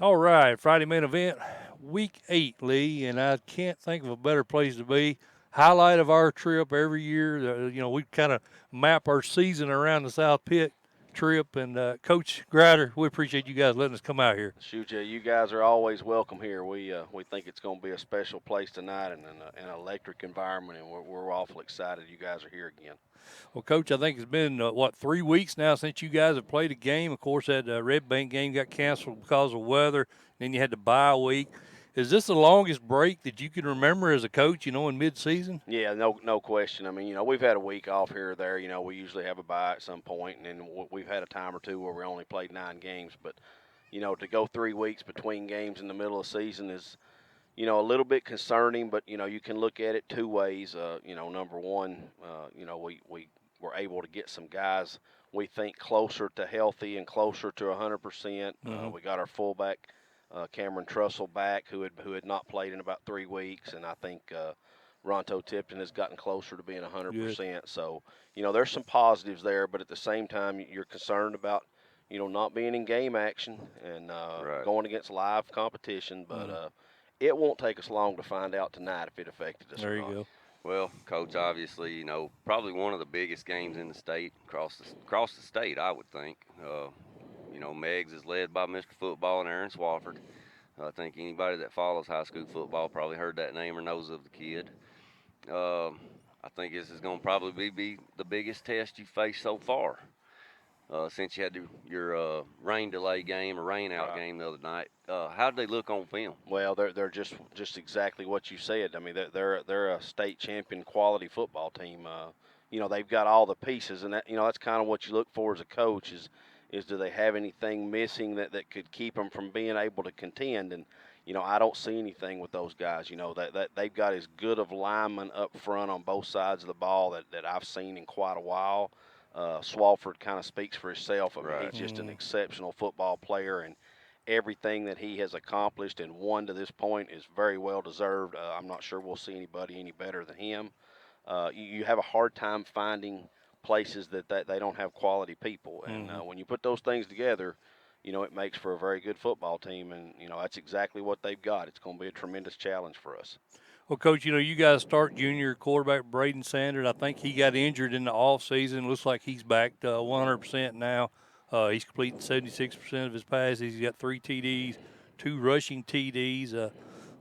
All right, Friday main event, week 8, Lee, and I can't think of a better place to be. Highlight of our trip every year. We kind of map our season around the South Pitt trip. And Coach Grider, we appreciate you guys letting us come out here. Shoot, yeah, you guys are always welcome here. We think it's going to be a special place tonight and an electric environment, and we're awful excited you guys are here again. Well, Coach, I think it's been, 3 weeks now since you guys have played a game. Of course, that Red Bank game got canceled because of weather. Then you had to bye a week. Is this the longest break that you can remember as a coach, in mid-season? Yeah, no question. I mean, we've had a week off here or there. We usually have a bye at some point, and then we've had a time or two where we only played 9 games. But to go 3 weeks between games in the middle of the season is, a little bit concerning. But you can look at it two ways. Number one, we were able to get some guys we think closer to healthy and closer to 100%. We got our fullback. Cameron Trussell back, who had not played in about 3 weeks, and I think Ronto Tipton has gotten closer to being 100%. Good. So, there's some positives there, but at the same time, you're concerned about, not being in game action and Right. going against live competition. But it won't take us long to find out tonight if it affected us There or you not. go. Well, Coach, obviously, probably one of the biggest games in the state, across the state, I would think. Meigs is led by Mr. Football and Aaron Swafford. I think anybody that follows high school football probably heard that name or knows of the kid. I think this is going to probably be the biggest test you faced so far since you had your rain delay game or rain out game the other night. How did they look on film? Well, they're just exactly what you said. I mean, they're a state champion quality football team. They've got all the pieces, and that's kind of what you look for as a coach is do they have anything missing that could keep them from being able to contend? And I don't see anything with those guys. That they've got as good of linemen up front on both sides of the ball that I've seen in quite a while. Swafford kind of speaks for himself. I mean, Right. he's just an exceptional football player, and everything that he has accomplished and won to this point is very well deserved. I'm not sure we'll see anybody any better than him. You have a hard time finding places that they don't have quality people, and when you put those things together, it makes for a very good football team, and that's exactly what they've got. It's going to be a tremendous challenge for us. Well, Coach, you guys start junior quarterback Braden Sander. I think he got injured in the offseason. Looks like he's back to 100% now. He's completing 76% of his passes. He's got 3 TDs, 2 rushing TDs.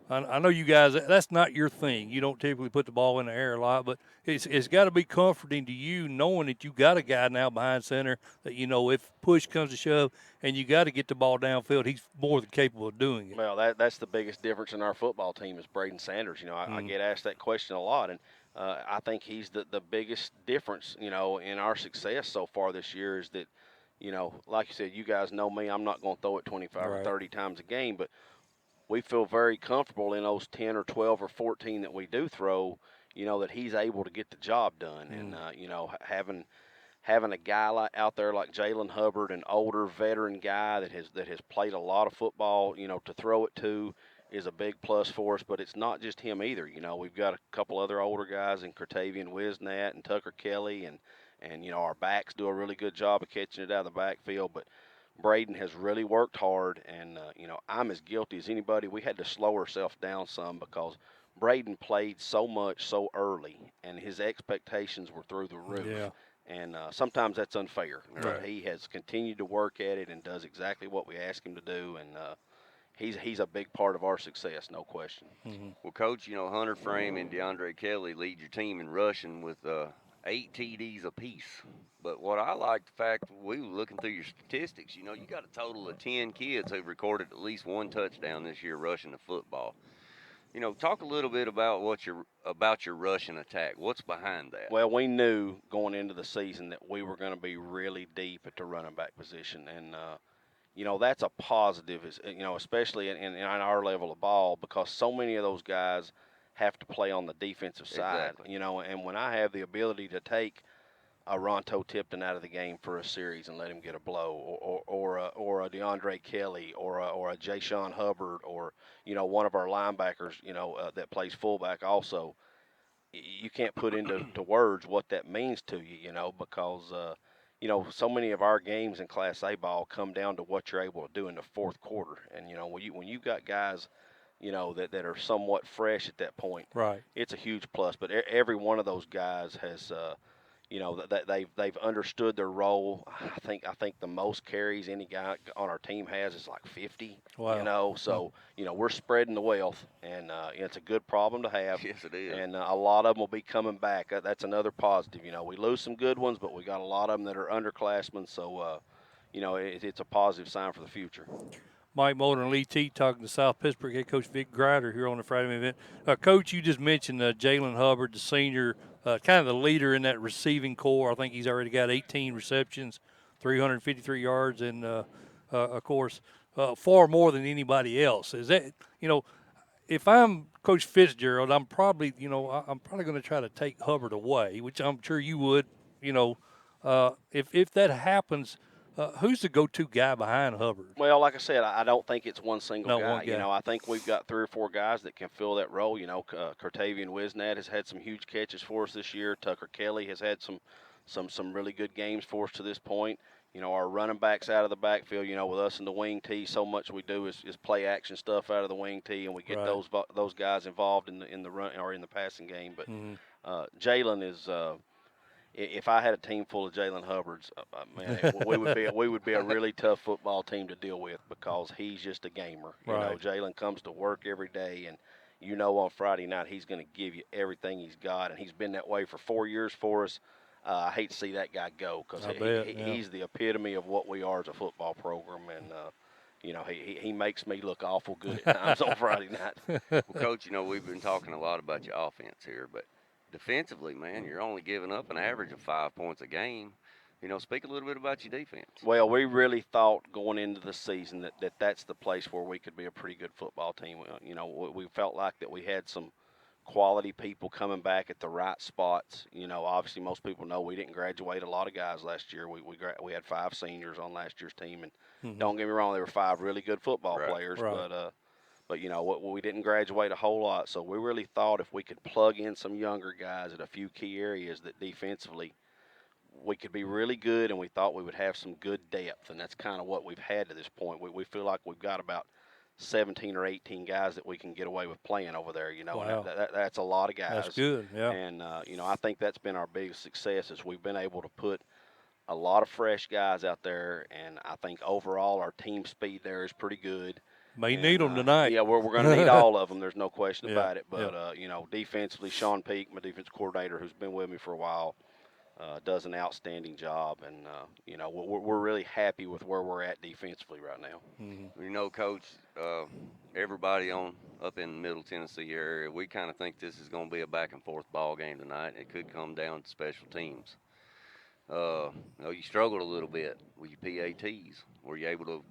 I know you guys, that's not your thing. You don't typically put the ball in the air a lot, but it's got to be comforting to you knowing that you got a guy now behind center that, if push comes to shove and you got to get the ball downfield, he's more than capable of doing it. Well, that's the biggest difference in our football team is Braden Sanders. I get asked that question a lot, and I think he's the biggest difference, in our success so far this year is that, like you said, you guys know me. I'm not going to throw it 25 or 30 times a game, but we feel very comfortable in those 10 or 12 or 14 that we do throw, that he's able to get the job done. And, having a guy out there like Jalen Hubbard, an older veteran guy that has played a lot of football, to throw it to is a big plus for us. But it's not just him either. We've got a couple other older guys in Kertavian Wisnat and Tucker Kelly, and our backs do a really good job of catching it out of the backfield. But Braden has really worked hard, and I'm as guilty as anybody. We had to slow ourselves down some because Braden played so much so early, and his expectations were through the roof. Yeah. And sometimes that's unfair. Right. He has continued to work at it and does exactly what we ask him to do, and he's a big part of our success, no question. Well, Coach, Hunter Frame and DeAndre Kelly lead your team in rushing with 8 TDs apiece. But what I like the fact we were looking through your statistics, you got a total of 10 kids who've recorded at least 1 touchdown this year rushing the football. Talk a little bit about about your rushing attack. What's behind that? Well, we knew going into the season that we were going to be really deep at the running back position, and that's a positive, especially in our level of ball because so many of those guys have to play on the defensive side. Exactly. And when I have the ability to take a Ronto Tipton out of the game for a series and let him get a blow, or a DeAndre Kelly, or a Jalen Hubbard, or one of our linebackers, that plays fullback also. You can't put into words what that means to you, because you know, so many of our games in Class A ball come down to what you're able to do in the fourth quarter. And you know, when you got guys, you know, that are somewhat fresh at that point, Right. it's a huge plus. But every one of those guys has, you know, that they've understood their role. I think the most carries any guy on our team has is like 50. Wow. You know, so you know we're spreading the wealth, and it's a good problem to have. Yes, it is. And a lot of them will be coming back. That's another positive. You know, we lose some good ones, but we got a lot of them that are underclassmen. So, you know, it's a positive sign for the future. Mike Mulder and Lee T talking to South Pittsburg head coach Vic Grider here on the Friday event. Coach, you just mentioned Jalen Hubbard, the senior, kind of the leader in that receiving core. I think he's already got 18 receptions, 353 yards, and of course, far more than anybody else. Is that, you know, if I'm Coach Fitzgerald, I'm probably, you know, I'm probably going to try to take Hubbard away, which I'm sure you would, you know, if that happens. Who's the go-to guy behind Hubbard? Well, like I said, I don't think it's one single guy. One guy. You know, I think we've got 3 or 4 guys that can fill that role. You know, Cartavian Wisnat has had some huge catches for us this year. Tucker Kelly has had some really good games for us to this point. You know, our running backs out of the backfield, you know, with us in the wing tee, so much we do is play action stuff out of the wing tee, and we get those guys involved in the run or in the passing game. But Jalen is. If I had a team full of Jalen Hubbards, man, we would be a really tough football team to deal with because he's just a gamer. You know, Jalen comes to work every day, and you know on Friday night he's going to give you everything he's got, and he's been that way for 4 years for us. I hate to see that guy go because he's the epitome of what we are as a football program, and you know, he makes me look awful good at times on Friday night. Well, Coach, you know, we've been talking a lot about your offense here, but defensively, man, you're only giving up an average of 5 points a game. You know, speak a little bit about your defense. Well, we really thought going into the season that's the place where we could be a pretty good football team. You know, we felt like that we had some quality people coming back at the right spots. You know, obviously most people know we didn't graduate a lot of guys last year. We had 5 seniors on last year's team, and don't get me wrong, there were 5 really good football players, but you know, we didn't graduate a whole lot. So we really thought if we could plug in some younger guys at a few key areas that defensively we could be really good, and we thought we would have some good depth, and that's kind of what we've had to this point. We feel like we've got about 17 or 18 guys that we can get away with playing over there, you know. Wow. And that's a lot of guys. That's good, yeah. And, you know, I think that's been our biggest success is we've been able to put a lot of fresh guys out there, and I think overall our team speed there is pretty good. May need them tonight. Yeah, we're going to need all of them. There's no question about it. But, you know, defensively, Sean Peak, my defense coordinator, who's been with me for a while, does an outstanding job. And, you know, we're really happy with where we're at defensively right now. You know, Coach, everybody up in Middle Tennessee area, we kind of think this is going to be a back-and-forth ball game tonight. It could come down to special teams. You know, you struggled a little bit with your PATs. Were you able to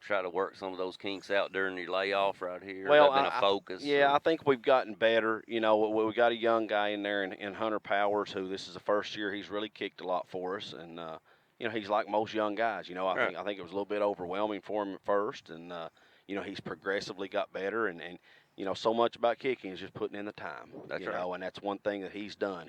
try to work some of those kinks out during your layoff right here? Well, been a focus. I think we've gotten better. You know, we got a young guy in there in Hunter Powers, who this is the first year he's really kicked a lot for us, and you know, he's like most young guys. You know, I think it was a little bit overwhelming for him at first, and you know, he's progressively got better, and you know, so much about kicking is just putting in the time. That's you know, and that's one thing that he's done.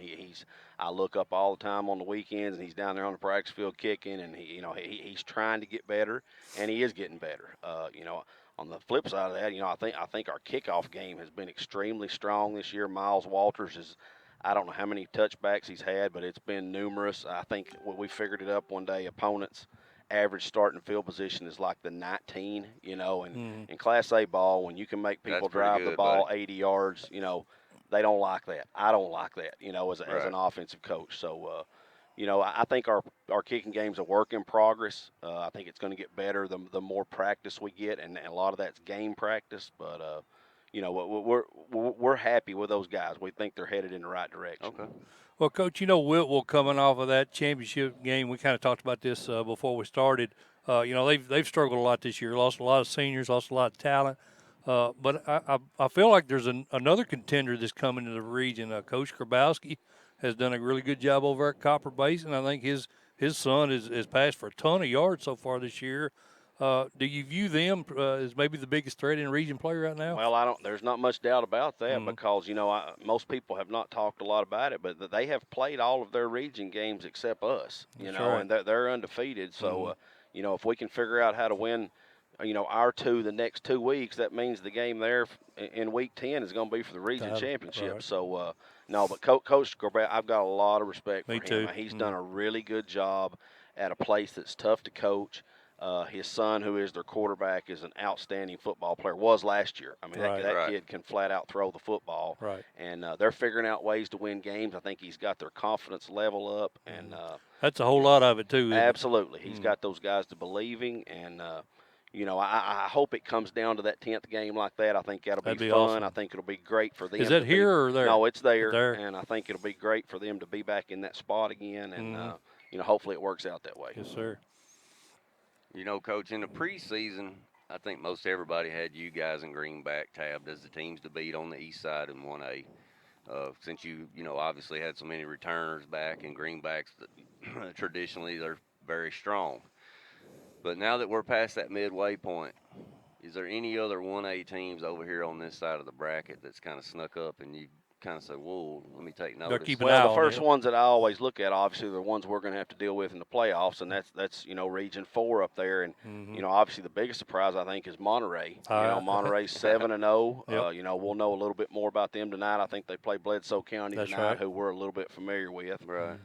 I look up all the time on the weekends, and he's down there on the practice field kicking, and he's trying to get better, and he is getting better. You know, on the flip side of that, you know, I think our kickoff game has been extremely strong this year. Miles Walters is, I don't know how many touchbacks he's had, but it's been numerous. I think when we figured it up one day, opponents' average starting field position is like the 19, you know, and in Class A ball, when you can make people drive the ball 80 yards, you know, they don't like that. I don't like that, you know, as an offensive coach. So, you know, I think our kicking game's a work in progress. I think it's going to get better the more practice we get, and a lot of that's game practice. But, you know, we're happy with those guys. We think they're headed in the right direction. Okay. Well, Coach, you know, Whitwell coming off of that championship game, we kind of talked about this before we started. You know, they've struggled a lot this year, lost a lot of seniors, lost a lot of talent. But I feel like there's another contender that's coming to the region. Coach Grabowski has done a really good job over at Copper Basin. I think his son has passed for a ton of yards so far this year. Do you view them as maybe the biggest threat in region play right now? Well, there's not much doubt about that because, most people have not talked a lot about it, but they have played all of their region games except us, That's right. and they're undefeated. So, if we can figure out how to win, our the next 2 weeks, that means the game there in week 10 is going to be for the region championship. Right. So, no, but Coach Gorbett, I've got a lot of respect for Me him. too. He's done a really good job at a place that's tough to coach. His son, who is their quarterback, is an outstanding football player. Was last year. I mean, that kid can flat out throw the football. Right. And they're figuring out ways to win games. I think he's got their confidence level up, and that's a whole lot of it too. Isn't absolutely, it? he's got those guys to believing. And I hope it comes down to that 10th game like that. I think that'll be fun. Awesome. I think it'll be great for them. Is that here or there? No, it's there. There. And I think it'll be great for them to be back in that spot again. And hopefully it works out that way. Yes, sir. Coach, in the preseason, I think most everybody had you guys in Greenback tabbed as the teams to beat on the east side in 1A. Since you obviously had so many returners back, and Greenbacks, traditionally, they're very strong. But now that we're past that midway point, is there any other 1A teams over here on this side of the bracket that's kind of snuck up and you kind of say, whoa, let me take notice? Keep an eye Well, the on first it. ones that I always look at, obviously, are the ones we're going to have to deal with in the playoffs, and that's Region 4 up there. And, obviously the biggest surprise, I think, is Monterey. Monterey's 7-0. Yep. We'll know a little bit more about them tonight. I think they play Bledsoe County That's tonight, right. who we're a little bit familiar with. Right.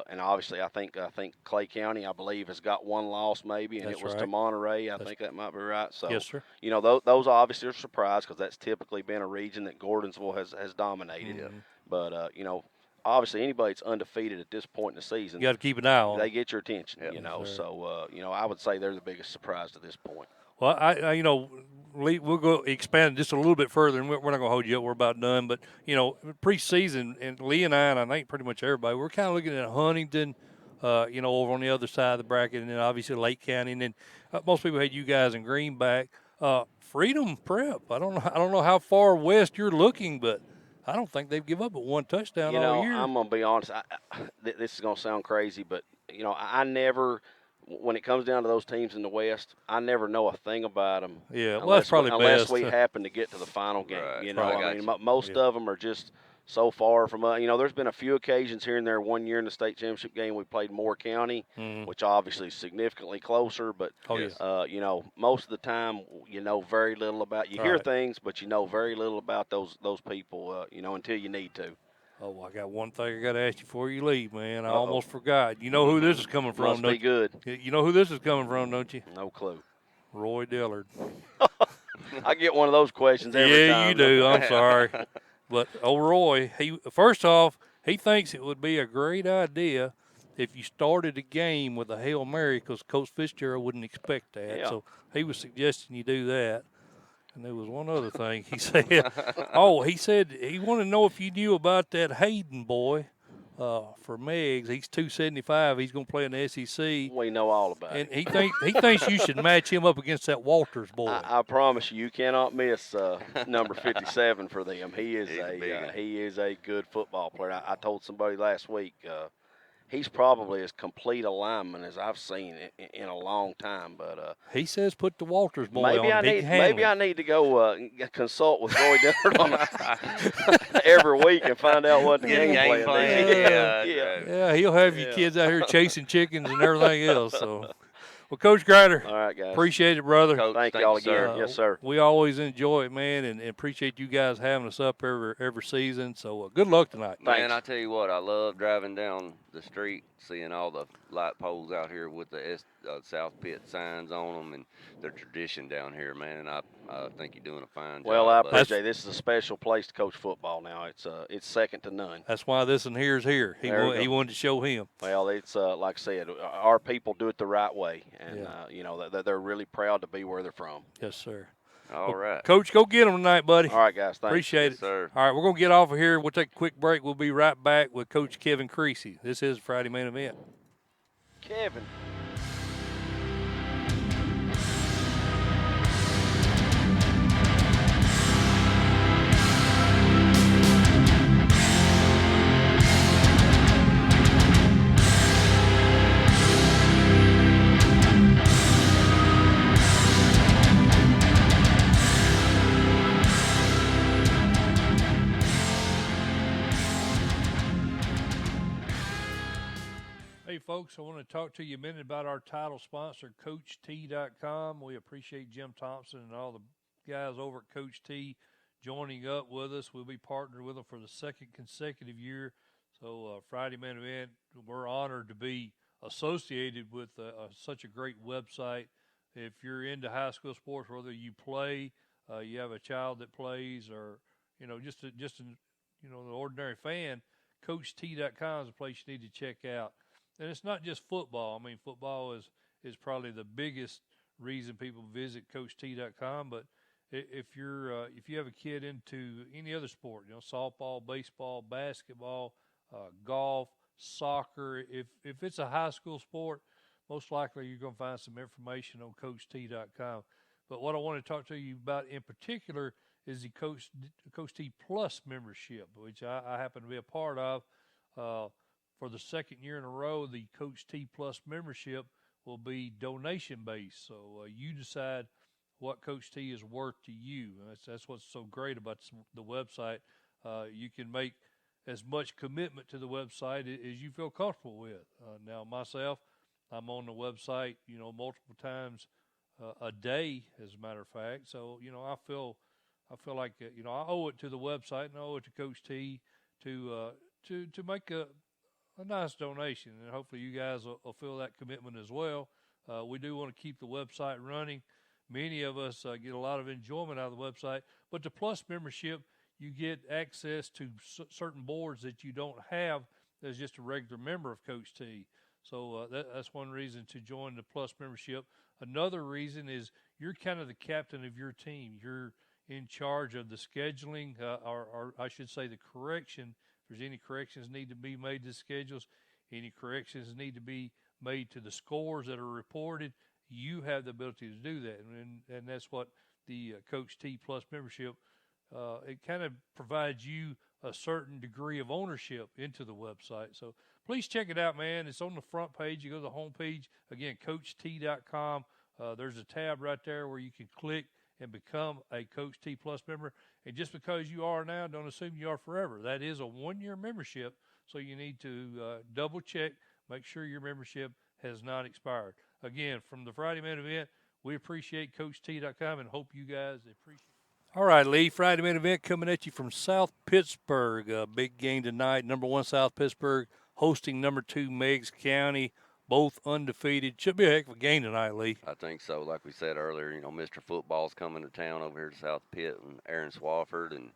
And obviously, I think Clay County, I believe, has got one loss maybe, and That's it was to right. Monterey. I think that might be right. So, Yes, sir. those obviously are a surprise because that's typically been a region that Gordonsville has dominated. But, obviously anybody that's undefeated at this point in the season, You got to keep an eye on. they get your attention, Yes, sir. So, I would say they're the biggest surprise to this point. Well, I we'll go expand just a little bit further, and we're not going to hold you up. We're about done. But, preseason, and Lee and I think pretty much everybody, we're kind of looking at Huntington, over on the other side of the bracket, and then obviously Lake County. And then most people had you guys in Greenback. Freedom Prep, I don't know how far west you're looking, but I don't think they've given up but one touchdown all year. I'm going to be honest. This is going to sound crazy, but, I never – when it comes down to those teams in the West, I never know a thing about them. Yeah, well, that's probably unless best. we happen to get to the final game. Right. Most of them are just so far from us. There's been a few occasions here and there. One year in the state championship game, we played Moore County, which obviously is significantly closer. But most of the time, very little about. You hear things, but you know very little about those people. Until you need to. Oh, I got one thing I got to ask you before you leave, man. I almost forgot. You know who this is coming from, Must be good. You know who this is coming from, don't you? No clue. Roy Dillard. I get one of those questions every time. Yeah, you do. I'm sorry. But Roy, first off, he thinks it would be a great idea if you started a game with a Hail Mary because Coach Fitzgerald wouldn't expect that. Yeah. So he was suggesting you do that. And there was one other thing he said. He said he wanted to know if you knew about that Hayden boy for Meigs. He's 275. He's going to play in the SEC. We know all about And it. he thinks you should match him up against that Walters boy. I promise you cannot miss number 57 for them. He is a good football player. I told somebody last week he's probably as complete a lineman as I've seen in a long time. But he says put the Walters boy maybe on. Maybe I need to go consult with Roy Dillard every week and find out what the game plan is. Yeah, he'll have you kids out here chasing chickens and everything else. So, well, Coach Grider, all right, guys, appreciate it, brother. Coach, thank y'all sir. again. Yes, sir. We always enjoy it, man, and appreciate you guys having us up every season. So, good luck tonight. Man, Thanks. I tell you what, I love driving down the street, seeing all the light poles out here with the South Pitt signs on them and their tradition down here, man. And I think you're doing a fine job. Well, I buddy. appreciate it. This is a special place to coach football now. It's second to none. That's why this one here is here. He wanted to show him. Well, it's like I said, our people do it the right way, and they're really proud to be where they're from. Yes, sir. All right. Coach, go get him tonight, buddy. All right, guys. Thanks. Appreciate Yes, it. sir. All right, we're going to get off of here. We'll take a quick break. We'll be right back with Coach Kevin Creasy. This is Friday Main Event. Kevin. folks, I want to talk to you a minute about our title sponsor, CoachT.com. We appreciate Jim Thompson and all the guys over at Coach T joining up with us. We'll be partnered with them for the second consecutive year. So Friday Main Event, we're honored to be associated with such a great website. If you're into high school sports, whether you play, you have a child that plays, or just an ordinary fan, CoachT.com is a place you need to check out. And it's not just football. I mean, football is probably the biggest reason people visit CoachT.com. But if you have a kid into any other sport, softball, baseball, basketball, golf, soccer, if it's a high school sport, most likely you're going to find some information on CoachT.com. But what I want to talk to you about in particular is the Coach T Plus membership, which I happen to be a part of. For the second year in a row, the Coach T Plus membership will be donation-based. So you decide what Coach T is worth to you. And that's what's so great about the website. You can make as much commitment to the website as you feel comfortable with. Now, myself, I'm on the website, multiple times a day, as a matter of fact. So, I feel like I owe it to the website and I owe it to Coach T to make a nice donation, and hopefully you guys will feel that commitment as well. We do want to keep the website running. Many of us get a lot of enjoyment out of the website, but the Plus membership, you get access to certain boards that you don't have as just a regular member of Coach T. So that's one reason to join the Plus membership. Another reason is you're kind of the captain of your team. You're in charge of the scheduling, or I should say the correction. If there's any corrections need to be made to the schedules, any corrections need to be made to the scores that are reported, you have the ability to do that. And that's what the Coach T Plus membership, it kind of provides you a certain degree of ownership into the website. So please check it out, man. It's on the front page. You go to the home page. Again, CoachT.com. There's a tab right there where you can click and become a Coach T Plus member. And just because you are now, don't assume you are forever. That is a one-year membership, so you need to double check, make sure your membership has not expired. Again, from the Friday Main Event, we appreciate CoachT.com and hope you guys appreciate it. All right, Lee, Friday Main Event coming at you from South Pittsburg. Big game tonight. Number 1 South Pittsburg hosting number 2 Meigs County. Both undefeated. Should be a heck of a game tonight, Lee. I think so. Like we said earlier, Mr. Football's coming to town over here to South Pitt and Aaron Swafford, and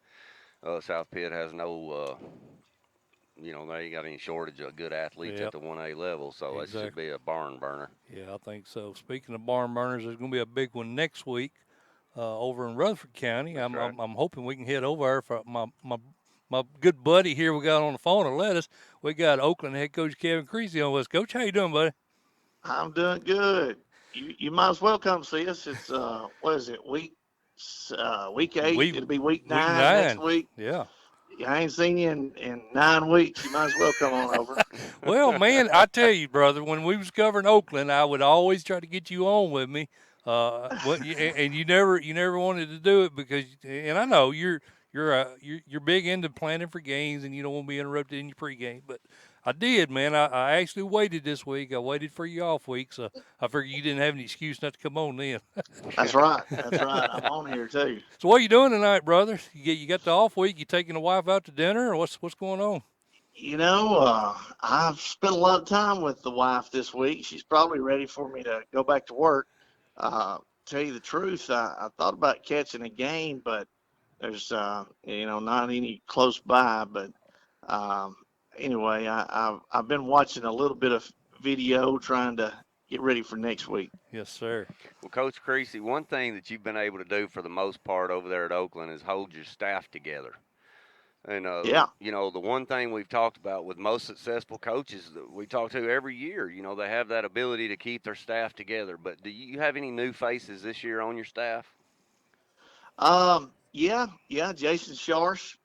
South Pitt has no, they ain't got any shortage of good athletes at the 1A level, so It should be a barn burner. Yeah, I think so. Speaking of barn burners, there's going to be a big one next week over in Rutherford County. That's right. I'm hoping we can head over there for my good buddy here we got on the phone to let us. We got Oakland head coach Kevin Creasy on with us. Coach, how you doing, buddy? I'm doing good. You might as well come see us. It's what is it, week 8? It'll be week 9 next week. Yeah. I ain't seen you in 9 weeks. You might as well come on over. Well, man, I tell you, brother, when we was covering Oakland, I would always try to get you on with me. And you never wanted to do it because, and I know you're big into planning for games and you don't want to be interrupted in your pregame, but I did, man. I actually waited this week. I waited for your off week, so I figured you didn't have any excuse not to come on then. That's right. I'm on here too. So what are you doing tonight, brother? You got the off week. You taking the wife out to dinner, or what's going on? I've spent a lot of time with the wife this week. She's probably ready for me to go back to work. Tell you the truth, I thought about catching a game, but there's not any close by. But anyway, I've been watching a little bit of video trying to get ready for next week. Yes, sir. Well, Coach Creasy, one thing that you've been able to do for the most part over there at Oakland is hold your staff together. And, the one thing we've talked about with most successful coaches that we talk to every year, they have that ability to keep their staff together. But do you have any new faces this year on your staff? Yeah, Jason Sharsh,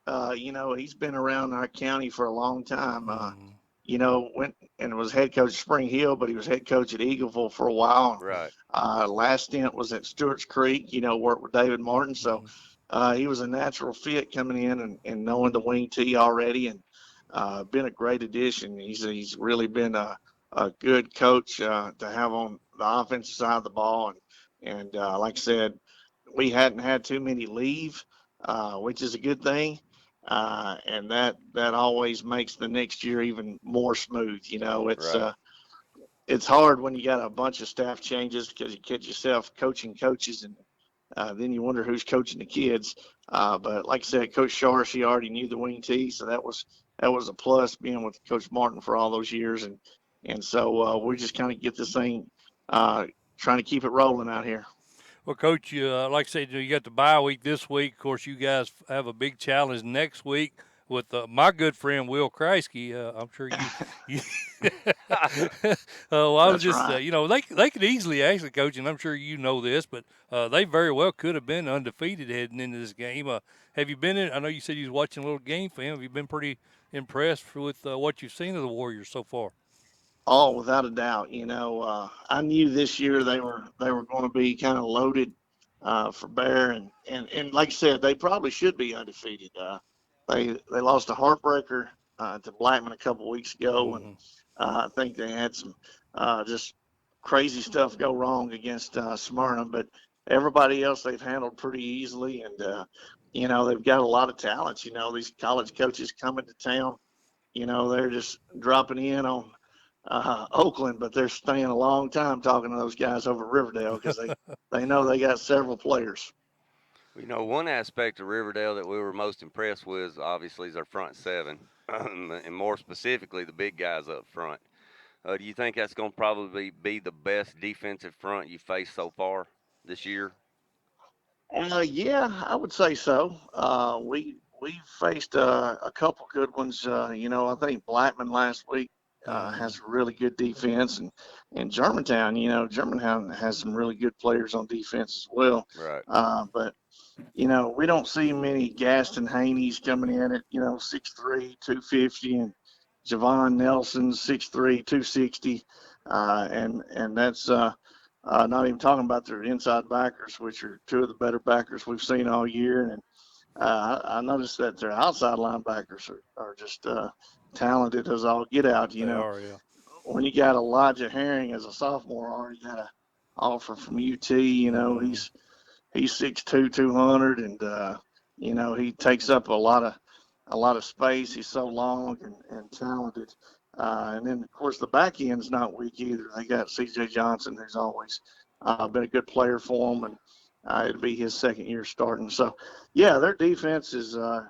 he's been around our county for a long time. Went and was head coach at Spring Hill, but he was head coach at Eagleville for a while. Right. Last stint was at Stewart's Creek, worked with David Martin. So he was a natural fit coming in and knowing the wing tee already, and been a great addition. He's really been a a good coach to have on the offensive side of the ball, and like I said, we hadn't had too many leave, which is a good thing. And that always makes the next year even more smooth. You know, Right. it's hard when you got a bunch of staff changes because you catch yourself coaching coaches, and then you wonder who's coaching the kids. But like I said, Coach Shar, she already knew the wing tee, so that was a plus being with Coach Martin for all those years, and so we just kind of get this thing trying to keep it rolling out here. Well, Coach, like I said, you got the bye week this week. Of course, you guys have a big challenge next week with my good friend Will Creasy. I'm sure you. Well, I was That's just, right. they could easily actually, Coach, and I'm sure you know this, but they very well could have been undefeated heading into this game. Have you been in? I know you said you was watching a little game film. Have you been pretty impressed with what you've seen of the Warriors so far? Oh, without a doubt. You know, I knew this year they were going to be kind of loaded for bear, and like I said, they probably should be undefeated. They lost a heartbreaker to Blackman a couple weeks ago, and Hmm. I think they had some just crazy stuff go wrong against Smyrna, but everybody else they've handled pretty easily, and they've got a lot of talents. You know, these college coaches coming to town. You know, they're just dropping in on Oakland, but they're staying a long time talking to those guys over at Riverdale because they know they got several players. One aspect of Riverdale that we were most impressed with, obviously, is our front seven, and more specifically, the big guys up front. Do you think that's going to probably be the best defensive front you faced so far this year? Yeah, I would say so. We faced a couple good ones. I think Blackman last week Hmm. has really good defense, and Germantown. Germantown has some really good players on defense as well. Right. But we don't see many Gaston Haney's coming in at 6'3", 250, and Javon Nelson 6'3", 260, and that's not even talking about their inside backers, which are two of the better backers we've seen all year. And I noticed that their outside linebackers are just talented as all get out. They are, yeah. When you got Elijah Herring as a sophomore, already got an offer from UT. Hmm. He's 6'2", 200, and he takes up a lot of space. He's so long and talented. And then of course the back end's not weak either. They got C.J. Johnson, who's always been a good player for them, and it'll be his second year starting. So yeah, their defense is going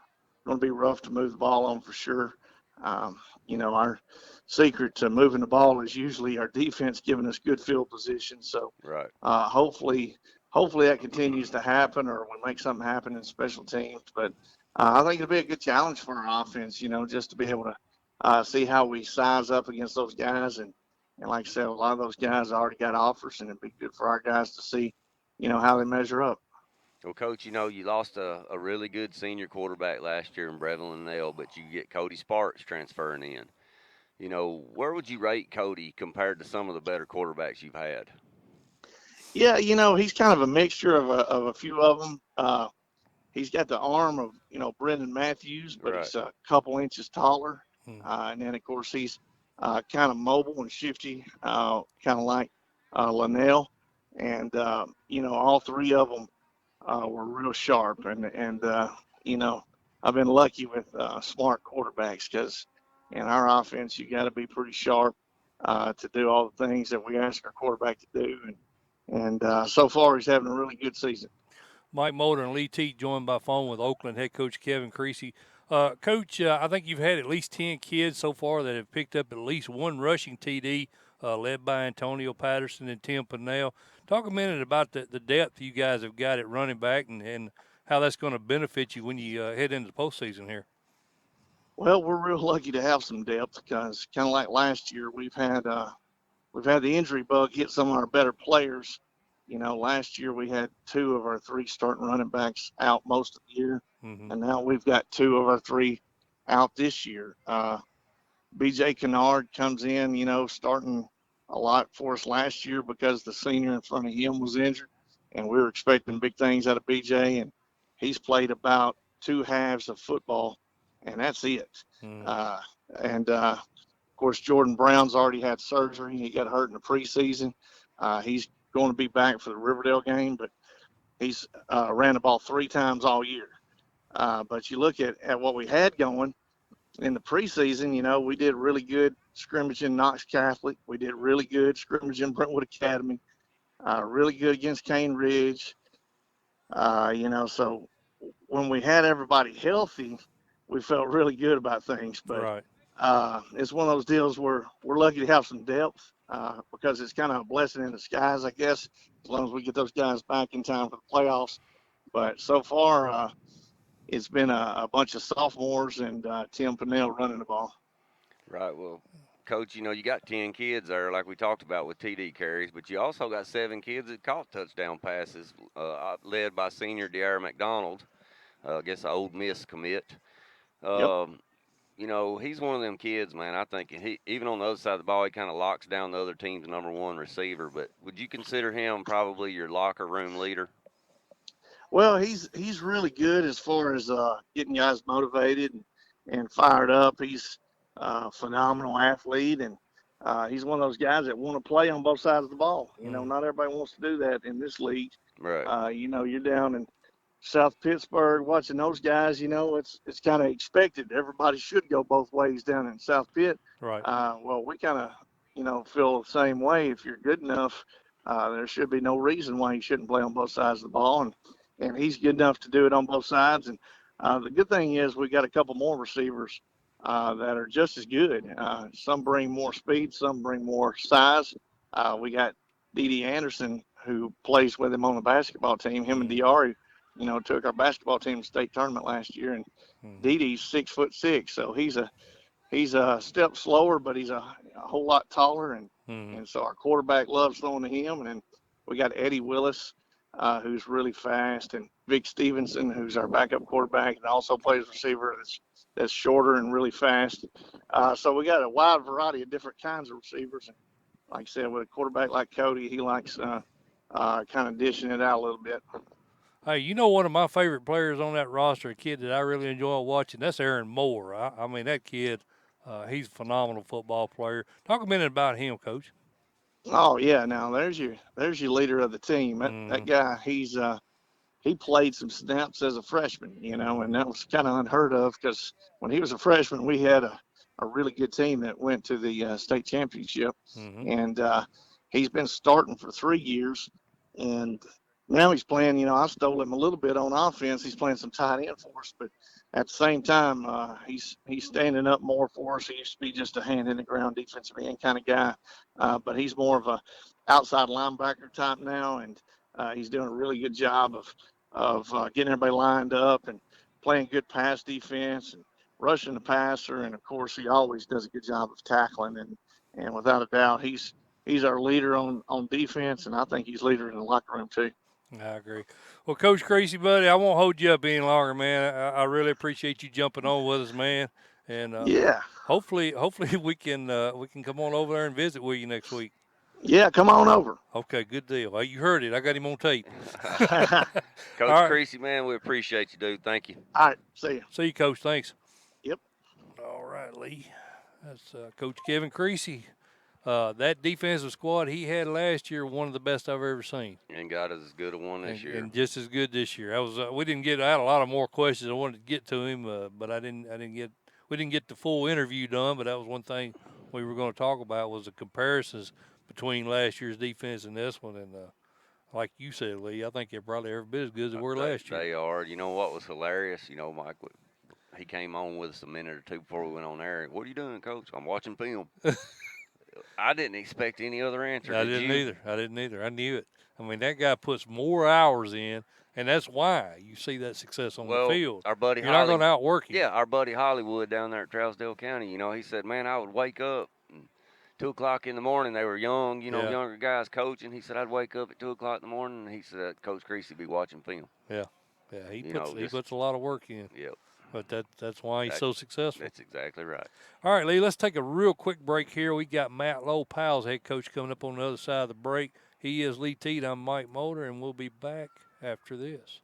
to be rough to move the ball on for sure. Our secret to moving the ball is usually our defense giving us good field position. So Right. hopefully that continues to happen, or we make something happen in special teams. But I think it'll be a good challenge for our offense, just to be able to see how we size up against those guys. And like I said, a lot of those guys already got offers, and it'd be good for our guys to see, how they measure up. Well, Coach, you lost a really good senior quarterback last year in Brevin Nell, but you get Cody Sparks transferring in. Where would you rate Cody compared to some of the better quarterbacks you've had? Yeah, he's kind of a mixture of a few of them. He's got the arm of Brendan Matthews, but Right. he's a couple inches taller, Hmm. and then of course he's kind of mobile and shifty, kind of like Linnell, and all three of them were real sharp, and you know I've been lucky with smart quarterbacks because in our offense you got to be pretty sharp to do all the things that we ask our quarterback to do, and so far he's having a really good season. Mike Mulder and Lee Teat joined by phone with Oakland head coach Kevin Creasy. Coach, I think you've had at least 10 kids so far that have picked up at least one rushing TD, led by Antonio Patterson and Tim Pinnell. Talk a minute about the depth you guys have got at running back and how that's going to benefit you when you head into the postseason here. Well, we're real lucky to have some depth because kind of like last year, we've had the injury bug hit some of our better players. Last year we had two of our three starting running backs out most of the year, Hmm. and now we've got two of our three out this year. B.J. Kennard comes in, starting a lot for us last year because the senior in front of him was injured, and we were expecting big things out of B.J. And he's played about two halves of football, and that's it. Hmm. Uh, and Of course, Jordan Brown's already had surgery. He got hurt in the preseason. He's going to be back for the Riverdale game, but he's ran the ball 3 times all year. But you look at what we had going in the preseason, we did really good scrimmaging Knox Catholic. We did really good scrimmaging Brentwood Academy, really good against Cane Ridge. So when we had everybody healthy, we felt really good about things. But Right. It's one of those deals where we're lucky to have some depth because it's kind of a blessing in disguise, I guess, as long as we get those guys back in time for the playoffs. But so far, it's been a bunch of sophomores and Tim Pinnell running the ball. Right. Well, Coach, you got 10 kids there, like we talked about with TD carries, but you also got 7 kids that caught touchdown passes, led by senior De'Ara McDonald, I guess an Ole Miss commit. Yep. He's one of them kids, man. I think he, even on the other side of the ball, he kind of locks down the other team's number 1 receiver. But would you consider him probably your locker room leader? Well, he's really good as far as getting guys motivated and fired up. He's a phenomenal athlete, and he's one of those guys that want to play on both sides of the ball. Not everybody wants to do that in this league. Right. You're down in South Pittsburg watching those guys. It's kind of expected. Everybody should go both ways down in South Pitt. Right. Well, we kind of, feel the same way. If you're good enough, there should be no reason why you shouldn't play on both sides of the ball. And he's good enough to do it on both sides. And the good thing is we got a couple more receivers that are just as good. Some bring more speed, some bring more size. We got Dee Dee Anderson, who plays with him on the basketball team. Him and Diari, took our basketball team to the state tournament last year. And Dee Dee's 6'6", so he's a step slower, but he's a whole lot taller. And so our quarterback loves throwing to him. And then we got Eddie Willis, who's really fast, and Vic Stevenson, who's our backup quarterback and also plays receiver that's shorter and really fast. So we got a wide variety of different kinds of receivers. And like I said, with a quarterback like Cody, he likes kind of dishing it out a little bit. Hey, one of my favorite players on that roster, a kid that I really enjoy watching, that's Aaron Moore. I mean, that kid, he's a phenomenal football player. Talk a minute about him, Coach. Oh yeah, now there's your leader of the team. That guy, he played some snaps as a freshman, and that was kind of unheard of because when he was a freshman, we had a really good team that went to the state championship, and he's been starting for 3 years, and now he's playing. I stole him a little bit on offense. He's playing some tight end for us, but at the same time, he's standing up more for us. He used to be just a hand in the ground defensive end kind of guy, but he's more of a outside linebacker type now, and he's doing a really good job of getting everybody lined up and playing good pass defense and rushing the passer. And of course, he always does a good job of tackling. And without a doubt, he's our leader on defense, and I think he's leader in the locker room too. I agree. Well, Coach Creasy, buddy, I won't hold you up any longer, man. I really appreciate you jumping on with us, man. And yeah, hopefully we can come on over there and visit with you next week. Yeah, come on over. Okay, good deal. Well, you heard it. I got him on tape. Coach Creasy, man, we appreciate you, dude. Thank you. All right, see you. See you, Coach. Thanks. Yep. All right, Lee. That's Coach Kevin Creasy. That defensive squad he had last year, one of the best I've ever seen. And got as good a one this year. And just as good this year. We didn't get. I had a lot of more questions I wanted to get to him, but we didn't get the full interview done. But that was one thing we were going to talk about was the comparisons between last year's defense and this one. And like you said, Lee, I think they're probably every bit as good as they were last year. They are. You know what was hilarious? Mike, he came on with us a minute or two before we went on air. What are you doing, Coach? I'm watching film. I didn't expect any other answer. I didn't either. I knew it. I mean, that guy puts more hours in, and that's why you see that success on the field. Our buddy You're not going to outwork him. Yeah, our buddy Hollywood down there at Trousdale County, he said, man, I would wake up and 2 o'clock in the morning. They were young, younger guys coaching. He said, I'd wake up at 2 o'clock in the morning, and he said, Coach Creasy would be watching film. Yeah, he puts a lot of work in. Yep. But that's why he's so successful. That's exactly right. All right, Lee, let's take a real quick break here. We got Matt Lowe, Powell's head coach, coming up on the other side of the break. He is Lee Teed. I'm Mike Mulder, and we'll be back after this.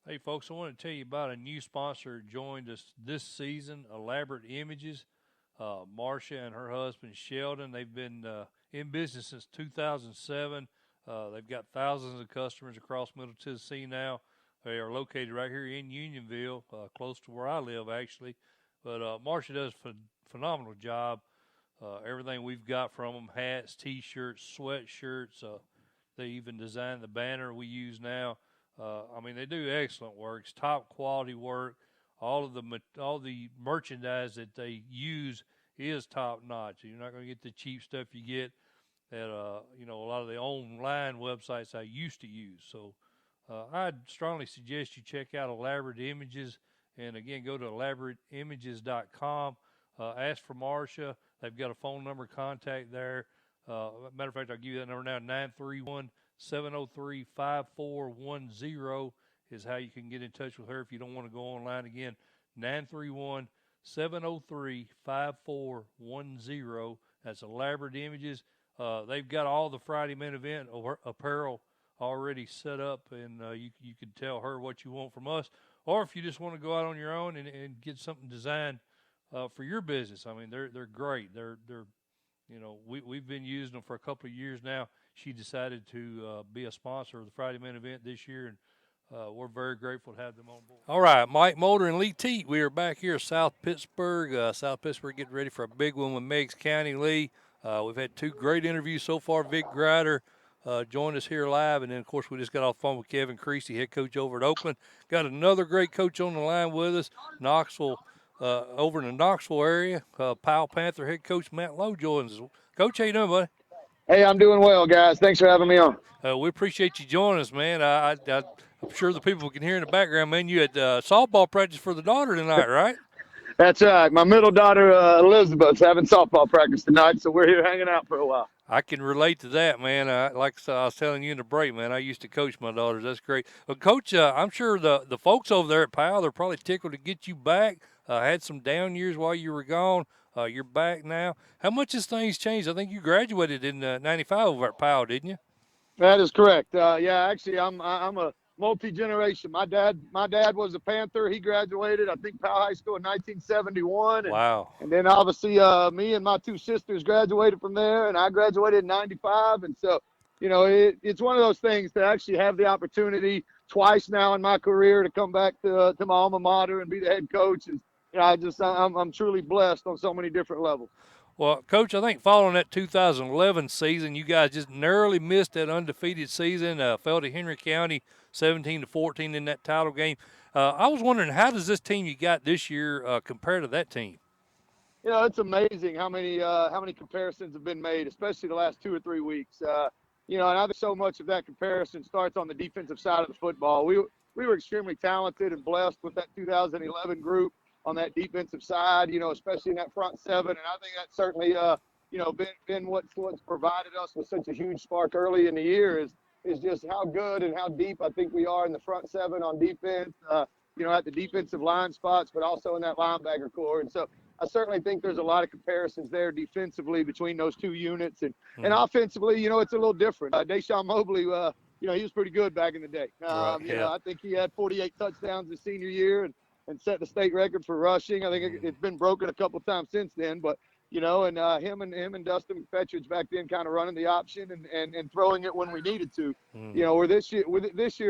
Hey, folks, I want to tell you about a new sponsor who joined us this season, Elaborate Images. Marcia and her husband, Sheldon, they've been in business since 2007. They've got thousands of customers across Middle Tennessee now. They are located right here in Unionville, close to where I live, actually. But Marcia does a phenomenal job. Everything we've got from them, hats, T-shirts, sweatshirts. They even designed the banner we use now. I mean, they do excellent work. It's top quality work. All the merchandise that they use is top notch. You're not going to get the cheap stuff you get at a lot of the online websites I used to use. So I'd strongly suggest you check out Elaborate Images, and again, go to elaborateimages.com. Ask for Marcia. They've got a phone number contact there. Matter of fact, I'll give you that number now. 931-703-5410 is how you can get in touch with her if you don't want to go online. Again, 931-703-5410. That's Elaborate Images. They've got all the Friday main event apparel already set up, and you can tell her what you want from us. Or if you just want to go out on your own and get something designed for your business, I mean, they're great. We've been using them for a couple of years now. She decided to be a sponsor of the Friday main event this year, and we're very grateful to have them on board. All right, Mike Mulder and Lee Teat, we are back here at South Pittsburg. South Pittsburg getting ready for a big one with Meigs County. Lee, we've had two great interviews so far. Vic Grider joined us here live, and then, of course, we just got off the phone with Kevin Creasy, head coach over at Oakland. Got another great coach on the line with us, Knoxville, over in the Knoxville area. Powell Panther head coach Matt Lowe joins us. Coach, how you doing, buddy? Hey, I'm doing well, guys. Thanks for having me on. We appreciate you joining us, man. I'm sure the people can hear in the background, man. You had softball practice for the daughter tonight, right? That's right. My middle daughter, Elizabeth's having softball practice tonight, so we're here hanging out for a while. I can relate to that, man. Like I was telling you in the break, man, I used to coach my daughters. That's great. Well, Coach, I'm sure the folks over there at Powell, they're probably tickled to get you back. Had some down years while you were gone. You're back now. How much has things changed? I think you graduated in '95 over at Powell, didn't you? That is correct. Yeah, actually, I'm a multi-generation. My dad was a Panther. He graduated, I think, Powell High School in 1971. Wow. And then obviously me and my two sisters graduated from there, and I graduated in 95. And so, it's one of those things to actually have the opportunity twice now in my career to come back to my alma mater and be the head coach. And, I'm truly blessed on so many different levels. Well, Coach, I think following that 2011 season, you guys just narrowly missed that undefeated season. Fell to Henry County 17-14 in that title game. I was wondering, how does this team you got this year compare to that team? It's amazing how many comparisons have been made, especially the last 2 or 3 weeks. And I think so much of that comparison starts on the defensive side of the football. We were extremely talented and blessed with that 2011 group on that defensive side, especially in that front seven. And I think that's certainly, been what's provided us with such a huge spark early in the year is just how good and how deep I think we are in the front seven on defense, at the defensive line spots, but also in that linebacker core. And so I certainly think there's a lot of comparisons there defensively between those two units. And offensively, it's a little different. Deshaun Mobley, he was pretty good back in the day. I think he had 48 touchdowns his senior year and set the state record for rushing. I think it's been broken a couple of times since then, but him and Dustin McFetridge back then kind of running the option and throwing it when we needed to. Where this year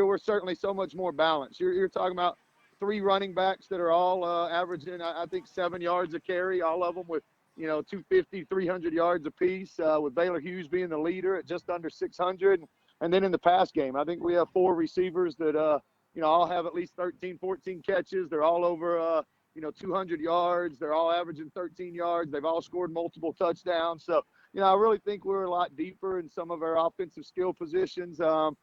we're certainly so much more balanced. You're talking about 3 running backs that are all averaging, I think, 7 yards a carry, all of them with 250, 300 yards apiece. With Baylor Hughes being the leader at just under 600, and then in the pass game, I think we have 4 receivers that all have at least 13, 14 catches. They're all over, 200 yards. They're all averaging 13 yards. They've all scored multiple touchdowns. So, I really think we're a lot deeper in some of our offensive skill positions. But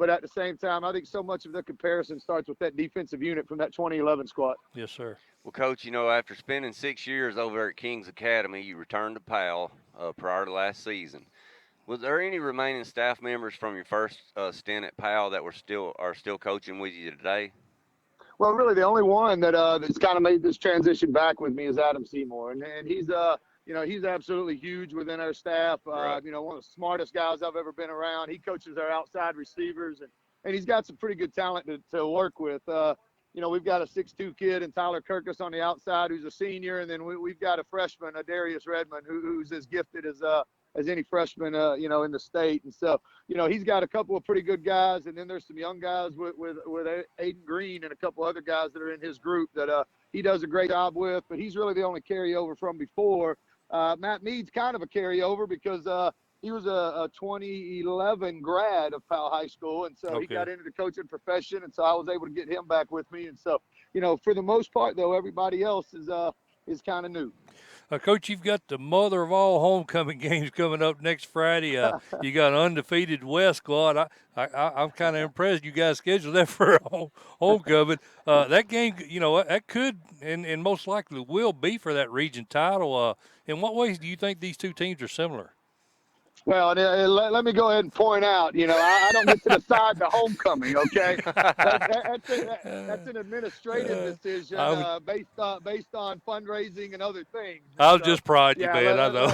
at the same time, I think so much of the comparison starts with that defensive unit from that 2011 squad. Yes, sir. Well, Coach, after spending 6 years over at Kings Academy, you returned to Powell prior to last season. Was there any remaining staff members from your first stint at Powell that are still coaching with you today? Well, really, the only one that's kind of made this transition back with me is Adam Seymour, and he's he's absolutely huge within our staff. Right. One of the smartest guys I've ever been around. He coaches our outside receivers, and and he's got some pretty good talent to work with. We've got a 6'2" kid in Tyler Kirkus on the outside who's a senior, and then we've got a freshman, Darius Redmond, who's as gifted as any freshman, in the state. And so, he's got a couple of pretty good guys, and then there's some young guys with Aiden Green and a couple other guys that are in his group that he does a great job with, but he's really the only carryover from before. Matt Mead's kind of a carryover because he was a 2011 grad of Powell High School, and so he got into the coaching profession, and so I was able to get him back with me. And so, for the most part, though, everybody else is kind of new. Coach, you've got the mother of all homecoming games coming up next Friday. You got an undefeated West squad. I'm kind of impressed you guys scheduled that for homecoming. That game, that could and most likely will be for that region title. In what ways do you think these two teams are similar? Well, let me go ahead and point out, I don't get to decide the homecoming, okay? That's an administrative decision based on fundraising and other things. I was just prodding you, man. I know.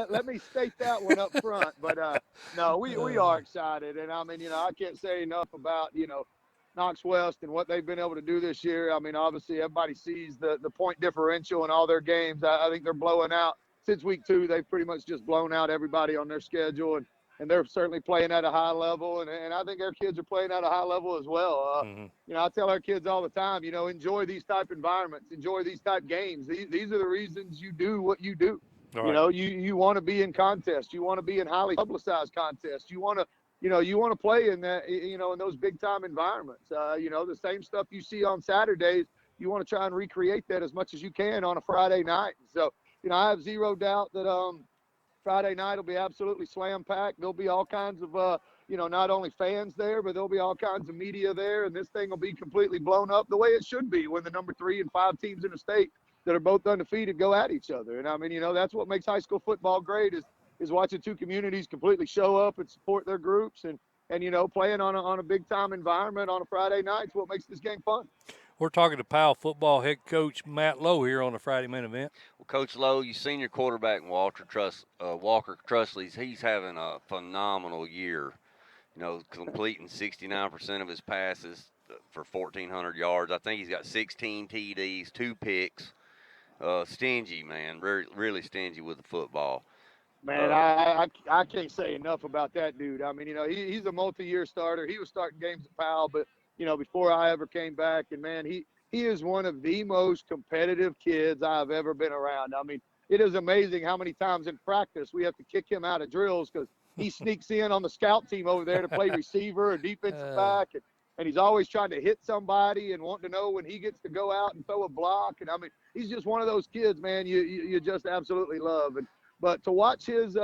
Let me state that one up front. But, no, we are excited. And, I can't say enough about, Knox West and what they've been able to do this year. Obviously, everybody sees the point differential in all their games. I think they're blowing out. Since week 2, they've pretty much just blown out everybody on their schedule, and they're certainly playing at a high level, and I think our kids are playing at a high level as well. I tell our kids all the time, enjoy these type environments, enjoy these type games. These are the reasons you do what you do. Right. You want to be in contests, you want to be in highly publicized contests, you want to play in that, in those big time environments. The same stuff you see on Saturdays, you want to try and recreate that as much as you can on a Friday night. So, I have zero doubt that Friday night will be absolutely slam-packed. There'll be all kinds of, not only fans there, but there'll be all kinds of media there, and this thing will be completely blown up the way it should be when the number 3 and 5 teams in the state that are both undefeated go at each other. And, that's what makes high school football great is watching two communities completely show up and support their groups and playing on a big-time environment on a Friday night is what makes this game fun. We're talking to Powell football head coach Matt Lowe here on the Friday main event. Well, Coach Lowe, you senior quarterback Walker Trustley's. He's having a phenomenal year. Completing 69% of his passes for 1,400 yards. I think he's got 16 TDs, 2 picks. Stingy, man, really stingy with the football. Man, I can't say enough about that dude. He's a multi-year starter. He was starting games at Powell, but before I ever came back. And, man, he is one of the most competitive kids I've ever been around. It is amazing how many times in practice we have to kick him out of drills because he sneaks in on the scout team over there to play receiver or defensive back. And he's always trying to hit somebody and wanting to know when he gets to go out and throw a block. And, he's just one of those kids, man, you just absolutely love. But to watch his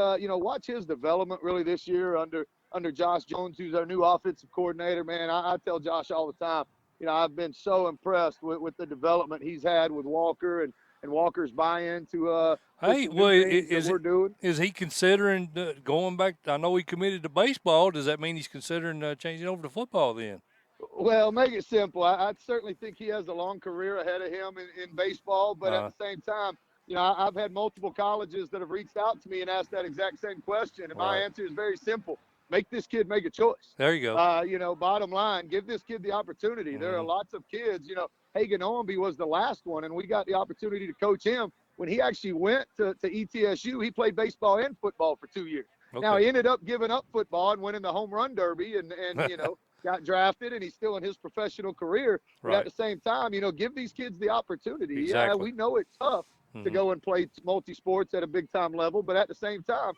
development really this year under Josh Jones, who's our new offensive coordinator, man, I tell Josh all the time, I've been so impressed with the development he's had with Walker and Walker's buy-in to we're doing. Is he considering going back? I know he committed to baseball. Does that mean he's considering changing over to football then? Well, make it simple. I certainly think he has a long career ahead of him in baseball, but at the same time, I've had multiple colleges that have reached out to me and asked that exact same question, and my answer is very simple. Make this kid make a choice. There you go. Bottom line, give this kid the opportunity. There are lots of kids, Hagan Owenby was the last one, and we got the opportunity to coach him. When he actually went to ETSU, he played baseball and football for 2 years. Okay. Now, he ended up giving up football and winning the home run derby and got drafted, and he's still in his professional career. But at the same time, give these kids the opportunity. Exactly. Yeah, we know it's tough to go and play multi-sports at a big-time level, but at the same time,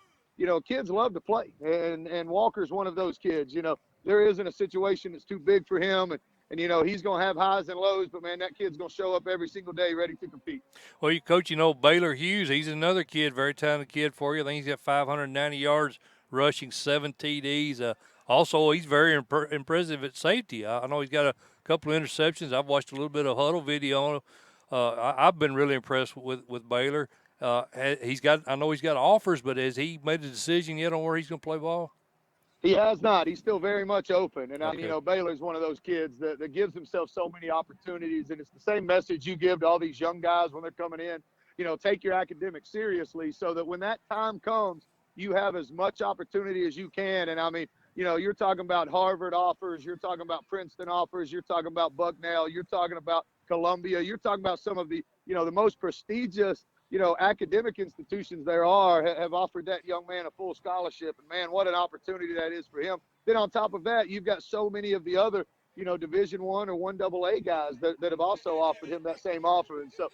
kids love to play, and Walker's one of those kids. There isn't a situation that's too big for him, and he's going to have highs and lows, but, man, that kid's going to show up every single day ready to compete. Well, Coach, Baylor Hughes, he's another kid, very talented kid for you. I think he's got 590 yards rushing, 7 TDs. Also, he's very impressive at safety. I know he's got a couple of interceptions. I've watched a little bit of huddle video on him. I've been really impressed with Baylor. I know he's got offers, but has he made a decision yet on where he's going to play ball? He has not. He's still very much open. And, Baylor's one of those kids that gives himself so many opportunities. And it's the same message you give to all these young guys when they're coming in. Take your academics seriously so that when that time comes, you have as much opportunity as you can. And, you're talking about Harvard offers, you're talking about Princeton offers, you're talking about Bucknell, you're talking about Columbia, you're talking about some of the, the most prestigious, academic institutions there are have offered that young man a full scholarship. And, man, what an opportunity that is for him. Then on top of that, you've got so many of the other, Division I or 1AA guys that have also offered him that same offer. And so,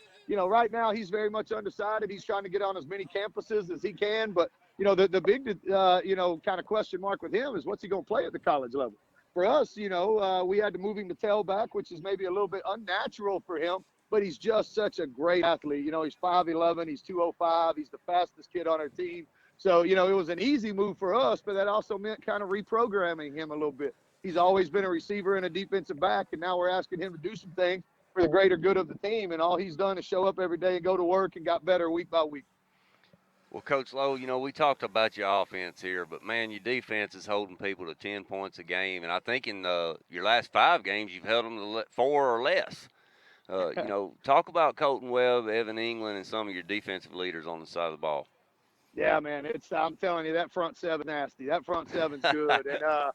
right now he's very much undecided. He's trying to get on as many campuses as he can. But, the big, kind of question mark with him is what's he going to play at the college level? For us, we had to move him to tailback, which is maybe a little bit unnatural for him. But he's just such a great athlete. He's 5'11", he's 205, he's the fastest kid on our team. So, it was an easy move for us, but that also meant kind of reprogramming him a little bit. He's always been a receiver and a defensive back, and now we're asking him to do some things for the greater good of the team, and all he's done is show up every day and go to work and got better week by week. Well, Coach Lowe, we talked about your offense here, but, man, your defense is holding people to 10 points a game, and I think in your last 5 games you've held them to 4 or less. Talk about Colton Webb, Evan England, and some of your defensive leaders on the side of the ball. Yeah, man, I'm telling you, that front seven nasty. That front seven's good. And,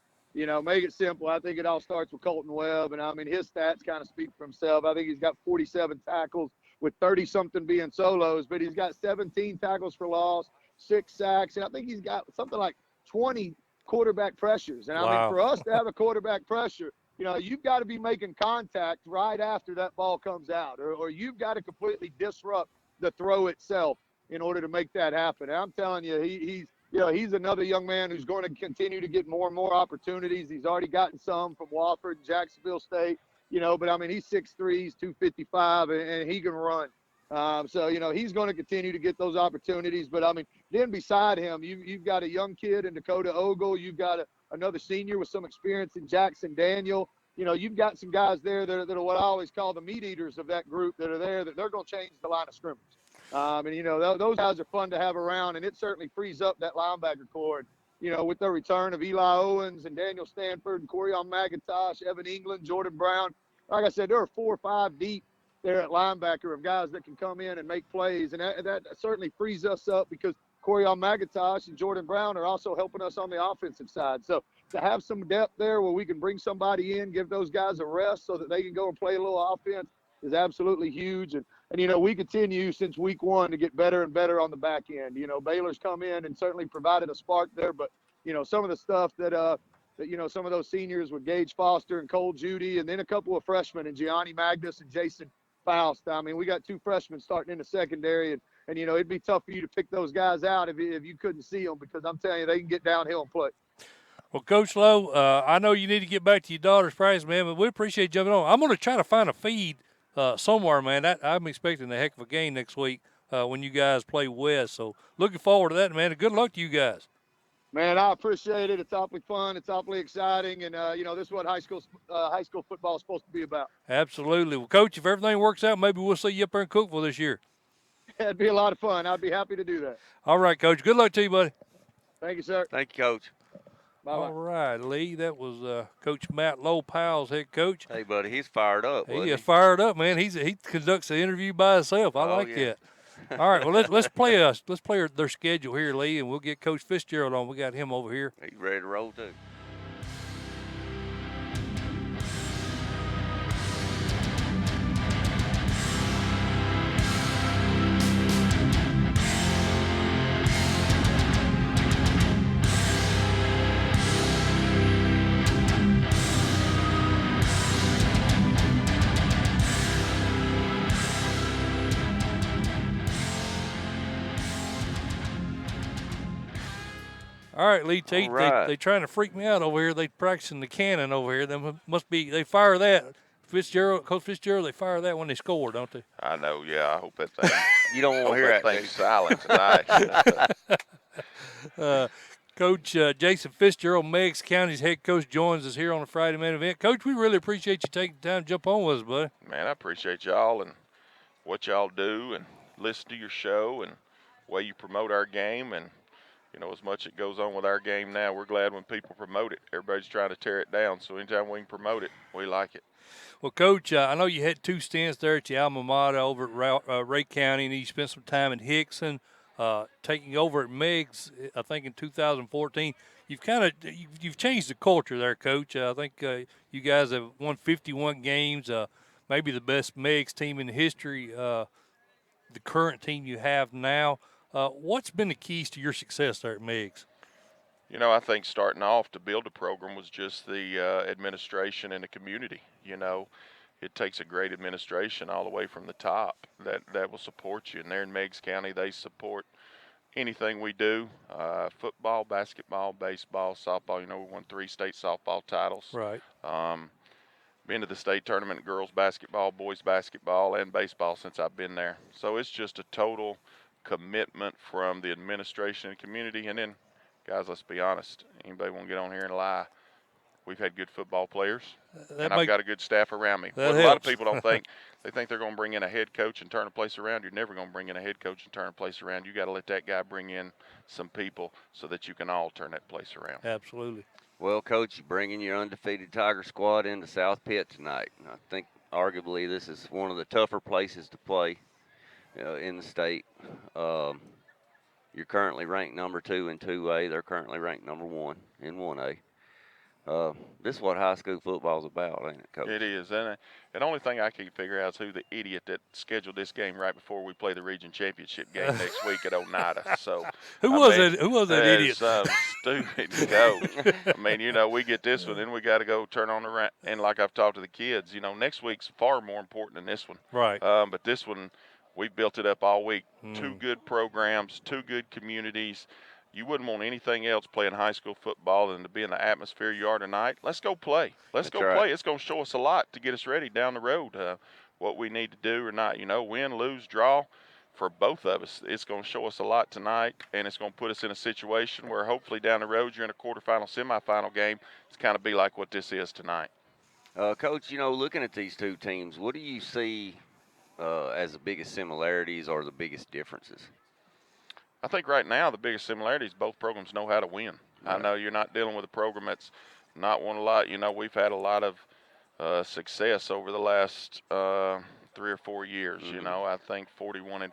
make it simple. I think it all starts with Colton Webb. And, his stats kind of speak for himself. I think he's got 47 tackles with 30-something being solos, but he's got 17 tackles for loss, 6 sacks, and I think he's got something like 20 quarterback pressures. And, Wow. for us to have a quarterback pressure, you've got to be making contact right after that ball comes out, or you've got to completely disrupt the throw itself in order to make that happen. And I'm telling you, he's another young man who's going to continue to get more and more opportunities. He's already gotten some from Wofford and Jacksonville State, but he's 6'3", he's 255, and he can run. So, he's going to continue to get those opportunities. But, then beside him, you've got a young kid in Dakota Ogle. You've got another senior with some experience in Jackson Daniel. You've got some guys there that are what I always call the meat eaters of that group that are there, that they're going to change the line of scrimmage. Those guys are fun to have around, and it certainly frees up that linebacker core. With the return of Eli Owens and Daniel Stanford and Corion McIntosh, Evan England, Jordan Brown. Like I said, there are 4 or 5 deep there at linebacker of guys that can come in and make plays, and that certainly frees us up because Corion McIntosh and Jordan Brown are also helping us on the offensive side. So to have some depth there where we can bring somebody in, give those guys a rest so that they can go and play a little offense is absolutely huge. And we continue since week 1 to get better and better on the back end. Baylor's come in and certainly provided a spark there, but, some of the stuff that some of those seniors with Gage Foster and Cole Judy, and then a couple of freshmen and Gianni Magnus and Jason Faust. We got 2 freshmen starting in the secondary, and it'd be tough for you to pick those guys out if you couldn't see them, because I'm telling you, they can get downhill and play. Well, Coach Lowe, I know you need to get back to your daughter's practice, man, but we appreciate you jumping on. I'm going to try to find a feed somewhere, man. I'm expecting a heck of a game next week when you guys play West. So looking forward to that, man. And good luck to you guys. Man, I appreciate it. It's awfully fun. It's awfully exciting. And, this is what high school football is supposed to be about. Absolutely. Well, Coach, if everything works out, maybe we'll see you up there in Cookeville this year. It'd be a lot of fun. I'd be happy to do that. All right, Coach. Good luck to you, buddy. Thank you, sir. Thank you, Coach. Bye-bye. All right, Lee. That was Coach Matt Lowe, Powell's head coach. Hey, buddy, he's fired up. He is fired up, man. He conducts the interview by himself. I like that. All right, well let's play their schedule here, Lee, and we'll get Coach Fitzgerald on. We got him over here. He's ready to roll too. All right, Lee Tate, right. they trying to freak me out over here. They practicing the cannon over here. They fire that. Coach Fitzgerald, they fire that when they score, don't they? I know, yeah. I hope that thing. You don't want to hear that thing silent tonight. Coach Jason Fitzgerald, Meigs County's head coach, joins us here on the Friday Night Event. Coach, we really appreciate you taking the time to jump on with us, buddy. Man, I appreciate y'all and what y'all do and listen to your show and the way you promote our game. And, as much as it goes on with our game now, we're glad when people promote it. Everybody's trying to tear it down, so anytime we can promote it, we like it. Well, Coach, I know you had 2 stints there at your alma mater over at Ray County, and you spent some time in Hickson, taking over at Meigs, I think in 2014. you've changed the culture there, Coach. I think you guys have won 51 games, maybe the best Meigs team in history. The current team you have now. What's been the keys to your success there at Meigs? You know, I think starting off to build a program was just the administration and the community. You know, it takes a great administration all the way from the top that will support you. And there in Meigs County, they support anything we do, football, basketball, baseball, softball. You know, we won 3 state softball titles. Right. Been to the state tournament in girls basketball, boys basketball, and baseball since I've been there. So it's just a total commitment from the administration and community. And then, guys, let's be honest. Anybody want to get on here and lie? We've had good football players, and I've got a good staff around me. What a lot of people don't think, they think they're going to bring in a head coach and turn a place around. You're never going to bring in a head coach and turn a place around. You got to let that guy bring in some people so that you can all turn that place around. Absolutely. Well, Coach, you're bringing your undefeated Tiger squad into South Pitt tonight. I think arguably this is one of the tougher places to play in the state. You're currently ranked number 2 in 2A. They're currently ranked number 1 in 1A. This is what high school football is about, ain't it, Coach? It is. And the only thing I can't figure out is who the idiot that scheduled this game right before we play the region championship game next week at Oneida. So Who was that idiot? Some stupid coach. I mean, you know, we get this one, then we got to go turn on the and like I've talked to the kids, you know, next week's far more important than this one. Right. But this one, we've built it up all week. 2 good programs, 2 good communities. You wouldn't want anything else playing high school football than to be in the atmosphere you are tonight. Let's go play. Let's go play. It's going to show us a lot to get us ready down the road, what we need to do or not. You know, win, lose, draw, for both of us, it's going to show us a lot tonight, and it's going to put us in a situation where hopefully down the road you're in a quarterfinal, semifinal game. It's kind of be like what this is tonight. Coach, you know, looking at these 2 teams, what do you see as the biggest similarities or the biggest differences? I think right now the biggest similarity is both programs know how to win. Right. I know you're not dealing with a program that's not won a lot. You know, we've had a lot of success over the last 3 or 4 years. You know, I think 41-5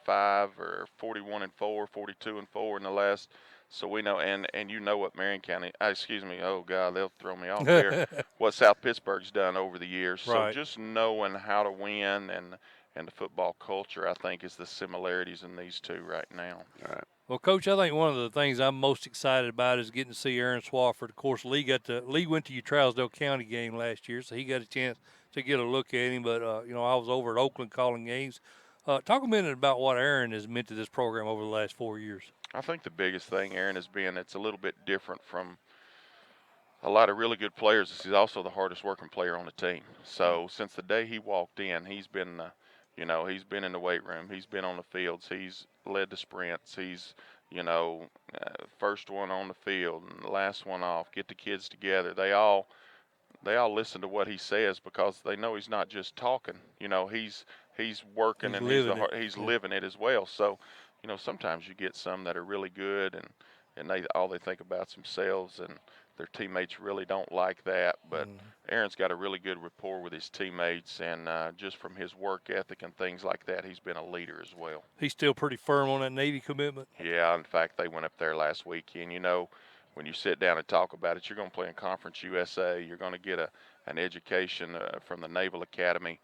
or 41-4, 42-4 in the last. So we know, and you know what Marion County, oh God, they'll throw me off there. What South Pittsburgh's done over the years. Right. So just knowing how to win and the football culture, I think, is the similarities in these 2 right now. All right. Well, Coach, I think one of the things I'm most excited about is getting to see Aaron Swafford. Of course, Lee went to your Trousdale County game last year, so he got a chance to get a look at him. But, you know, I was over at Oakland calling games. Talk a minute about what Aaron has meant to this program over the last 4 years. I think the biggest thing, Aaron, has been it's a little bit different from a lot of really good players. He's also the hardest working player on the team. So since the day he walked in, he's been you know, he's been in the weight room. He's been on the fields. He's led the sprints. He's, you know, first one on the field and the last one off. Get the kids together. They all listen to what he says because they know he's not just talking. You know, he's working and he's living it as well. So, you know, sometimes you get some that are really good and they think about themselves and their teammates really don't like that. But Aaron's got a really good rapport with his teammates, and just from his work ethic and things like that, he's been a leader as well. He's still pretty firm on that Navy commitment? Yeah, in fact, they went up there last weekend. You know, when you sit down and talk about it, you're going to play in Conference USA. You're going to get an education from the Naval Academy.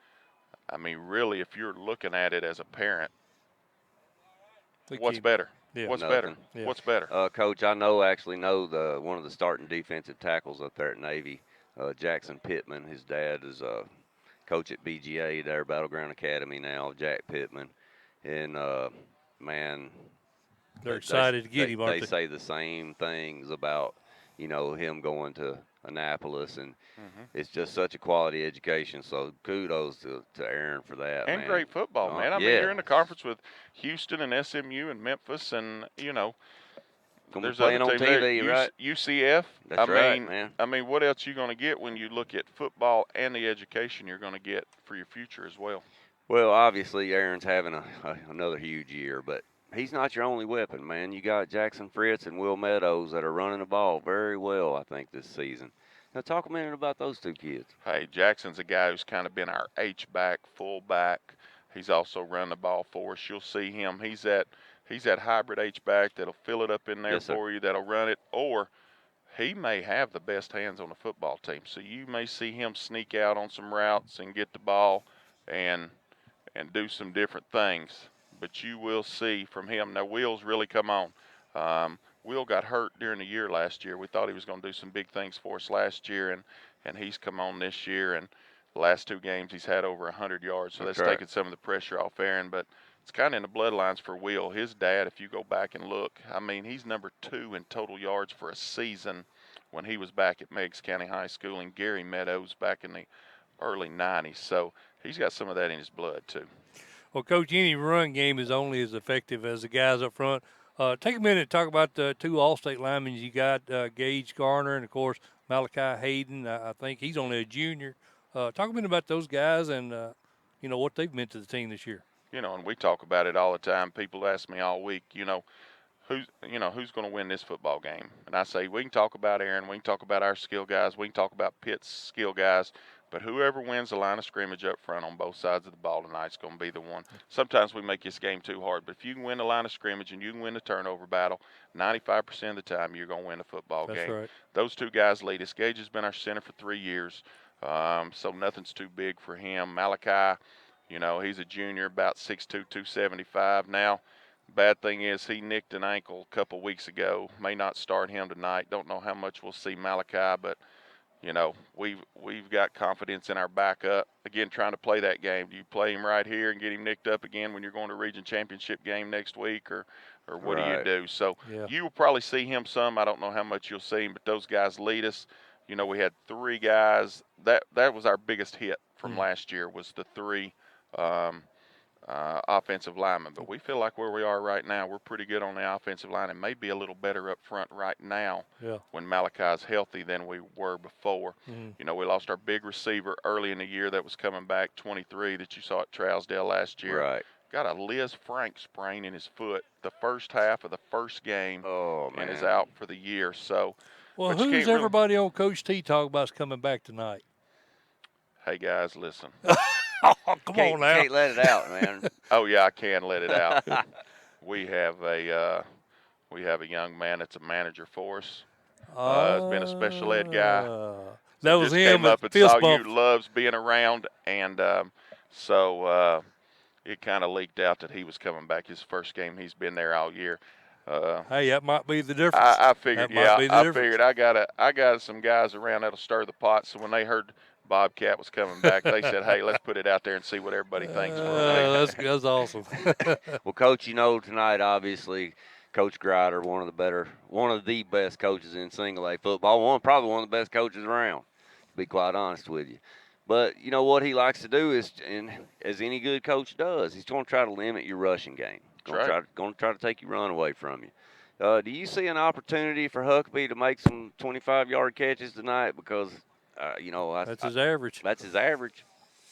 I mean, really, if you're looking at it as a parent, what's better? Yeah, What's nothing. better? Yeah. What's better? Coach, I know one of the starting defensive tackles up there at Navy, Jackson Pittman. His dad is coach at BGA there, Battleground Academy now, Jack Pittman. And, man, they're excited to get him, aren't they? They say the same things about, you know, him going to Annapolis, and it's just such a quality education. So kudos to Aaron for that. And man. Great football, man. I mean, you're in the conference with Houston and SMU and Memphis, and you know, there's playing on TV, right? UCF. That's right, man. I mean, what else you going to get when you look at football and the education you're going to get for your future as well? Well, obviously Aaron's having another huge year, but he's not your only weapon, man. You got Jackson Fritz and Will Meadows that are running the ball very well, I think, this season. Now, talk a minute about those 2 kids. Hey, Jackson's a guy who's kind of been our H-back, fullback. He's also run the ball for us. You'll see him. He's that hybrid H-back that'll fill it up in there for you, that'll run it, or he may have the best hands on the football team. So you may see him sneak out on some routes and get the ball and do some different things. But you will see from him. Now, Will's really come on. Will got hurt during the year last year. We thought he was going to do some big things for us last year, and he's come on this year. And the last 2 games he's had over 100 yards. So that's taken some of the pressure off Aaron. But it's kind of in the bloodlines for Will. His dad, if you go back and look, I mean, he's number 2 in total yards for a season when he was back at Meigs County High School and Gary Meadows back in the early 90s. So he's got some of that in his blood, too. Well, Coach, any run game is only as effective as the guys up front. Take a minute to talk about the 2 All-State linemen you got, Gage Garner and, of course, Malachi Hayden. I think he's only a junior. Talk a minute about those guys and, what they've meant to the team this year. And we talk about it all the time. People ask me all week, who's going to win this football game? And I say, we can talk about Aaron, we can talk about our skill guys, we can talk about Pitt's skill guys, but whoever wins the line of scrimmage up front on both sides of the ball tonight is going to be the one. Sometimes we make this game too hard, but if you can win the line of scrimmage and you can win the turnover battle, 95% of the time you're going to win a football game. That's right. Those 2 guys lead us. Gage has been our center for 3 years, so nothing's too big for him. Malachi, he's a junior, about 6'2", 275 now. Bad thing is he nicked an ankle a couple weeks ago. May not start him tonight. Don't know how much we'll see Malachi, but we've got confidence in our backup. Again, trying to play that game. Do you play him right here and get him nicked up again when you're going to region championship game next week, or what do you do? So you will probably see him some. I don't know how much you'll see him, but those guys lead us. We had 3 guys. That was our biggest hit from last year, was the 3 offensive linemen. But we feel like where we are right now, we're pretty good on the offensive line and maybe a little better up front right now when Malachi's healthy than we were before. We lost our big receiver early in the year that was coming back, 23, that you saw at Trousdale last year. Right. Got a Liz Frank sprain in his foot the first half of the first game and is out for the year. So, well, who's everybody on Coach T talk about is coming back tonight? Hey, guys, listen. Oh, come on now. Can't let it out, man. Oh, yeah, I can let it out. We have a young man that's a manager for us. Has been a special ed guy. That was just him. Came up and saw you, loves being around, and so it kind of leaked out that he was coming back. His first game, he's been there all year. Hey, that might be the difference. I figured, I got some guys around that'll stir the pot. So when they heard Bobcat was coming back, they said, hey, let's put it out there and see what everybody thinks. That's awesome. Well, Coach, tonight, obviously, Coach Grider, one of the best coaches in single A football, probably one of the best coaches around, to be quite honest with you. But what he likes to do is, and as any good coach does, he's going to try to limit your rushing game. Going to try to take your run away from you. Do you see an opportunity for Huckabee to make some 25-yard catches tonight? Because that's his average. That's his average.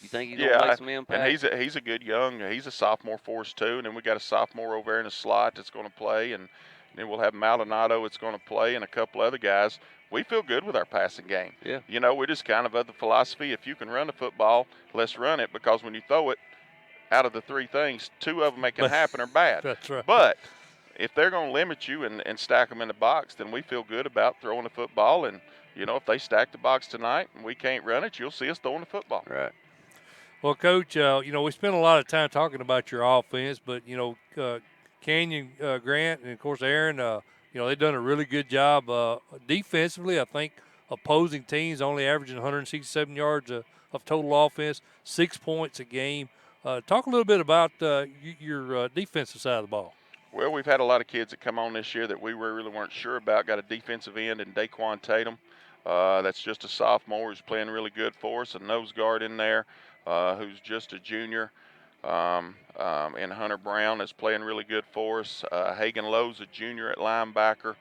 You think he's going to make some impact? And he's a good he's a sophomore for us too. And then we got a sophomore over there in the slot that's going to play, and then we'll have Maldonado that's going to play, and a couple other guys. We feel good with our passing game. Yeah. We're just kind of the philosophy, if you can run the football, let's run it, because when you throw it, out of the 3 things, 2 of them that can happen are bad. That's right. But if they're going to limit you and stack them in the box, then we feel good about throwing the football. And, if they stack the box tonight and we can't run it, you'll see us throwing the football. Right. Well, Coach, we spent a lot of time talking about your offense, but, Canyon, Grant, and, of course, Aaron, they've done a really good job defensively. I think opposing teams only averaging 167 yards of total offense, 6 points a game. Talk a little bit about your defensive side of the ball. Well, we've had a lot of kids that come on this year that we really weren't sure about. Got a defensive end in Daquan Tatum. That's just a sophomore who's playing really good for us. A nose guard in there who's just a junior. And Hunter Brown is playing really good for us. Hagan Lowe's a junior at linebacker.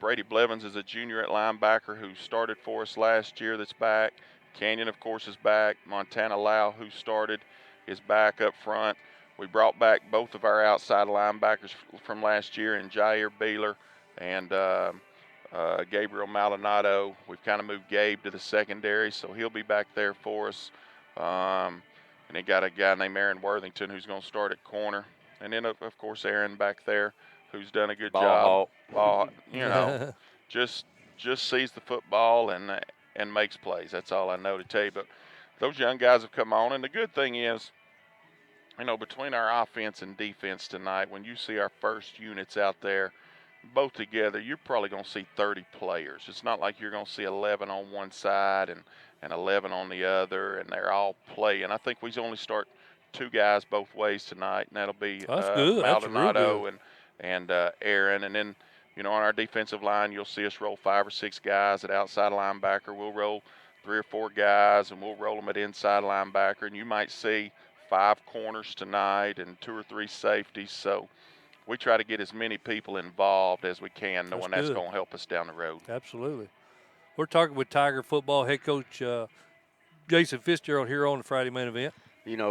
Brady Blevins is a junior at linebacker who started for us last year that's back. Canyon, of course, is back. Montana Lau, who started, is back up front. We brought back both of our outside linebackers from last year, in Jair Beeler and Gabriel Maldonado. We've kind of moved Gabe to the secondary, so he'll be back there for us. And they got a guy named Aaron Worthington who's going to start at corner. And then, of course, Aaron back there who's done a good job. Ball, just just sees the football and makes plays. That's all I know to tell you. But those young guys have come on, and the good thing is, between our offense and defense tonight, when you see our first units out there, both together, you're probably going to see 30 players. It's not like you're going to see 11 on one side and 11 on the other, and they're all playing. I think we only start 2 guys both ways tonight, and that'll be That's good. That's real Maldonado good. and Aaron. And then, on our defensive line, you'll see us roll 5 or 6 guys at outside linebacker. We'll roll 3 or 4 guys, and we'll roll them at inside linebacker. And you might see 5 corners tonight and 2 or 3 safeties. So we try to get as many people involved as we can, knowing that's going to help us down the road. Absolutely. We're talking with Tiger football head coach Jason Fitzgerald here on the Friday Main Event.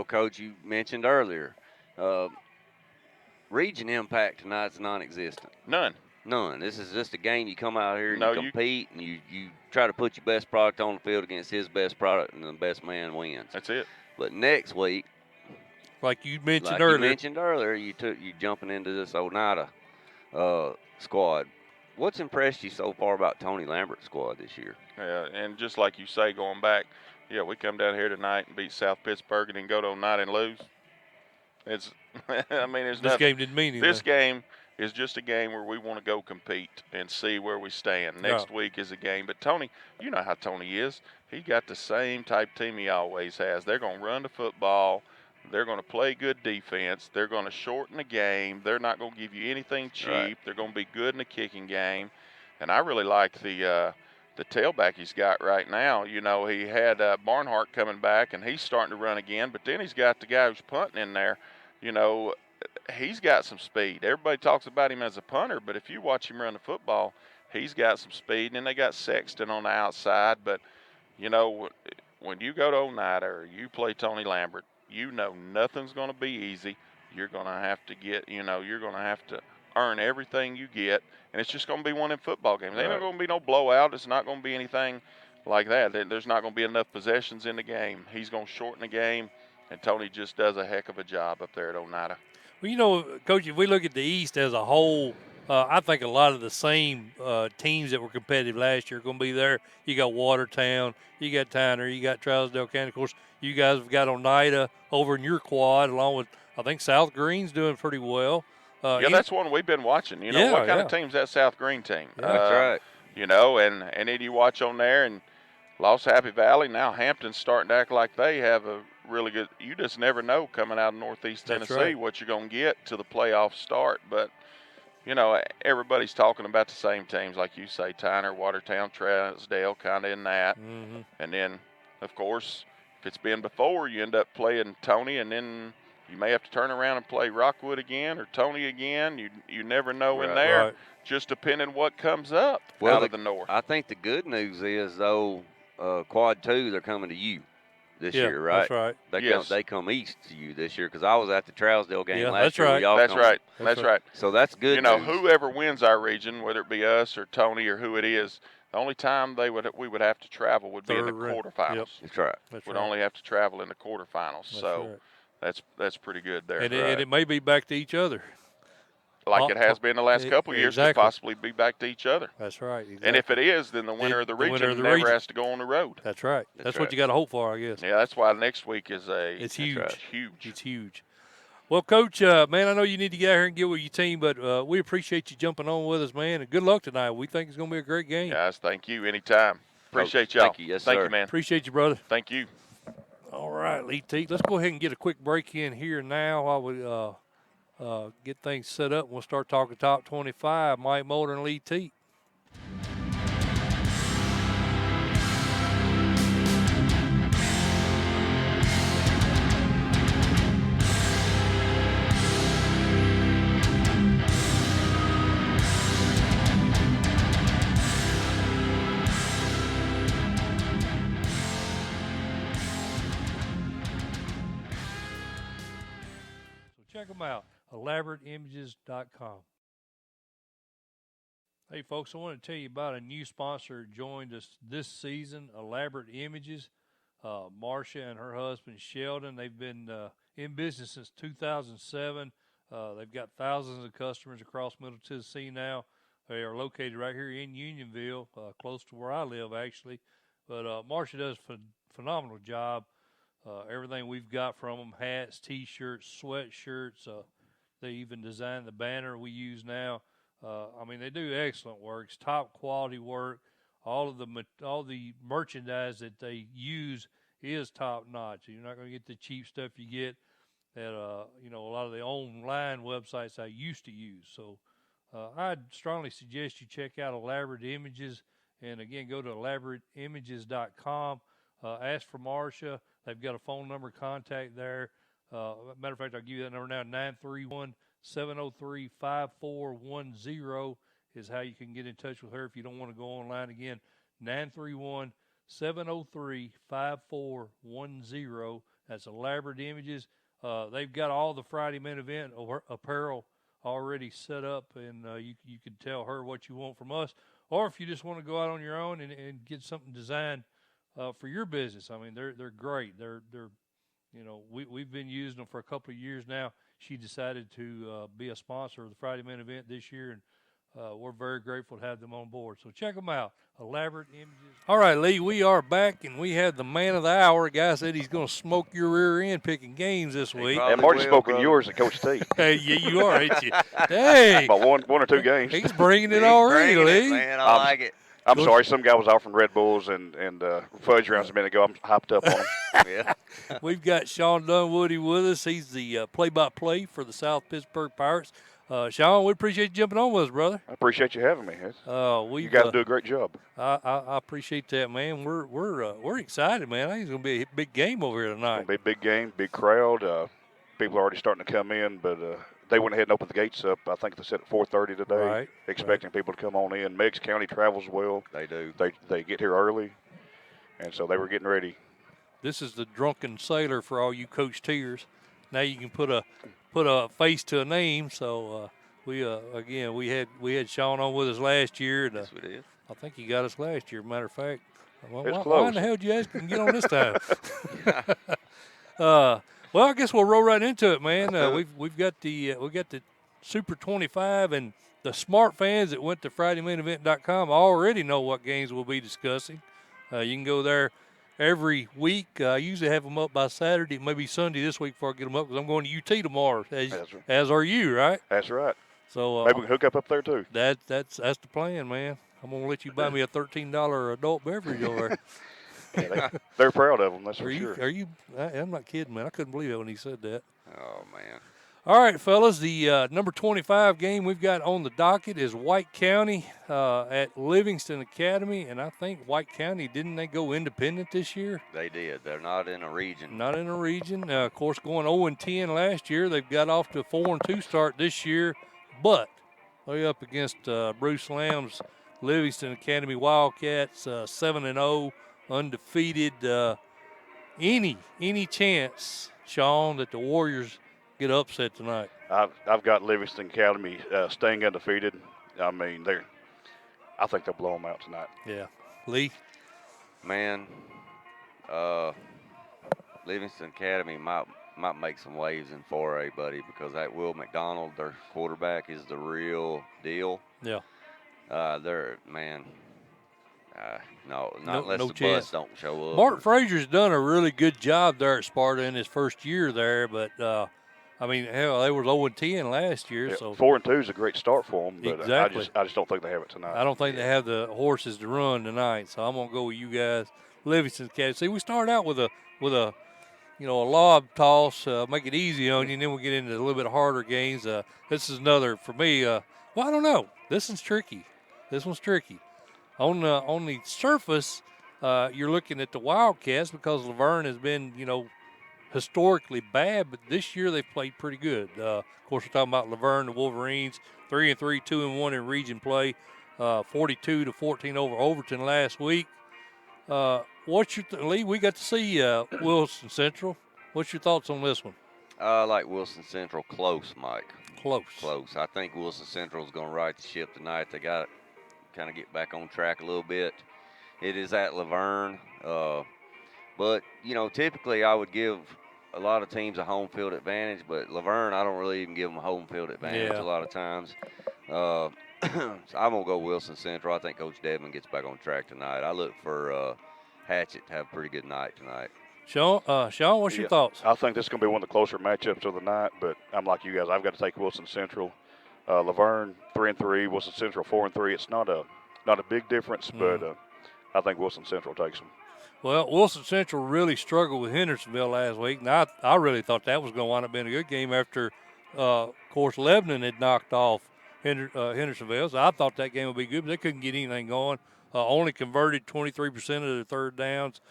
Coach, you mentioned earlier, region impact tonight's non-existent. None. This is just a game you come out here and you compete, and you try to put your best product on the field against his best product, and the best man wins. That's it. But next week, like you mentioned earlier, you jumping into this Oneida squad. What's impressed you so far about Tony Lambert's squad this year? Yeah, and just like you say, going back, we come down here tonight and beat South Pittsburg and then go to Oneida and lose. It's, there's this game didn't mean anything. This game is just a game where we want to go compete and see where we stand. Next week is a game. But Tony, you know how Tony is. He got the same type team he always has. They're going to run the football. They're going to play good defense. They're going to shorten the game. They're not going to give you anything cheap. Right. They're going to be good in the kicking game. And I really like the tailback he's got right now. He had Barnhart coming back, and he's starting to run again. But then he's got the guy who's punting in there. He's got some speed. Everybody talks about him as a punter, but if you watch him run the football, he's got some speed. And then they got Sexton on the outside. But, when you go to Oneida or you play Tony Lambert, nothing's going to be easy. You're going to have to you're going to have to earn everything you get. And it's just going to be one of them football games. Right. Ain't not going to be no blowout. It's not going to be anything like that. There's not going to be enough possessions in the game. He's going to shorten the game, and Tony just does a heck of a job up there at Oneida. Well, Coach, if we look at the East as a whole, I think a lot of the same teams that were competitive last year are going to be there. You got Watertown, you got Tyner, you got Trousdale County. Of course, you guys have got Oneida over in your quad, along with, I think, South Green's doing pretty well. That's one we've been watching. What kind of team's that South Green team? Yeah, that's right. And then you watch on there, and Lost Happy Valley, now Hampton's starting to act like they have a really good – you just never know coming out of Northeast Tennessee what you're going to get to the playoff start. But, everybody's talking about the same teams, like you say, Tyner, Watertown, Trousdale, kind of in that. Mm-hmm. And then, of course, if it's been before, you end up playing Tony, and then you may have to turn around and play Rockwood again or Tony again. You never know in there, just depending what comes up out of the north. I think the good news is, though, Quad 2, they're coming to you this year, right? That's right. They come east to you this year, because I was at the Trousdale game last that's year. Right. That's right. So that's good news. Whoever wins our region, whether it be us or Tony or who it is, the only time we would have to travel would be in the quarterfinals. Yep. That's right. We'd only have to travel in the quarterfinals. That's pretty good there. And it may be back to each other. Like it has been the last couple of years, could possibly be back to each other. That's right. Exactly. And if it is, then the winner of the region never has to go on the road. That's right. That's what you got to hope for, I guess. Yeah, that's why next week is it's huge. Huge. It's huge. Well, Coach, man, I know you need to get out here and get with your team, but we appreciate you jumping on with us, man, and good luck tonight. We think it's going to be a great game. Guys, thank you. Anytime. Appreciate y'all. Thank you. Yes, thank you, man. Appreciate you, brother. Thank you. All right, Lee T. Let's go ahead and get a quick break in here now while we get things set up. We'll start talking top 25, Mike Mulder and Lee T. Check them out, elaborateimages.com. Hey, folks, I want to tell you about a new sponsor who joined us this season, Elaborate Images. Marcia and her husband, Sheldon, they've been in business since 2007. They've got thousands of customers across Middle Tennessee now. They are located right here in Unionville, close to where I live, actually. But Marcia does a phenomenal job. Everything we've got from them, hats, T-shirts, sweatshirts. They even designed the banner we use now. I mean, they do excellent work. It's top quality work. All the merchandise that they use is top notch. You're not going to get the cheap stuff you get at a lot of the online websites I used to use. So I'd strongly suggest you check out Elaborate Images, and again, go to elaborateimages.com. Ask for Marcia. They've got a phone number, contact there. Matter of fact, I'll give you that number now. 931-703-5410 is how you can get in touch with her if you don't want to go online. Again, 931-703-5410. That's Elaborate Images. They've got all the Friday main event apparel already set up, and you can tell her what you want from us. Or if you just want to go out on your own and get something designed for your business, I mean, they're great. We've been using them for a couple of years now. She decided to be a sponsor of the Friday main event this year, and we're very grateful to have them on board. So check them out, Elaborate Images. All right, Lee, we are back, and we have the man of the hour. A guy said he's going to smoke your rear end picking games this week. And Marty's smoking yours at Coach T. Hey, yeah, you are, ain't you? Hey. About one or two games. He's bringing it already, Lee. Man, I like it. I'm sorry, some guy was offering Red Bulls and fudge rounds a minute ago. I'm hopped up on them. Yeah. We've got Sean Dunwoody with us. He's the play-by-play for the South Pittsburg Pirates. Sean, we appreciate you jumping on with us, brother. I appreciate you having me. You guys do a great job. I appreciate that, man. We're excited, man. I think it's going to be a big game over here tonight. It's going to be a big game, big crowd. People are already starting to come in, but they went ahead and opened the gates up. I think they said at 4:30 today, right, expecting people to come on in. Meigs County travels well. They do. They get here early, and so they were getting ready. This is the drunken sailor for all you Coach Tiers. Now you can put a face to a name. So we had Sean on with us last year. And, yes, we did. I think he got us last year. Matter of fact, why in the hell did you ask him to get on this time? Well, I guess we'll roll right into it, man. We've got the Super 25, and the smart fans that went to FridayMainEvent.com already know what games we'll be discussing. You can go there every week. I usually have them up by Saturday, maybe Sunday this week before I get them up, because I'm going to UT tomorrow, as are you, right? That's right. So maybe we can hook up there too. That's the plan, man. I'm gonna let you buy me a $13 adult beverage over there. Yeah, they're proud of them, that's for sure. I'm not kidding, man. I couldn't believe it when he said that. Oh, man. All right, fellas, the number 25 game we've got on the docket is White County at Livingston Academy, and I think White County, didn't they go independent this year? They did. They're not in a region. Not in a region. Of course, going 0-10 last year. They've got off to a 4-2 start this year, but they're up against Bruce Lamb's Livingston Academy Wildcats, 7-0. Undefeated. Any chance, Sean, that the Warriors get upset tonight? I've got Livingston Academy staying undefeated. I mean, I think they'll blow them out tonight. Yeah, Lee. Man, Livingston Academy might make some waves in 4A, buddy, because that Will McDonald, their quarterback, is the real deal. Yeah. No, not unless the chance. bus don't show up. Mark Frazier's done a really good job there at Sparta in his first year there, but I mean, hell, they were 0-10 last year. Yeah, so 4-2 is a great start for them, but exactly. I just don't think they have it tonight. I don't think they have the horses to run tonight, so I'm gonna go with you guys. Livingston Academy. See, we start out with a lob toss, make it easy on you, and then we get into a little bit harder games. This is another for me. I don't know. This one's tricky. On the surface, you're looking at the Wildcats because Laverne has been, historically bad, but this year they've played pretty good. Of course, we're talking about Laverne, the Wolverines, 3-3, 2-1 in region play, 42-14 over Overton last week. What's your Lee? We got to see Wilson Central. What's your thoughts on this one? I like Wilson Central close, Mike. Close. I think Wilson Central is going to right the ship tonight. They got to kind of get back on track a little bit. It is at Laverne, but typically I would give a lot of teams a home field advantage, but Laverne, I don't really even give them a home field advantage a lot of times. So I'm going to go Wilson Central. I think Coach Dedman gets back on track tonight. I look for Hatchett to have a pretty good night tonight. Sean, what's your thoughts? I think this is going to be one of the closer matchups of the night, but I'm like you guys. I've got to take Wilson Central. Laverne 3-3, Wilson Central 4-3. It's not a big difference, but I think Wilson Central takes them. Well, Wilson Central really struggled with Hendersonville last week, and I really thought that was going to wind up being a good game after, of course, Lebanon had knocked off Hendersonville. So I thought that game would be good, but they couldn't get anything going. Only converted 23% of their third downs,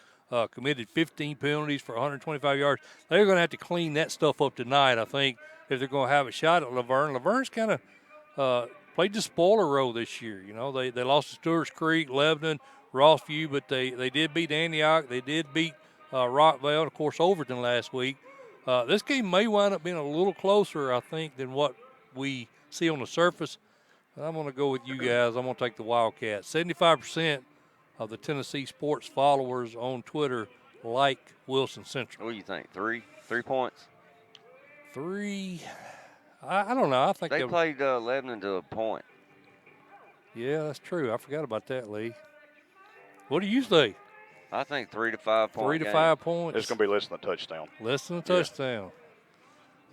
committed 15 penalties for 125 yards. They're going to have to clean that stuff up tonight, I think, if they're going to have a shot at Laverne. Laverne's kind of played the spoiler role this year. You know, they lost to Stewart's Creek, Lebanon, Rossview, but they did beat Antioch. They did beat Rockville, and, of course, Overton last week. This game may wind up being a little closer, I think, than what we see on the surface. I'm going to go with you guys. I'm going to take the Wildcats. 75% of the Tennessee sports followers on Twitter like Wilson Central. What do you think? 3 points? 3. I don't know. I think they played Lebanon to a point. Yeah, that's true. I forgot about that, Lee. What do you think? I think 3 to 5 points. 3 to 5 points. It's going to be less than a touchdown. Less than a touchdown.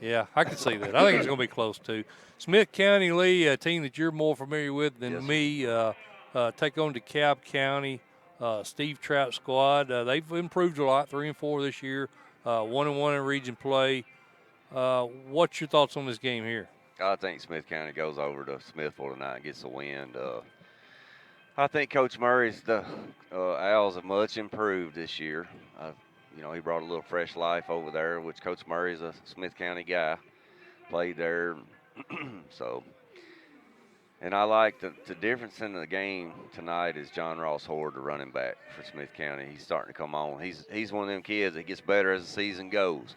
Yeah, I can see that. I think it's going to be close, too. Smith County, Lee, a team that you're more familiar with than me, take on DeKalb County, Steve Trout squad. They've improved a lot, 3-4 this year, 1-1 in region play. What's your thoughts on this game here? I think Smith County goes over to Smithville tonight and gets the win. I think Coach Murray's Owls have much improved this year. You know, he brought a little fresh life over there, which Coach Murray's a Smith County guy, played there. So, and I like the difference in the game tonight is John Ross Horde, the running back for Smith County. He's starting to come on. He's one of them kids that gets better as the season goes,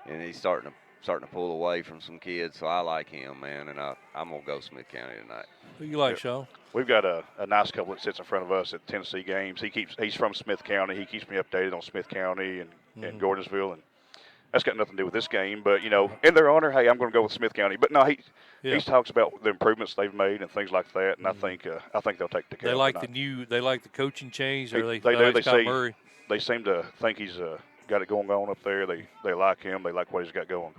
and he's starting to pull away from some kids. So I like him, man, and I'm gonna go Smith County tonight. Who you like, Sean? We've got a nice couple that sits in front of us at Tennessee games. He's from Smith County. He keeps me updated on Smith County and Gordonsville, and that's got nothing to do with this game. But, you know, in their honor, hey, I'm going to go with Smith County. But, no, he talks about the improvements they've made and things like that, and I think they'll take the care. They like they like the coaching change, or they like do. Scott Murray? They seem to think he's got it going on up there. They like him. They like what he's got going.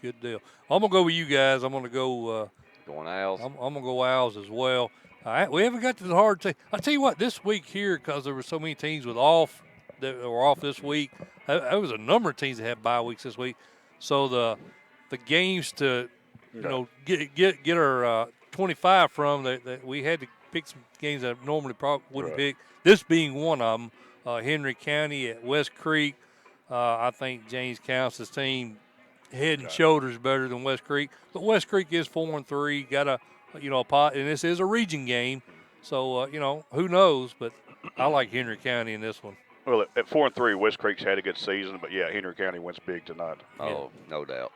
Good deal. I'm going to go with you guys. I'm going to go going Owls. I'm going to go Owls as well. We haven't got to the hard thing. I'll tell you what, this week here, because there were so many teams that were off this week, there was a number of teams that had bye weeks this week. So the games to get our 25 from that we had to pick some games that I normally probably wouldn't pick. This being one of them, Henry County at West Creek. I think James Counts' team head and shoulders better than West Creek, but West Creek is 4-3. Got a pot, and this is a region game, so who knows? But I like Henry County in this one. Well, at 4-3, West Creek's had a good season, but yeah, Henry County wins big tonight. Oh, no doubt.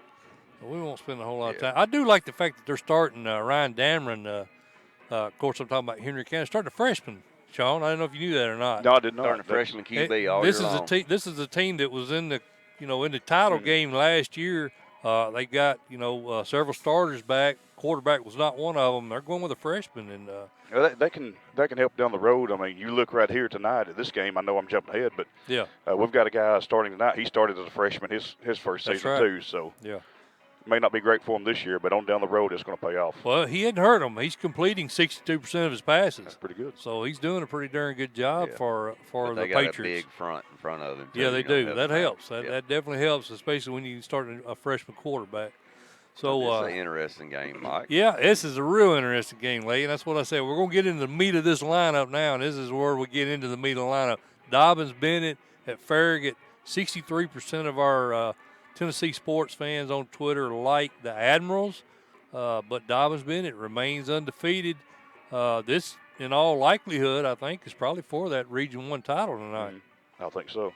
We won't spend a whole lot of time. I do like the fact that they're starting Ryan Dameron. Of course, I'm talking about Henry County starting a freshman. Sean, I don't know if you knew that or not. No, I did not. Starting a freshman QB all year long. This is a team that was in the title game last year. They got several starters back. Quarterback was not one of them. They're going with a freshman, and that can help down the road. I mean, you look right here tonight at this game. I know I'm jumping ahead, but we've got a guy starting tonight. He started as a freshman his first season too. So it may not be great for him this year, but on down the road it's going to pay off. Well, he hadn't hurt him. He's completing 62% of his passes. That's pretty good. So he's doing a pretty darn good job for but the they got Patriots. A big front in front of him. Yeah, they do. That helps. That definitely helps, especially when you start a freshman quarterback. So it's an interesting game, Mike. Yeah, this is a real interesting game, Lee, and that's what I said. We're going to get into the meat of this lineup now, and this is where we get into the meat of the lineup. Dobbins Bennett at Farragut. 63% of our Tennessee sports fans on Twitter like the Admirals, but Dobbins Bennett remains undefeated. This, in all likelihood, I think, is probably for that Region 1 title tonight. I think so.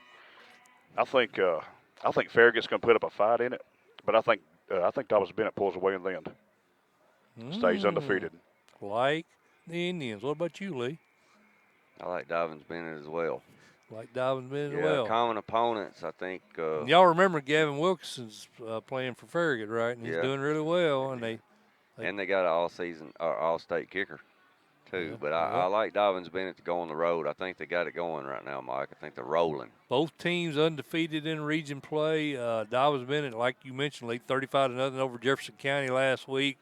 I think Farragut's going to put up a fight in it, but I think Dobbins Bennett pulls away in the end. Stays undefeated. Like the Indians. What about you, Lee? I like Dobbins Bennett as well. Like Dobbins Bennett as well. Common opponents, I think. Y'all remember Gavin Wilkinson's playing for Farragut, right? And he's doing really well. And And they got an all-season or all-state kicker, too. Yeah, But I like Dobbins Bennett to go on the road. I think they got it going right now, Mike. I think they're rolling. Both teams undefeated in region play. Dobbins Bennett, like you mentioned, lead 35-0 over Jefferson County last week.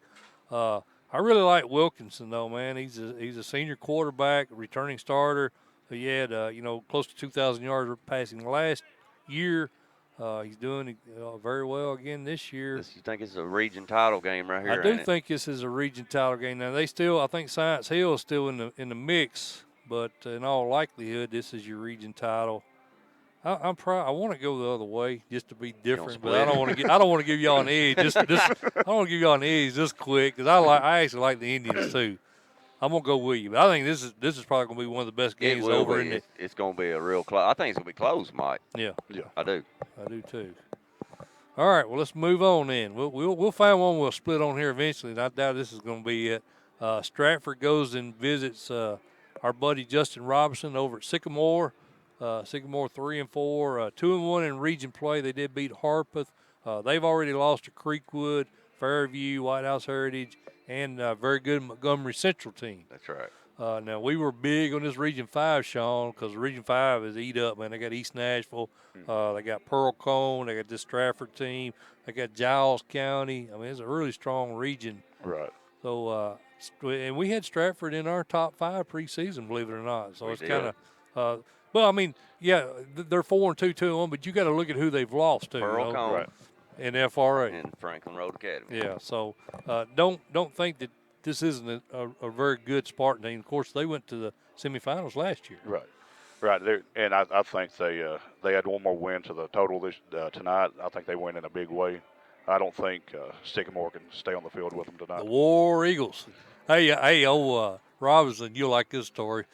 I really like Wilkinson, though, man. He's a senior quarterback, returning starter. He had close to 2,000 yards passing last year. He's doing very well again this year. You think it's a region title game right here? I do think this is a region title game. Now I think Science Hill is still in the mix, but in all likelihood, this is your region title. I'm proud. I want to go the other way just to be different, but I don't want to give y'all an edge. I don't want to give y'all an edge just quick because I actually like the Indians too. I'm gonna go with you, but I think this is probably gonna be one of the best games over in the. It's gonna be a real close. I think it's gonna be close, Mike. Yeah, I do too. All right, well let's move on then. We'll find one we'll split on here eventually. And I doubt this is gonna be it. Stratford goes and visits our buddy Justin Robinson over at Sycamore. Sycamore 3-4, 2-1 in region play. They did beat Harpeth. They've already lost to Creekwood, Fairview, White House Heritage, and very good Montgomery Central team. That's right. Now, we were big on this Region 5, Sean, because Region 5 is eat up, man. They got East Nashville. They got Pearl Cone. They got this Stratford team. They got Giles County. I mean, it's a really strong region. Right. So, and we had Stratford in our top 5 preseason, believe it or not. So it's kind of well, I mean, yeah, they're 4-2, 2-1, but you got to look at who they've lost to. Pearl Cone. Right. And FRA. And Franklin Road Academy. Yeah, so don't think that this isn't a very good Spartan team. Of course, they went to the semifinals last year. Right. And I think they had one more win to the total tonight. I think they win in a big way. I don't think Sycamore can stay on the field with them tonight. The War Eagles. Hey, Robinson, you'll like this story.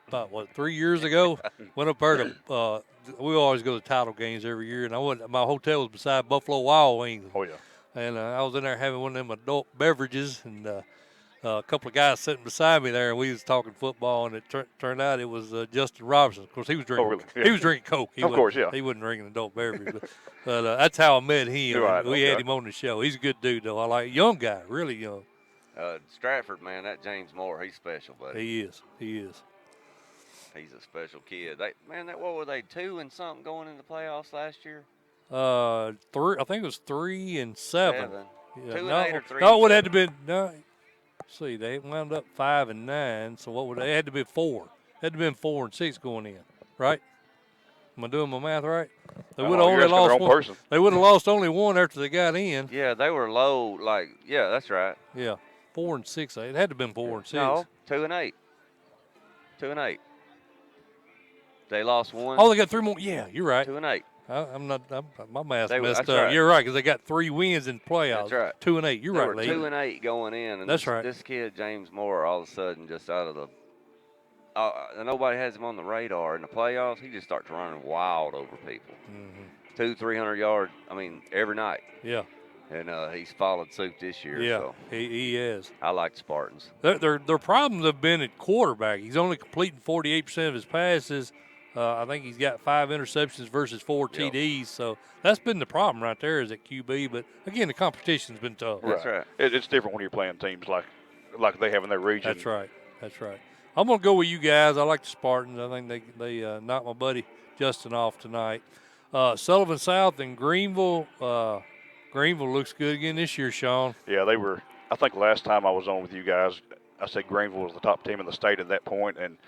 About 3 years ago, went up there to. We always go to title games every year, and my hotel was beside Buffalo Wild Wings. Oh yeah. And I was in there having one of them adult beverages, and a couple of guys sitting beside me there, and we was talking football, and it turned out it was Justin Robinson. Of course, he was drinking. Oh, really? Yeah. He was drinking Coke. He wasn't drinking adult beverage, but that's how I met him. Right, we had him on the show. He's a good dude, though. I like young guy, really young. Stratford, man, that James Moore, he's special, buddy. He is. He's a special kid. What were they, 2 and something going in the playoffs last year? 3. I think it was 3 and 7. Yeah, 2 and 8 or 3. No, it would have to been no. Let's see, they wound up 5 and 9. So what would they had to be 4? Had to been 4 and 6 going in, right? Am I doing my math right? They would have only lost one. Person. They would have lost only one after they got in. Yeah, they were low. Yeah, that's right. Yeah, 4 and 6. It had to have been 4 and 6. No, 2 and 8. 2 and 8. They lost one. Oh, they got 3 more. Yeah, you're right. 2 and 8. My math's messed up. Right. You're right, because they got 3 wins in playoffs. That's right. 2 and 8. You're right, Lee. 2 and 8 going in. And that's right. This kid, James Moore, all of a sudden just out of the nobody has him on the radar in the playoffs. He just starts running wild over people. 200-300 yards. I mean, every night. Yeah. And he's followed suit this year. Yeah, so he is. I like the Spartans. Their problems have been at quarterback. He's only completing 48% of his passes. I think he's got 5 interceptions versus 4 TDs. So that's been the problem right there is at QB. But, again, the competition's been tough. That's right. It's different when you're playing teams like they have in their region. That's right. I'm going to go with you guys. I like the Spartans. I think they knocked my buddy Justin off tonight. Sullivan South and Greenville. Greenville looks good again this year, Sean. Yeah, they were. I think last time I was on with you guys, I said Greenville was the top team in the state at that point, and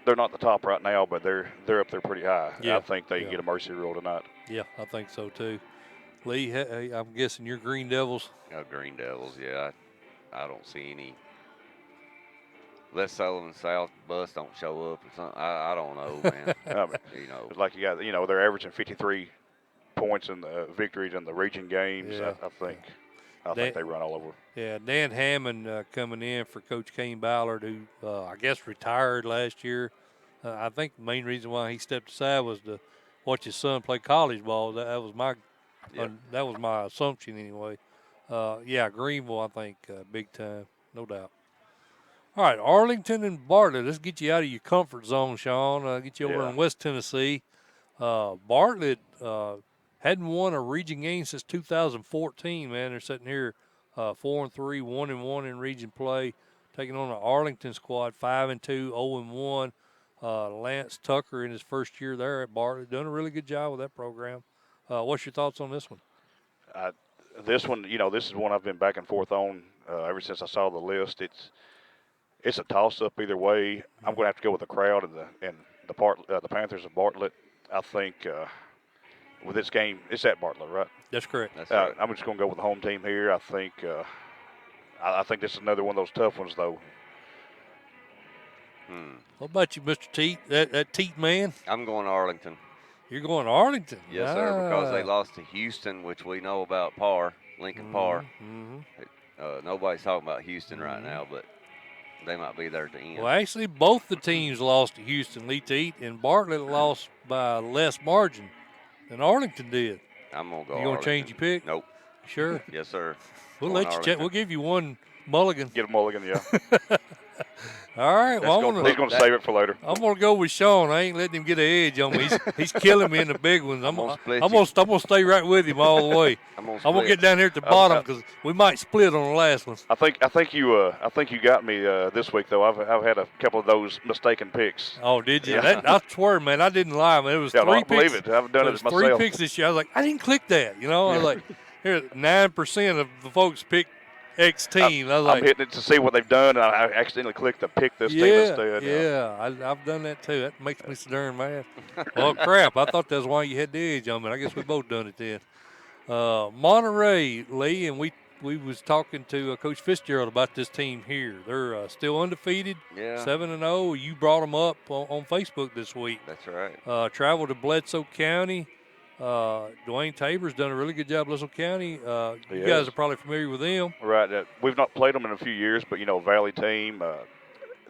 they're not the top right now, but they're up there pretty high. Yeah. I think they get a mercy rule tonight. Yeah, I think so too. Lee, I'm guessing you're Green Devils. Green Devils, yeah. I don't see any. Unless Sullivan South bus don't show up or something. I don't know, man. It's like you got, they're averaging 53 points in the victories in the region games. Yeah. I think they run all over. Yeah, Dan Hammond coming in for Coach Kane Ballard, who I guess retired last year. I think the main reason why he stepped aside was to watch his son play college ball. That was my assumption anyway. Greenville, I think, big time, no doubt. All right, Arlington and Bartlett. Let's get you out of your comfort zone, Sean. Get you over in West Tennessee. Bartlett hadn't won a region game since 2014, man. They're sitting here 4-3, 1-1 in region play, taking on the Arlington squad, 5-2, 0-1. Lance Tucker in his first year there at Bartlett, doing a really good job with that program. What's your thoughts on this one? This one, this is one I've been back and forth on ever since I saw the list. It's a toss-up either way. I'm going to have to go with the crowd and the Panthers of Bartlett. I think with this game, it's at Bartlett, right? That's correct. That's right. I'm just going to go with the home team here. I think this is another one of those tough ones, though. What about you, Mr. Teat? That Teat man? I'm going Arlington. You're going Arlington? Yes, sir, because they lost to Houston, which we know about Lincoln Parr. Nobody's talking about Houston right now, but they might be there at the end. Well, actually, both the teams lost to Houston, Lee Teat, and Bartlett lost by less margin than Arlington did. I'm going to go You going to change your pick? Nope. Sure? Yes, sir. We'll let you check. We'll give you one mulligan. Get a mulligan, yeah. All right. Well, he's going to save it for later. I'm going to go with Sean. I ain't letting him get an edge on me. He's killing me in the big ones. I'm gonna stay right with him all the way. I'm gonna get down here at the bottom because we might split on the last one. I think you got me this week though. I've had a couple of those mistaken picks. Oh, did you? Yeah. I swear, man, I didn't lie. Man, it was 3 I picks. believe it. I've done it myself. 3 picks this year. I was like, I didn't click that. I was like, here, 9% of the folks picked X team. I'm hitting it to see what they've done, and I accidentally clicked to pick this team instead. Yeah, I've done that too. That makes me so darn mad. Well, crap, I thought that's why you had the edge on me. I guess we both done it then. Monterey, Lee, and we was talking to Coach Fitzgerald about this team here. They're still undefeated, 7-0. You brought them up on Facebook this week. That's right. Traveled to Bledsoe County. Dwayne Tabor's done a really good job, Bledsoe County. You guys are probably familiar with them. Right. We've not played them in a few years, but, Valley team,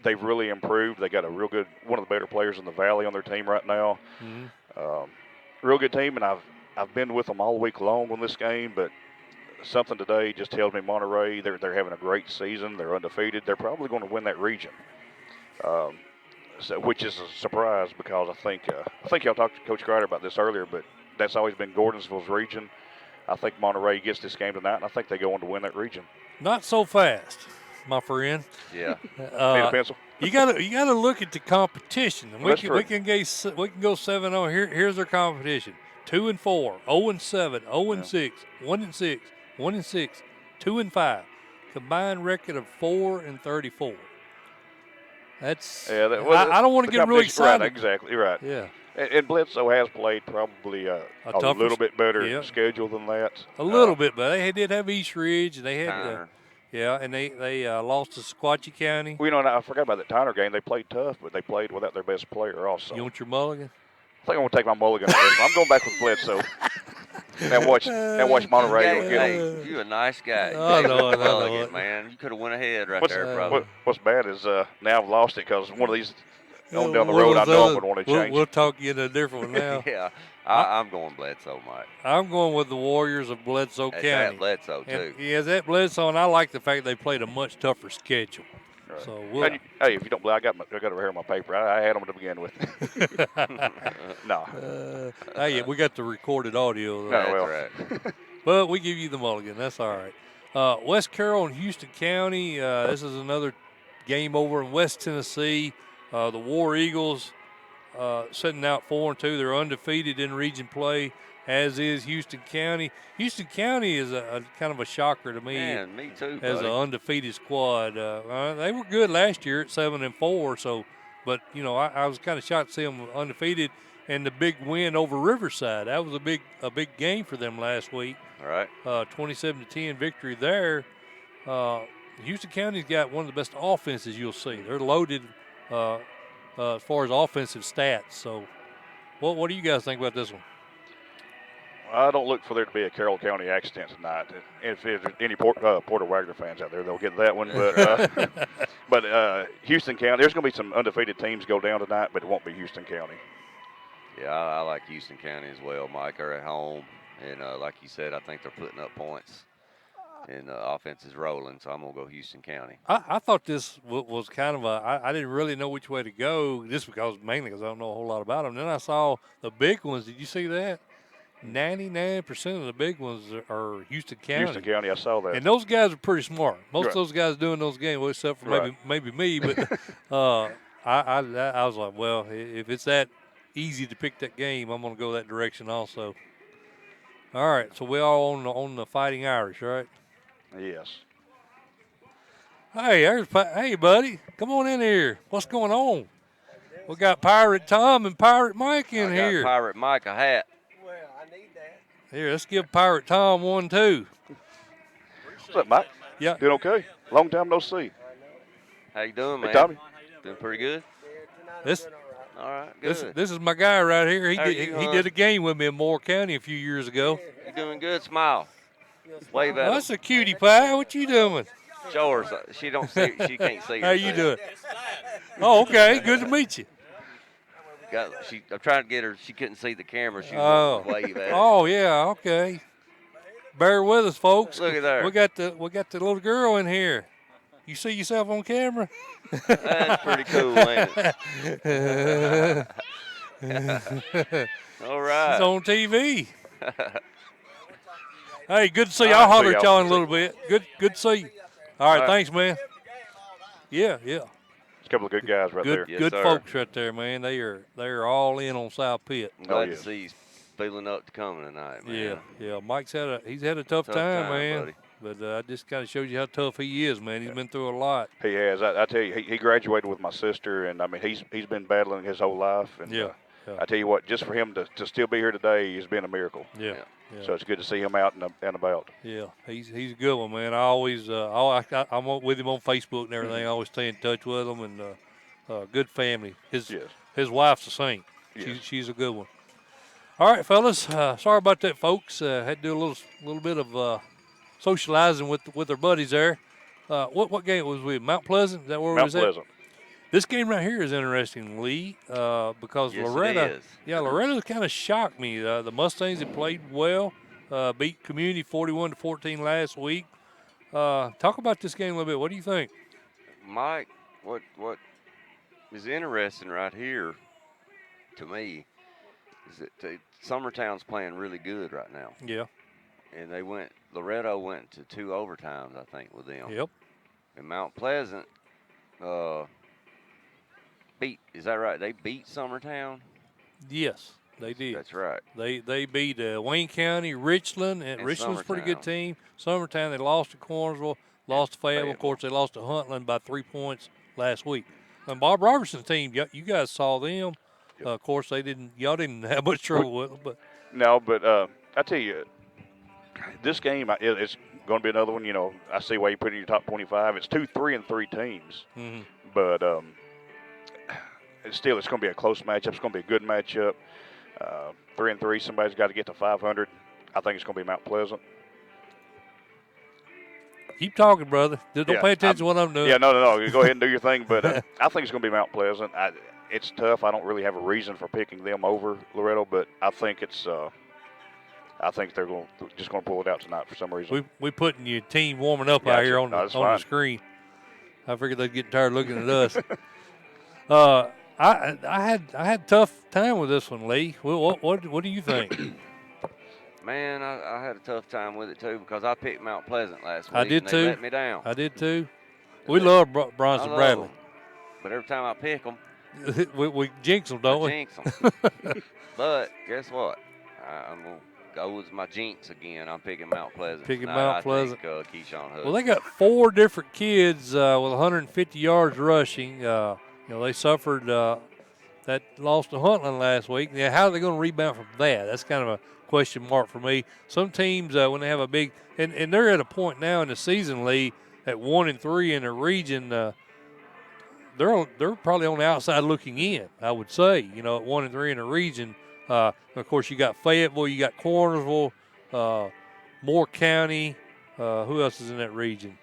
they've really improved. They got a real good, one of the better players in the Valley on their team right now. Real good team, and I've been with them all week long on this game, but something today just tells me Monterey, they're having a great season. They're undefeated. They're probably going to win that region. Which is a surprise because I think y'all talked to Coach Crider about this earlier, but that's always been Gordonsville's region. I think Monterey gets this game tonight, and I think they go on to win that region. Not so fast, my friend. Yeah. Need a pencil? You gotta look at the competition. And we can go 7-0. Here's their competition: 2-4, 0-7, 0-6, 1-6, 1-6, 2-5. Combined record of 4-34. That's I don't want to get really excited. Right, exactly right. Yeah. And Bledsoe has played probably a little bit better schedule than that. A little bit, but they did have East Ridge. And they had and they lost to Sequatchie County. Well, I forgot about that Tyner game. They played tough, but they played without their best player also. You want your mulligan? I think I'm going to take my mulligan. I'm going back with Bledsoe. Now watch Monterey. Hey, you're a nice guy. I know, man. You could have went ahead there, brother. What's bad is now I've lost it because one of these down the road I know I'm going to want to change. We'll talk you into a different one now. Yeah, I'm going Bledsoe, Mike. I'm going with the Warriors of Bledsoe County. At Bledsoe, too. Yeah, that Bledsoe, and I like the fact they played a much tougher schedule. Right. So hey, if you don't believe, I got it right here on my paper. I had them to begin with. No. Hey, we got the recorded audio. Though. That's right. But we give you the mulligan. That's all right. West Carroll and Houston County. This is another game over in West Tennessee. The War Eagles sitting out 4-2. They're undefeated in region play, as is Houston County. Houston County is a kind of a shocker to me. Man, me too, as buddy. an undefeated squad. They were good last year at 7-4. So, but I was kind of shocked to see them undefeated. And the big win over Riverside, that was a big game for them last week. All right. 27-10 victory there. Houston County's got one of the best offenses you'll see. They're loaded as far as offensive stats. So, what do you guys think about this one? I don't look for there to be a Carroll County accident tonight. If there's any Porter Wagner fans out there, they'll get that one. But Houston County, there's going to be some undefeated teams go down tonight, but it won't be Houston County. Yeah, I like Houston County as well, Mike. They're at home, and like you said, I think they're putting up points, and the offense is rolling, so I'm going to go Houston County. I thought this was kind of I didn't really know which way to go, just mainly because I don't know a whole lot about them. Then I saw the big ones. Did you see that? 99% of the big ones are Houston County. Houston County, I saw that. And those guys are pretty smart. Most Right. of those guys doing those games, well, except for Right. maybe me, but I was like, well, if it's that easy to pick that game, I'm going to go that direction also. All right, so we're all on the Fighting Irish, right? Yes. Hey, buddy, come on in here. What's going on? We got Pirate Tom and Pirate Mike in here. Pirate Mike a hat. Well, I need that. Here, let's give Pirate Tom one too. What's up, Mike? Yeah. Doing okay? Long time no see. How you doing, man? Hey, Tommy. Doing pretty good. This All right, good. this is my guy right here. How are you, He did a game with me in Moore County a few years ago. You doing good? Smile. Wave at Oh, him. that's a cutie pie. What you doing? Show her. She don't see. She can't see. How you doing? Oh, okay. Good to meet you. I'm trying to get her. She couldn't see the camera. She Oh. was wave at it. Oh yeah. Okay. Bear with us, folks. Look at there. We got the little girl in here. You see yourself on camera? That's pretty cool, ain't it? All right. It's on TV. Hey, good to see you. All I'll right, holler see at y'all. y'all in a little bit. Good to see you. All right, right. thanks, man. Yeah. It's a couple of good guys right there. Yes, Good sir. folks right there, man. They're all in on South Pitt. I'm glad yeah. to see he's feeling up to coming tonight, man. Yeah. Mike's had a tough Tough time, time, man. buddy. But I just kind of showed you how tough he is, man. He's been through a lot. He has. I tell you, he graduated with my sister, and I mean, he's been battling his whole life. And Yeah. I tell you what, just for him to still be here today has been a miracle. Yeah. So it's good to see him out and about. Yeah, he's a good one, man. I always I'm with him on Facebook and everything. I always stay in touch with him, and good family. His wife's a saint. Yes. She's a good one. All right, fellas. Sorry about that, folks. Had to do a little bit of socializing with their buddies there. What game was we? Mount Pleasant. Is that where we Mount was at? Pleasant. This game right here is interesting, Lee, because Yes, it Loretta. is. Yeah, Loretta kind of shocked me. The Mustangs have played well. Beat Community 41-14 last week. Talk about this game a little bit. What do you think? Mike, what is interesting right here to me is that Summertown's playing really good right now. Yeah. And Loretto went to 2 overtimes, I think, with them. Yep. And Mount Pleasant is that right? They beat Summertown? Yes, they did. That's right. They beat Wayne County, Richland, and Richland's a pretty good team. Summertown, they lost to Cornersville, lost to Fayetteville. Of course, they lost to Huntland by 3 points last week. And Bob Robertson's team, you guys saw them. Of course, y'all didn't have much trouble with them. But No, but I tell you, this game it's going to be another one. You know, I see why you put it in your top 25. It's 2, 3, and 3 teams, but it's going to be a close matchup. It's going to be a good matchup. 3 and 3. Somebody's got to get to 500. I think it's going to be Mount Pleasant. keep talking, brother. Don't pay attention to what I'm doing. Yeah, no. Go ahead and do your thing. But I think it's going to be Mount Pleasant. It's tough. I don't really have a reason for picking them over Loretto, but I think it's. I think they're just going to pull it out tonight for some reason. We putting your team warming up out here on the screen. I figured they'd get tired looking at us. I had a tough time with this one, Lee. What do you think? Man, I had a tough time with it too because I picked Mount Pleasant last week. I did and too. They let me down. I did too. We love Bronson Bradley. Them. But every time I pick them, we jinx them, don't we? Jinx them. But guess what? I'm going to go with my jinx again. I'm picking Mount Pleasant. Picking tonight. Mount Pleasant. I think Keyshawn Hudson. Well, they got 4 different kids with 150 yards rushing. They suffered that loss to Huntland last week. Now, how are they going to rebound from that? That's kind of a question mark for me. Some teams, when they have a big – and they're at a point now in the season, Lee, at 1-3 in the region, they're probably on the outside looking in, I would say, at 1-3 in the region. Of course, you got Fayetteville, you got Cornersville, Moore County. Who else is in that region?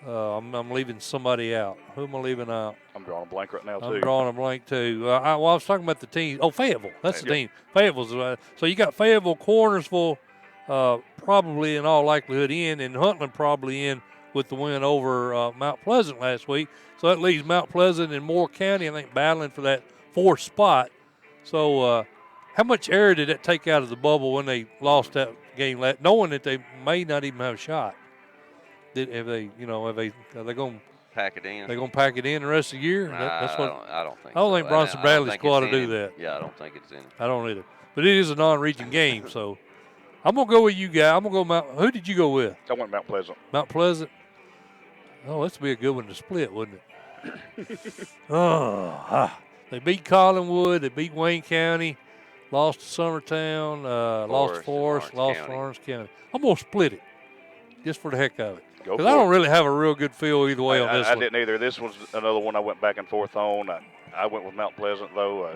I'm leaving somebody out. Who am I leaving out? I'm drawing a blank right now, too. I'm drawing a blank, too. I was talking about the team. Oh, Fayetteville. That's the team. Fayetteville's. So you got Fayetteville, Cornersville, probably in all likelihood in, and Huntland probably in with the win over Mount Pleasant last week. So that leaves Mount Pleasant and Moore County, I think, battling for that 4th spot. So How much air did that take out of the bubble when they lost that game, knowing that they may not even have a shot? Are they going? Pack it in. They going to pack it in the rest of the year? I don't think. I don't so. think Bronson Bradley's squad will do that. Yeah, I don't think it's in. I don't either. But it is a non-region game, so I'm gonna go with you guys. I'm gonna go Who did you go with? I went Mount Pleasant. Mount Pleasant. Oh, this would be a good one to split, wouldn't it? They beat Collinwood. They beat Wayne County. Lost to Summertown. Lost to Forest. Lost to Lawrence County. I'm gonna split it, just for the heck of it. Because I don't really have a real good feel either way on this one. I didn't either. This was another one I went back and forth on. I went with Mount Pleasant, though.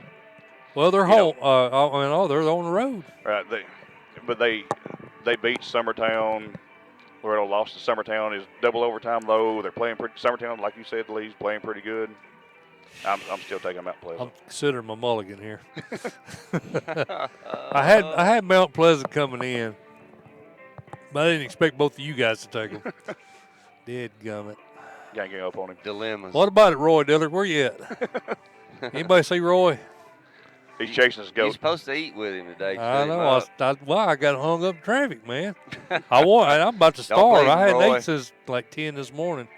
Well, they're home. They're on the road. Right. They beat Summertown. Loretta lost to Summertown. Is double overtime, though. They're playing pretty. Summertown, like you said, Lee's playing pretty good. I'm still taking Mount Pleasant. I'm considering my mulligan here. I had Mount Pleasant coming in, but I didn't expect both of you guys to take them. Dadgummit. Can't get up on him. Dilemmas. What about it, Roy Dillard? Where you at? Anybody see Roy? He's chasing his goat. You're supposed to eat with him today. I know. I got hung up in traffic, man. I'm about to starve. I hadn't ate since like 10 this morning.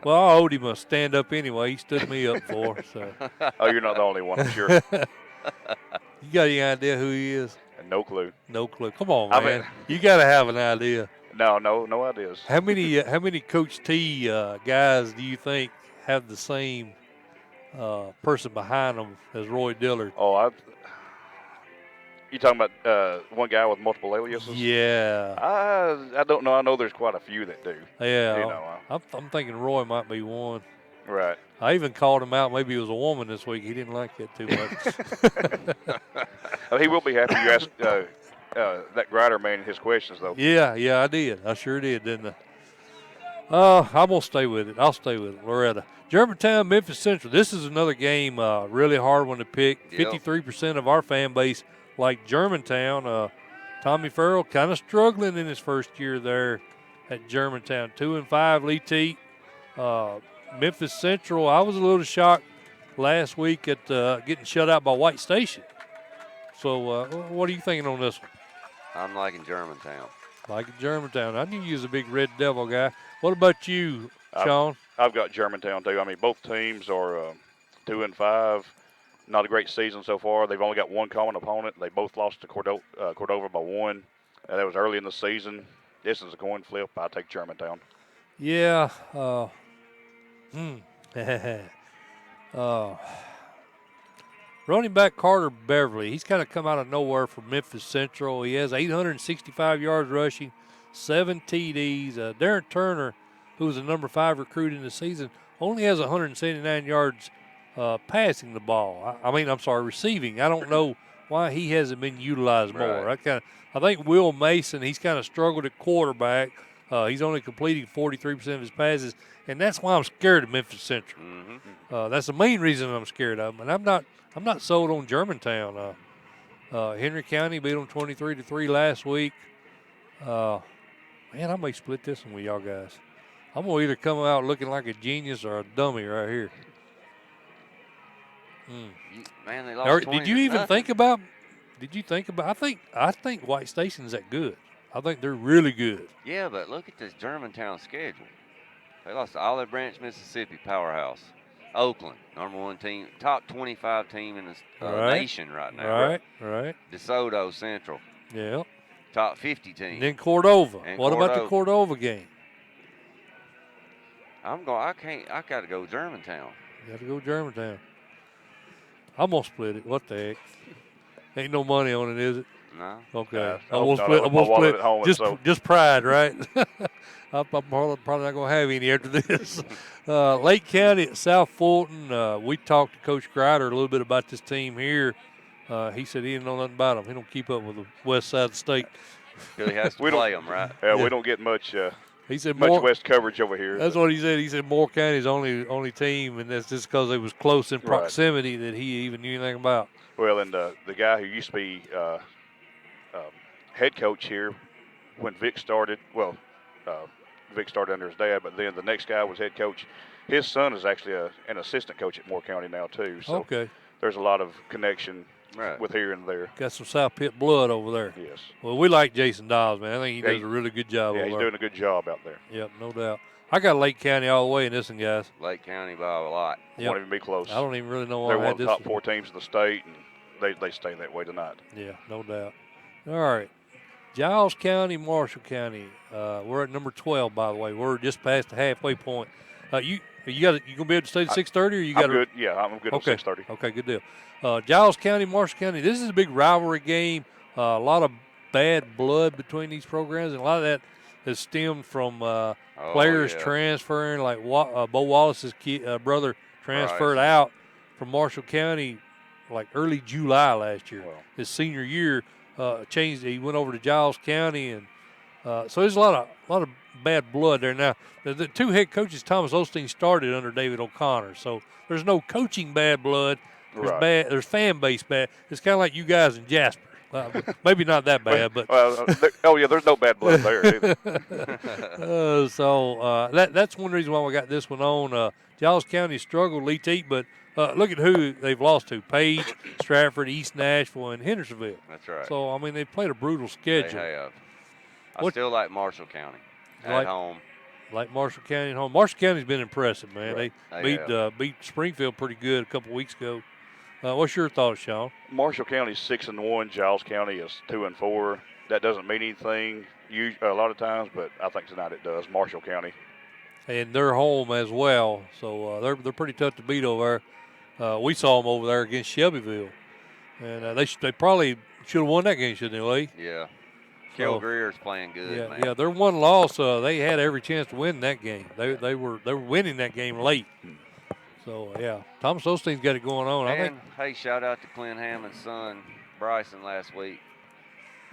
Well, I owed him a stand-up anyway. He stood me up for. So. Oh, you're not the only one, I'm sure. You got any idea who he is? No clue. No clue. Come on, man. You got to have an idea. No ideas. How many Coach T guys do you think have the same person behind them as Roy Dillard? Oh, you talking about one guy with multiple aliases? Yeah. I don't know. I know there's quite a few that do. Yeah. I'm thinking Roy might be one. Right. I even called him out. Maybe it was a woman this week. He didn't like it too much. He will be happy you asked that Grider man his questions, though. Yeah, I did. I sure did, didn't I? I'm going to stay with it. I'll stay with it. Loretta. Germantown, Memphis Central. This is another game, really hard one to pick. Yep. 53% of our fan base like Germantown. Tommy Farrell kind of struggling in his first year there at Germantown. 2-5, Lee Teat. Memphis Central, I was a little shocked last week at getting shut out by White Station. So what are you thinking on this one? I'm liking Germantown. Liking Germantown. I knew you was a big Red Devil guy. What about you, Sean? I've got Germantown, too. I mean, both teams are 2-5. Not a great season so far. They've only got one common opponent. They both lost to Cordova by 1. That was early in the season. This is a coin flip. I take Germantown. Yeah. Running back Carter Beverly, he's kind of come out of nowhere from Memphis Central. He has 865 yards rushing, 7 TDs. Darren Turner, who was the number 5 recruit in the season, only has 179 yards passing the ball. Receiving. I don't know why he hasn't been utilized more. Right. I think Will Mason, he's kind of struggled at quarterback. He's only completing 43% of his passes, and that's why I'm scared of Memphis Central. Mm-hmm. That's the main reason I'm scared of them. And I'm not sold on Germantown. Henry County beat them 23-3 last week. Man, I may split this one with y'all guys. I'm gonna either come out looking like a genius or a dummy right here. Man, they lost 20 Did you even think about? I think White Station's that good. I think they're really good. Yeah, but look at this Germantown schedule. They lost to Olive Branch, Mississippi, powerhouse. Oakland, number 1 team, top 25 team in the nation right now. Right. DeSoto Central. Yeah. Top 50 team. And then Cordova. And what about the Cordova game? I got to go Germantown. You got to go Germantown. I'm going to split it. What the heck? Ain't no money on it, is it? No. Okay. I'm gonna split. Just pride, right? I'm probably not going to have any after this. Lake County at South Fulton. We talked to Coach Grider a little bit about this team here. He said he didn't know nothing about them. He don't keep up with the west side of the state. He has to play them, right? Yeah, we don't get much. He said much west coverage over here. That's what he said. He said Moore County's only team, and that's just because they was close in proximity that he even knew anything about. Well, and the guy who used to be head coach here when Vic started, Vic started under his dad, but then the next guy was head coach. His son is actually an assistant coach at Moore County now too. So okay. There's a lot of connection Right. with here and there. Got some South Pitt blood over there. Yes. Well, we like Jason Dawes, man. I think he Yeah, does a really good job Yeah, over he's there. doing a good job out there. Yep, no doubt. I got Lake County all the way in this one, guys. Lake County by a lot. Yep. Won't even be close. I don't even really know why They're I one had of the this top 4 teams in the state, and they stay that way tonight. Yeah, no doubt. All right. Giles County, Marshall County. We're at number 12, by the way. We're just past the halfway point. You gonna be able to stay at 6:30, or you got I'm good. Yeah, I'm good Okay. at 6:30. Okay, good deal. Giles County, Marshall County. This is a big rivalry game. A lot of bad blood between these programs, and a lot of that has stemmed from players transferring. Like Bo Wallace's brother transferred out from Marshall County like early July last year. Wow. His senior year, changed. He went over to Giles County, and so there's a lot of bad blood there. Now, the 2 head coaches, Thomas Osteen, started under David O'Connor, so there's no coaching bad blood. There's Right. there's fan base bad. It's kind of like you guys in Jasper. Maybe not that bad, but there's no bad blood there either. that's one reason why we got this one on. Giles County struggled late to eat, but look at who they've lost to: Page, Stratford, East Nashville, and Hendersonville. That's right. So I mean, they played a brutal schedule. They have. I still like Marshall County at home. Like Marshall County at home. Marshall County's been impressive, man. Right. They beat Springfield pretty good a couple weeks ago. What's your thoughts, Sean? Marshall County's 6-1. Giles County is 2-4. That doesn't mean anything a lot of times, but I think tonight it does. Marshall County. And they're home as well, so they're pretty tough to beat over there. We saw them over there against Shelbyville, and they probably should have won that game, shouldn't they, Lee? Yeah. Kilgreer's playing good, man. Yeah, their one loss, they had every chance to win that game. They were winning that game late. So yeah, Thomas Osteen's got it going on. And, I think. Hey, shout out to Clint Hammond's son, Bryson, last week.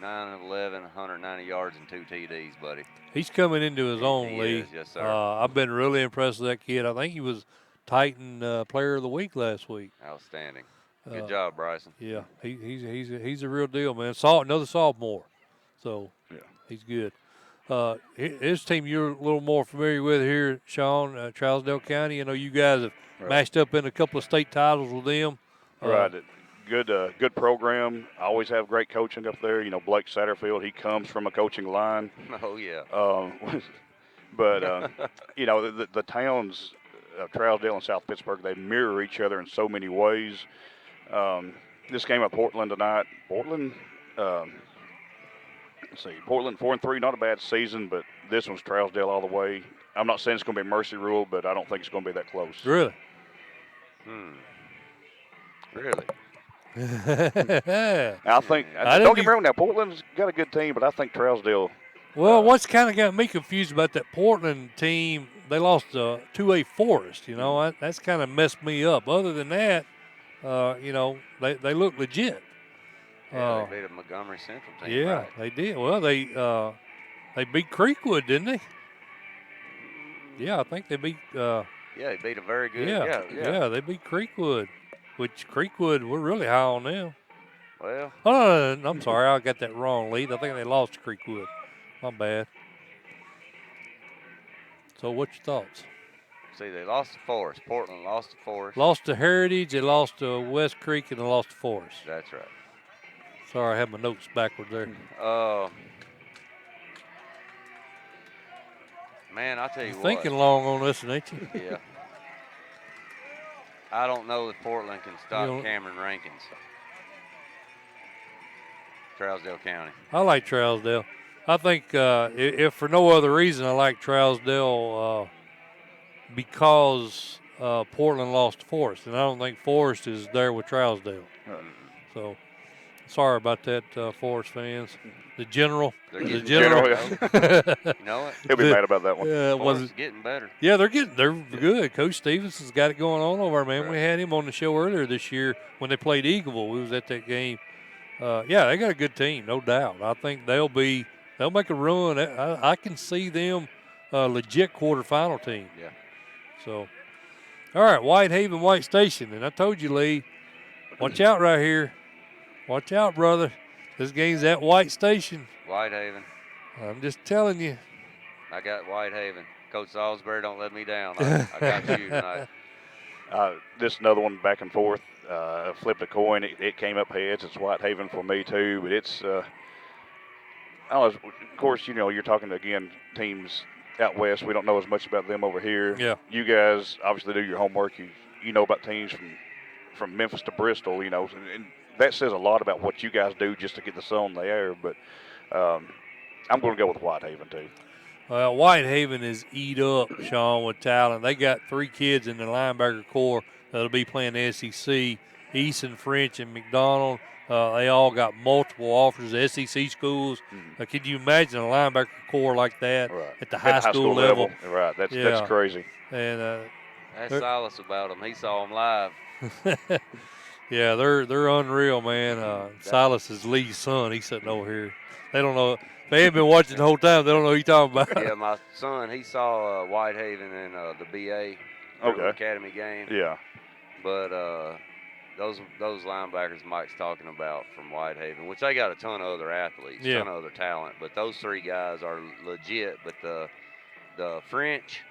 9 of 11, 190 yards and 2 TDs, buddy. He's coming into his own, He Lee. is, yes, sir. I've been really impressed with that kid. I think he was Titan Player of the Week last week. Outstanding. Good job, Bryson. Yeah, he's a real deal, man. Another sophomore, so Yeah. he's good. His team you're a little more familiar with here, Sean, Trousdale County. I know you guys have matched up in a couple of state titles with them. Right. Good program. I always have great coaching up there. You know, Blake Satterfield, he comes from a coaching line. Oh, yeah. But, you know, the towns, Trousdale and South Pittsburg, they mirror each other in so many ways. This game at Portland tonight, Portland, Portland 4-3, not a bad season, but this one's Trousdale all the way. I'm not saying it's going to be mercy rule, but I don't think it's going to be that close. Really? Really? I think, I don't didn't get me wrong now, Portland's got a good team, but I think Trousdale. Well, what's kind of got me confused about that Portland team, they lost to 2A Forest. You know, that's kind of messed me up. Other than that, you know, they look legit. Yeah, they beat a Montgomery Central team. Yeah, right? they did. Well, they beat Creekwood, didn't they? Yeah, I think they beat. Yeah, they beat a very good. Yeah, they beat Creekwood, which Creekwood, we're really high on them. Well. Oh, no, I'm sorry, I got that wrong, Lee. I think they lost to Creekwood. My bad. So, what's your thoughts? See, they lost to Forest. Portland lost to Forest. Lost to Heritage, they lost to West Creek, and they lost to Forest. That's right. Sorry, I have my notes backwards there. Man, I'll tell you what. Thinking long on this, ain't you? Yeah. I don't know if Portland can stop Cameron Rankins. Trousdale County. I like Trousdale. I think if for no other reason, I like Trousdale because Portland lost to Forest, and I don't think Forest is there with Trousdale. So, sorry about that, Forest fans. The general. The general. You know what? He'll be mad about that one. Yeah, Forest is getting better. Yeah, they're good. Coach Stevenson's got it going on over there, man. We had him on the show earlier this year when they played Eagleville. We was at that game. Yeah, they got a good team, no doubt. I think they'll make a run. I can see them a legit quarterfinal team. Yeah. So, all right, Whitehaven, White Station. And I told you, Lee, watch out right here. Watch out, brother. This game's at White Station. Whitehaven. I'm just telling you. I got Whitehaven. Coach Salisbury, don't let me down. I got you tonight. This is another one back and forth. Flipped a coin. It came up heads. It's Whitehaven for me too, but it's. I don't know, of course, you're talking again teams out west. We don't know as much about them over here. Yeah. You guys obviously do your homework. You know about teams from Memphis to Bristol. And that says a lot about what you guys do just to get the sun on the air. But I'm going to go with Whitehaven too. Well, Whitehaven is eat up, Sean, with talent. They got 3 kids in the linebacker core that'll be playing the SEC. Eason, French, and McDonald. They all got multiple offers at SEC schools. Can you imagine a linebacker core like that at the high school level? Right, that's crazy. And ask Silas about them. He saw them live. yeah, they're unreal, man. Silas is Lee's son. He's sitting over here. They don't know. They ain't been watching the whole time. They don't know who you're talking about. Yeah, my son, he saw Whitehaven in the BA Academy game. Yeah. But those linebackers Mike's talking about from Whitehaven, which they got a ton of other athletes, ton of other talent. But those 3 guys are legit. But the French,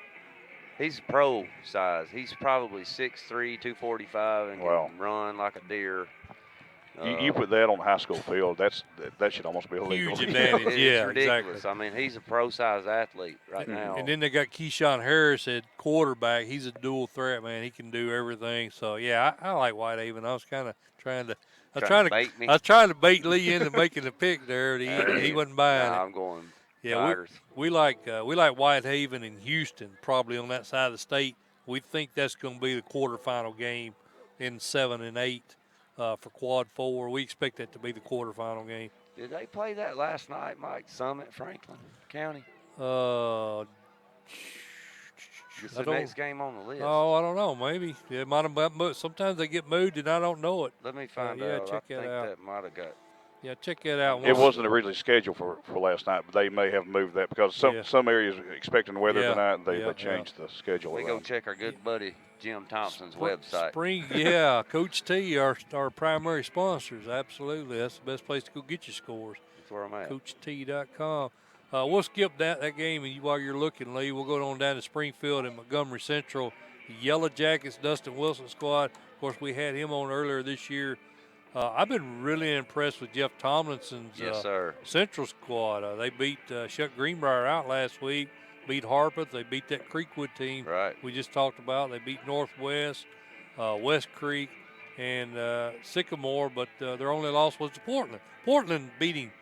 he's pro size. He's probably 6'3", 245, and can run like a deer. You put that on the high school field, that should almost be illegal. Huge advantage, It's ridiculous. Exactly. I mean, he's a pro-size athlete now. And then they got Keyshawn Harris at quarterback. He's a dual threat, man. He can do everything. So, yeah, I like Whitehaven. I was kind of trying to – I was trying to bait Lee into making the pick there. He wasn't buying it. I'm going Tigers. We like Whitehaven and Houston probably on that side of the state. We think that's going to be the quarterfinal game in 7 and 8. For Quad 4. We expect that to be the quarterfinal game. Did they play that last night, Mike? Summit, Franklin County? It's the next game on the list. Oh, I don't know. Maybe. Yeah, it might have moved. Sometimes they get moved and I don't know it. Let me find out. Check I think out. that might have got. Yeah, check that out. It wasn't originally scheduled for last night, but they may have moved that because some areas expecting the weather tonight, and they changed the schedule. We go check our good buddy Jim Thompson's website. Coach T, our primary sponsors. Absolutely, that's the best place to go get your scores. That's where I'm at. CoachT.com. We'll skip that game while you're looking, Lee. We'll go on down to Springfield and Montgomery Central. The Yellow Jackets, Dustin Wilson squad. Of course, we had him on earlier this year. I've been really impressed with Jeff Tomlinson's Central squad. They beat Chuck Greenbrier out last week, beat Harpeth. They beat that Creekwood team we just talked about. They beat Northwest, West Creek, and Sycamore, but their only loss was to Portland. Portland beating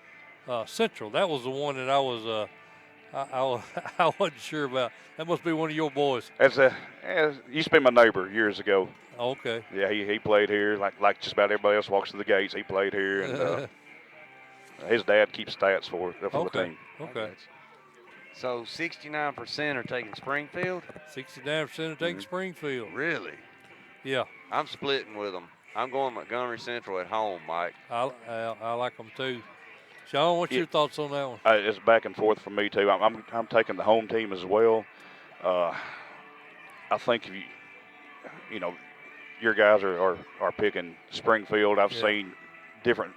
Central. That was the one that I was I wasn't sure about. That must be one of your boys. As used to be my neighbor years ago. Okay. Yeah, he played here like just about everybody else walks through the gates. He played here, and his dad keeps stats for the team. Okay. So 69% are taking Springfield? 69% are taking Springfield. Really? Yeah. I'm splitting with them. I'm going Montgomery Central at home, Mike. I like them too. Sean, what's your thoughts on that one? It's back and forth for me too. I'm taking the home team as well. I think if your guys are picking Springfield. I've seen different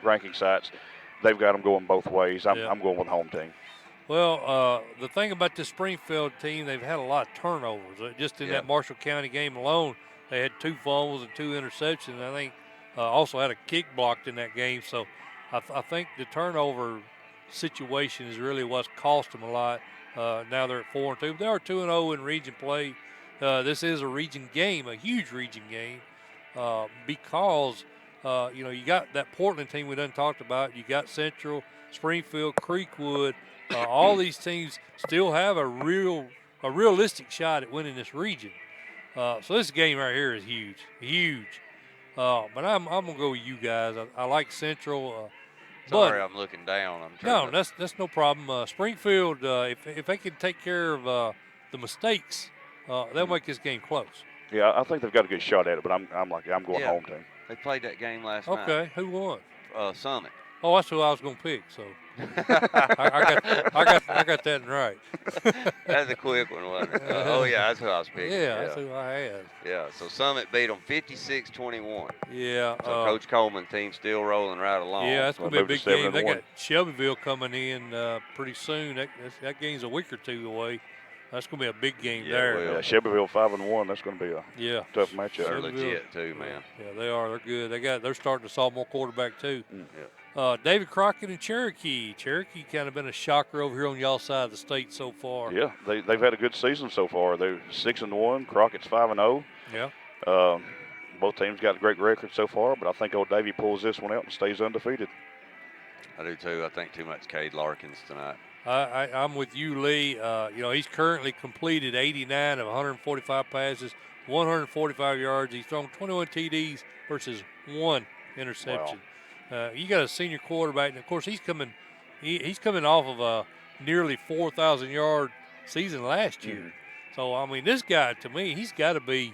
ranking sites. They've got them going both ways. I'm going with the home team. Well, the thing about this Springfield team, they've had a lot of turnovers. Just in that Marshall County game alone, they had 2 fumbles and 2 interceptions. I think also had a kick blocked in that game. So I think the turnover situation is really what's cost them a lot. Now they're at 4-2. They are 2-0 in region play. This is a region game, a huge region game, because you got that Portland team we done talked about. You got Central, Springfield, Creekwood. All these teams still have a realistic shot at winning this region. So this game right here is huge. But I'm gonna go with you guys. I like Central. Sorry, I'm looking down. That's no problem. Springfield, if they can take care of the mistakes, they'll make this game close. Yeah, I think they've got a good shot at it, but I'm going home team. They played that game last night. Okay, who won? Summit. Oh, that's who I was going to pick. So I got that right. That's a quick one, wasn't it? Oh yeah, that's who I was picking. Yeah, that's who I had. Yeah, so Summit beat them 56-21. Yeah. So Coach Coleman team still rolling right along. Yeah, that's going to be a big game. They got Shelbyville coming in pretty soon. That game's a week or 2 away. That's going to be a big game Yeah, there. well. Yeah, Shelbyville 5-1. That's going to be a Yeah. tough matchup. They're Shelbyville. legit too, man. Yeah, they are. They're good. They're starting a sophomore quarterback too. Yeah. David Crockett and Cherokee. Cherokee kind of been a shocker over here on y'all side of the state so far. Yeah, they've had a good season so far. They're 6-1. Crockett's 5-0. Yeah. Both teams got a great record so far, but I think old Davy pulls this one out and stays undefeated. I do too. I think too much Cade Larkins tonight. I'm with you, Lee. He's currently completed 89 of 145 passes, 145 yards. He's thrown 21 TDs versus 1 interception. Wow. You got a senior quarterback, and of course he's coming off of a nearly 4,000 yard season last year. Mm-hmm. So I mean, this guy to me, he's got to be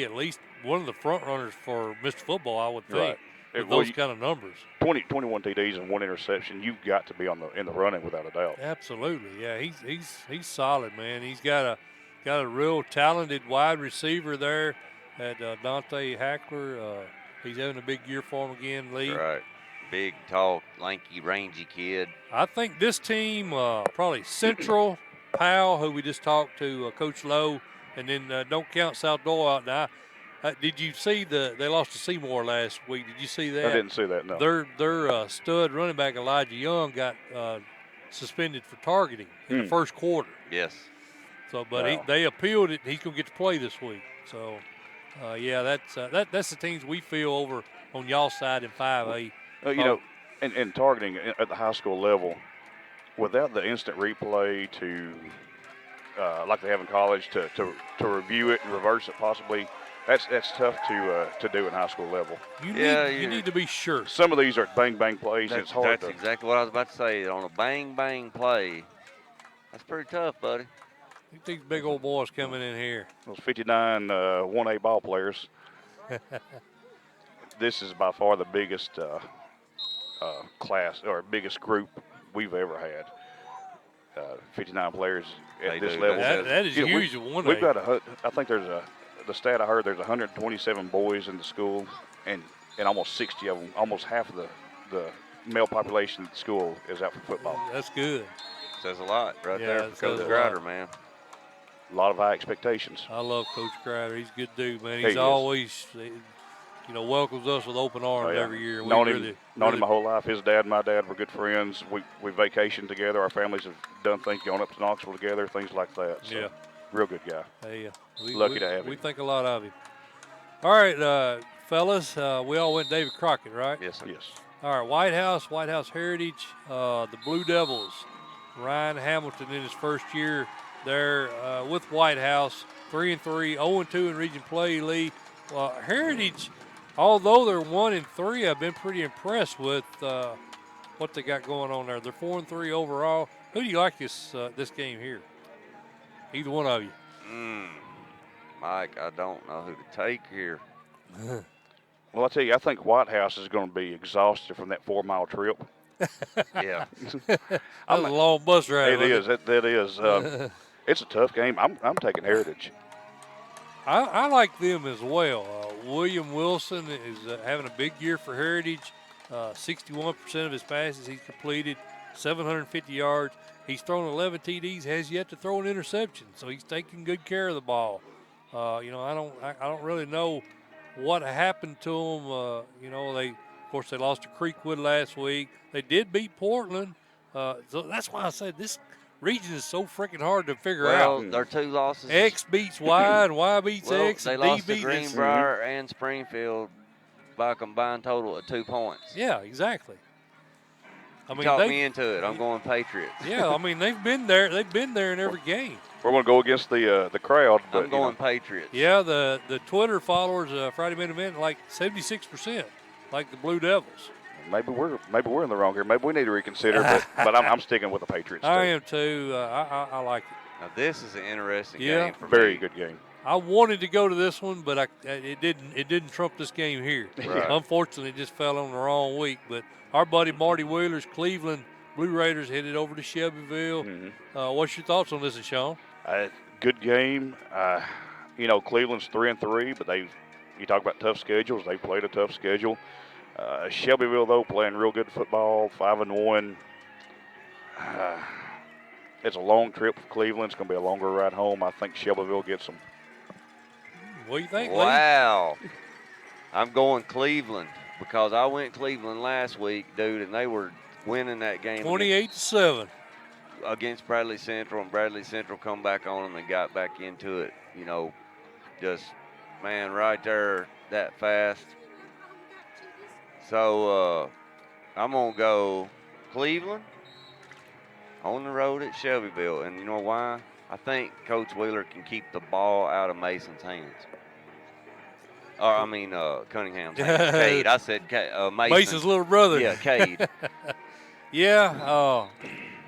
at least one of the front runners for Mr. Football, I would think. Right. With those kind of numbers. 21 TDs and 1 interception. You've got to be in the running without a doubt. Absolutely, yeah. He's solid, man. He's got a real talented wide receiver there at Dante Hackler. He's having a big year for him again, Lee. Right. Big, tall, lanky, rangy kid. I think this team probably Central, Powell, who we just talked to, Coach Lowe, and then don't count South Doyle out now. Did you see they lost to Seymour last week? Did you see that? I didn't see that, no. Their stud running back Elijah Young got suspended for targeting in the first quarter. Yes. So, but Wow. they appealed it. And he's gonna get to play this week. So, that's the teams we feel over on y'all side in 5A. And targeting at the high school level, without the instant replay to like they have in college to review it and reverse it possibly. That's tough to do at high school level. You need to be sure. Some of these are bang bang plays. And it's hard. That's exactly what I was about to say. On a bang bang play, that's pretty tough, buddy. Look at these big old boys coming in here. Those 59 1A ball players. This is by far the biggest class or biggest group we've ever had. 59 players at this level. That is huge. We've got I think the stat I heard, there's 127 boys in the school, and almost 60 of them, almost half of the male population at the school is out for football. That's good. Says a lot right there for Coach says a Grider, lot. man. A lot of high expectations. I love Coach Crowder. He's a good dude, man. He He's is. always, welcomes us with open arms Oh, yeah. every year. Known him my whole life. His dad and my dad were good friends. We vacationed together. Our families have done things, going up to Knoxville together, things like that. So, yeah. Real good guy. Hey, Lucky to have him. We think a lot of him. All right, fellas, we all went David Crockett, right? Yes, sir. Yes. All right, White House Heritage, the Blue Devils. Ryan Hamilton in his first year there with White House, 3-3, 0-2 in region play, Lee. Heritage, although they're 1-3, I've been pretty impressed with what they got going on there. They're 4-3 overall. Who do you like this game here? Either one of you. Mike, I don't know who to take here. Well, I tell you, I think White House is going to be exhausted from that 4-mile trip. Yeah. That was a long bus ride. It is. That is. It's a tough game. I'm taking Heritage. I like them as well. William Wilson is having a big year for Heritage. 61% of his passes he's completed, 750 yards. He's thrown 11 TDs, has yet to throw an interception, so he's taking good care of the ball. I don't really know what happened to him. Of course, they lost to Creekwood last week. They did beat Portland, so that's why I said this region is so freaking hard to figure out. Well, their two losses. X beats Y and Y beats X. They and lost D to beats Greenbrier and Springfield by a combined total of 2 points. Yeah, exactly. I mean, Talk me into it. I'm going Patriots. Yeah, I mean they've been there. They've been there in every game. We're going to go against the crowd. But, I'm going Patriots. Yeah, the Twitter followers, Friday Main Event, like 76%, like the Blue Devils. Maybe we're in the wrong here. Maybe we need to reconsider. but I'm sticking with the Patriots. I am too. I like it. Now this is an interesting Yeah. game for me. Very good game. I wanted to go to this one, but it didn't trump this game here. Right. Unfortunately, it just fell on the wrong week. But our buddy Marty Wheeler's Cleveland Blue Raiders headed over to Shelbyville. Mm-hmm. What's your thoughts on this, Sean? Good game. Cleveland's 3-3, but you talk about tough schedules. They played a tough schedule. Shelbyville, though, playing real good football, 5-1. It's a long trip for Cleveland. It's going to be a longer ride home. I think Shelbyville gets them. What do you think, Lee? Wow. I'm going Cleveland because I went Cleveland last week, dude, and they were winning that game 28-7 against Bradley Central, and Bradley Central come back on them and got back into it. You know, just, man, right there that fast. So I'm going to go Cleveland on the road at Shelbyville. And you know why? I think Coach Wheeler can keep the ball out of Mason's hands. Or, I mean, Cunningham's hands. Cade. I said Mason's little brother. Yeah, Cade. Yeah.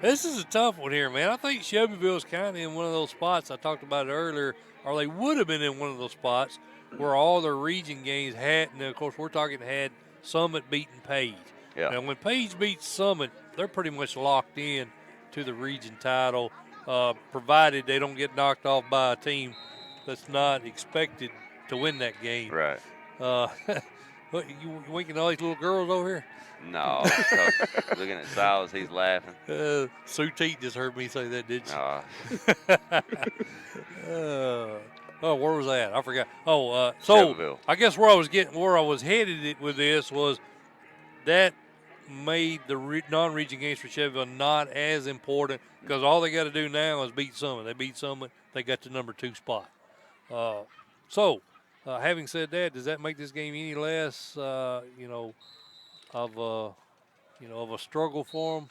This is a tough one here, man. I think Shelbyville's kind of in one of those spots I talked about earlier, or they would have been in one of those spots where all their region games had, and of course we're talking had Summit beating Page. Yeah. Now, when Page beats Summit, they're pretty much locked in to the region title, provided they don't get knocked off by a team that's not expected to win that game. Right. What, you winking at all these little girls over here? No. Looking at Silas, he's laughing. Sue Teat just heard me say that, did she? Oh, where was that? I forgot. So Shelbyville. I guess where I was headed with this was that made the non-region games for Shelbyville not as important because all they got to do now is beat Summit. They beat Summit, they got the number 2 spot. Having said that, does that make this game any less, of a struggle for them?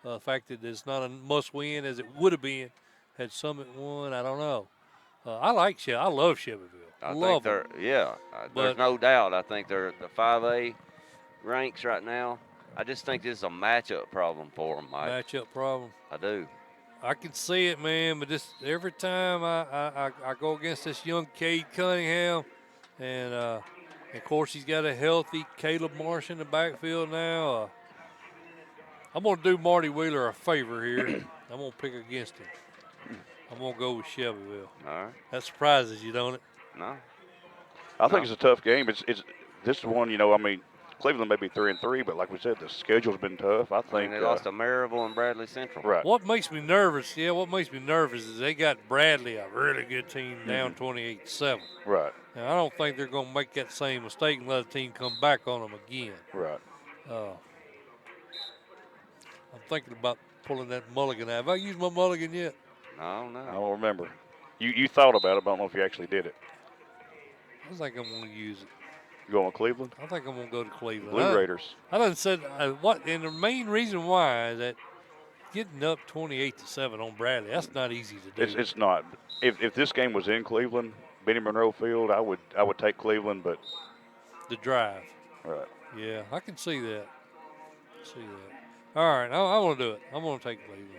The fact that it's not a must-win as it would have been had Summit won, I don't know. I love Shelbyville. There's no doubt. I think they're the 5A ranks right now. I just think this is a matchup problem for them, Mike. Matchup problem. I do. I can see it, man, but this every time I go against this young Cade Cunningham, and of course he's got a healthy Caleb Marsh in the backfield now. I'm going to do Marty Wheeler a favor here. I'm going to pick against him. I'm going to go with Shelbyville. All right. That surprises you, don't it? No. I think it's a tough game. It's this one, Cleveland may be 3-3, but like we said, the schedule's been tough. I think they lost to Maryville and Bradley Central. Right. What makes me nervous is they got Bradley, a really good team, down 28-7. Right. And I don't think they're going to make that same mistake and let a team come back on them again. Right. I'm thinking about pulling that mulligan out. Have I used my mulligan yet? No. I don't remember. You thought about it, but I don't know if you actually did it. I think I'm going to use it. You going with Cleveland? I think I'm going to go to Cleveland. Blue Raiders. I done said and the main reason why is that getting up 28-7 on Bradley, that's not easy to do. It's not. If this game was in Cleveland, Benny Monroe Field, I would take Cleveland, but the drive. Right. Yeah, I can see that. All right, I want to do it. I'm going to take Cleveland.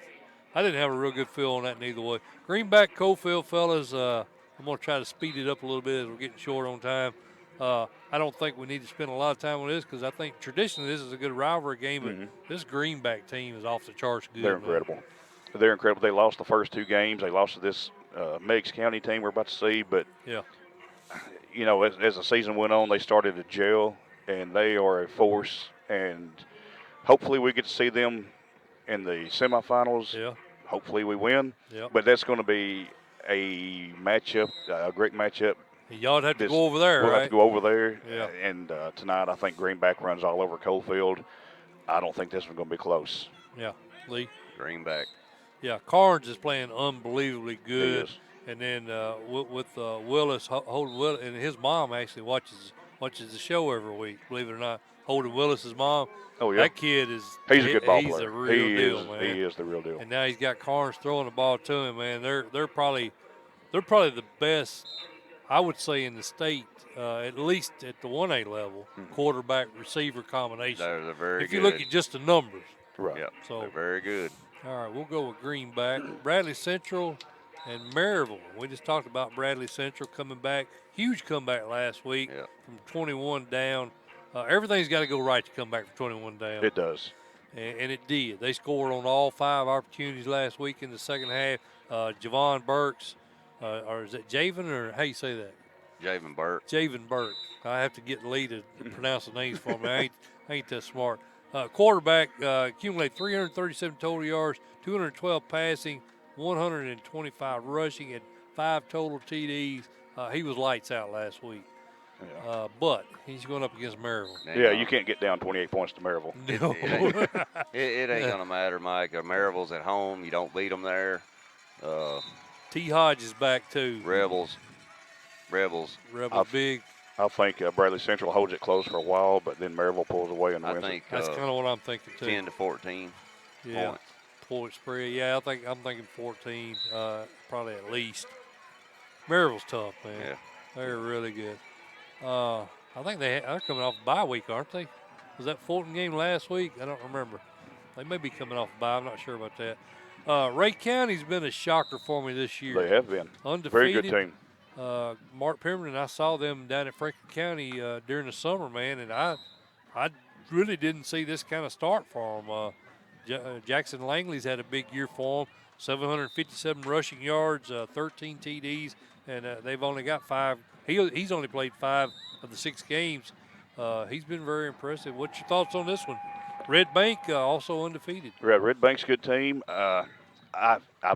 I didn't have a real good feel on that neither way. Greenback, Cofield, fellas, I'm going to try to speed it up a little bit as we're getting short on time. I don't think we need to spend a lot of time on this because I think traditionally this is a good rivalry game, but this Greenback team is off the charts good. They're incredible. They're incredible. They lost the first 2 games. They lost to this Meigs County team we're about to see, but yeah, as the season went on, they started to gel, and they are a force. And hopefully we get to see them in the semifinals. Yeah. Hopefully we win. Yeah. But that's going to be a matchup, a great matchup. Y'all have to go over there, We'll right? have to go over there. Yeah. And tonight I think Greenback runs all over Coalfield. I don't think this one's going to be close. Yeah, Lee. Greenback. Yeah, Carnes is playing unbelievably good. He is. And then with Willis, Holden Willis, and his mom actually watches the show every week, believe it or not. Holden Willis's mom. Oh, yeah. That kid is – he's a good ball player. player. He's a real deal, man. He is the real deal. And now he's got Carnes throwing the ball to him, man. They're probably the best, I would say, in the state, at least at the 1A level, quarterback receiver combination. They're very if good. you look at just the numbers. Right. Yep. So They're very good. all right, we'll go with Greenback, Bradley Central, and Maryville. We just talked about Bradley Central coming back. Huge comeback last week from 21 down. Everything's got to go right to come back from 21 down. It does. And it did. They scored on all 5 opportunities last week in the second half. Javon Burks, or is it Javen, or how you say that? Javen Burke. Javen Burke. I have to get Lee to pronounce the names for me. I ain't that smart. Quarterback accumulated 337 total yards, 212 passing, 125 rushing, and 5 total TDs. He was lights out last week. Yeah. But he's going up against Maryville. Yeah, you can't get down 28 points to Maryville. No. It ain't gonna matter, Mike. Maryville's at home. You don't beat them there. T. Hodge is back too. Rebels, big. I think Bradley Central holds it close for a while, but then Maryville pulls away and I wins think it. That's kind of what I'm thinking too. 10 to 14 points. Point spread. Yeah, I'm thinking 14, probably at least. Maryville's tough, man. Yeah. They're really good. I think they're coming off a bye week, aren't they? Was that Fulton game last week? I don't remember. They may be coming off a bye. I'm not sure about that. Ray County's been a shocker for me this year. They have been. Undefeated. Very good team. Mark Pemberton, I saw them down at Franklin County during the summer, man, and I really didn't see this kind of start for them. Jackson Langley's had a big year for them. 757 rushing yards, 13 TDs, and they've only got 5. He's only played 5 of the 6 games. He's been very impressive. What's your thoughts on this one? Red Bank also undefeated. Red Bank's a good team. I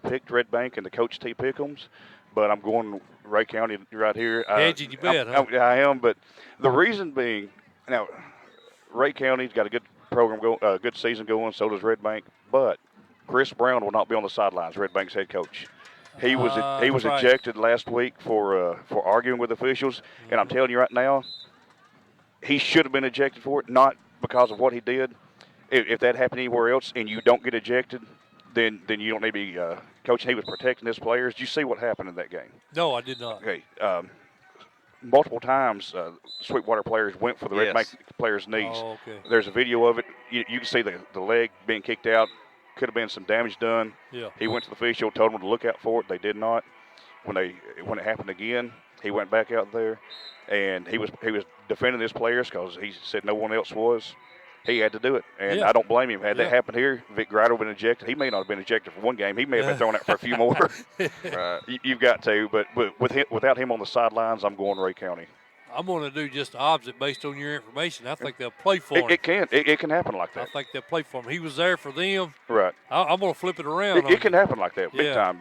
picked Red Bank and the Coach T Pickums, but I'm going Ray County right here. Hedging you bet, huh? I am, but the reason being, now Ray County's got a good program going, good season going. So does Red Bank, but Chris Brown will not be on the sidelines. Red Bank's head coach. He was right. ejected last week for arguing with officials, and I'm telling you right now, he should have been ejected for it, not because of what he did. If that happened anywhere else and you don't get ejected, then you don't need to be coaching. He was protecting his players. Did you see what happened in that game? No, I did not. Okay. Multiple times, Sweetwater players went for the Red Bank players' knees. Oh, okay. There's a video of it. You can see the leg being kicked out. Could have been some damage done. Yeah. He went to the official, told them to look out for it. They did not. When it happened again, he went back out there, and he was defending his players because he said no one else was. He had to do it, and I don't blame him. Had that happened here, Vic Grider would have been ejected. He may not have been ejected for one game. He may have been thrown out for a few more. Right. You've got to, but without him on the sidelines, I'm going Ray County. I'm going to do just the opposite based on your information. I think they'll play for him. It can happen like that. I think they'll play for him. He was there for them. Right. I'm going to flip it around. It can happen like that, big time.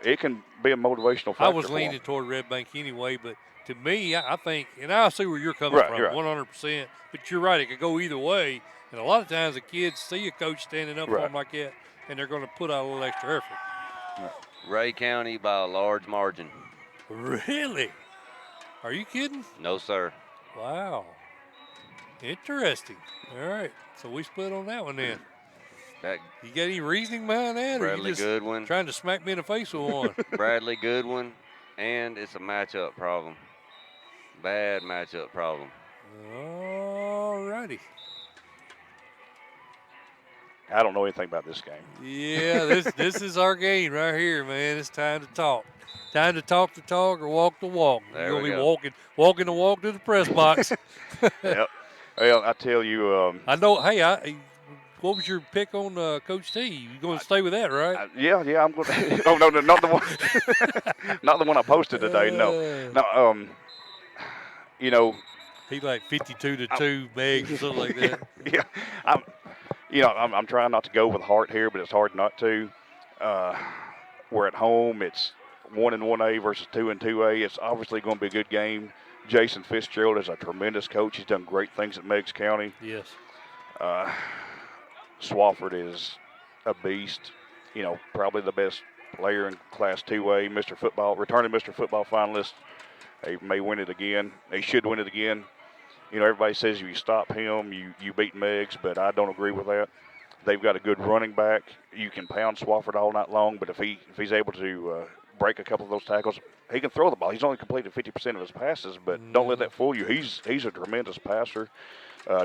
It can be a motivational factor. I was for leaning them. toward Red Bank anyway, but to me, I think, and I see where you're coming from, 100%. But you're right; it could go either way. And a lot of times, the kids see a coach standing up for them like that, and they're going to put out a little extra effort. Ray County by a large margin. Really? Are you kidding? No, sir. Wow. Interesting. All right. So we split on that one then. You got any reasoning behind that? Bradley or you just Goodwin. Trying to smack me in the face with one? Bradley Goodwin, and it's a matchup problem. Bad matchup problem. All righty. I don't know anything about this game. Yeah, this is our game right here, man. It's time to talk. Time to talk the talk or walk the walk. There You're we going to be go. walking the walk to the press box. Yep. Well, I tell you. I know. Hey, what was your pick on Coach T? You going to stay with that, right? Yeah, I'm going to. Oh, no, not the one. Not the one I posted today. No. You know. He like 52-2 Meigs or something like that. Yeah. I'm trying not to go with heart here, but it's hard not to. We're at home. It's 1-1A versus 2-2A. It's obviously going to be a good game. Jason Fitzgerald is a tremendous coach. He's done great things at Meigs County. Yes. Swafford is a beast. Probably the best player in Class 2A. Returning Mr. Football finalist. He may win it again. He should win it again. Everybody says if you stop him, you beat Meigs, but I don't agree with that. They've got a good running back. You can pound Swafford all night long, but if he's able to break a couple of those tackles, he can throw the ball. He's only completed 50% of his passes, but don't let that fool you. He's a tremendous passer,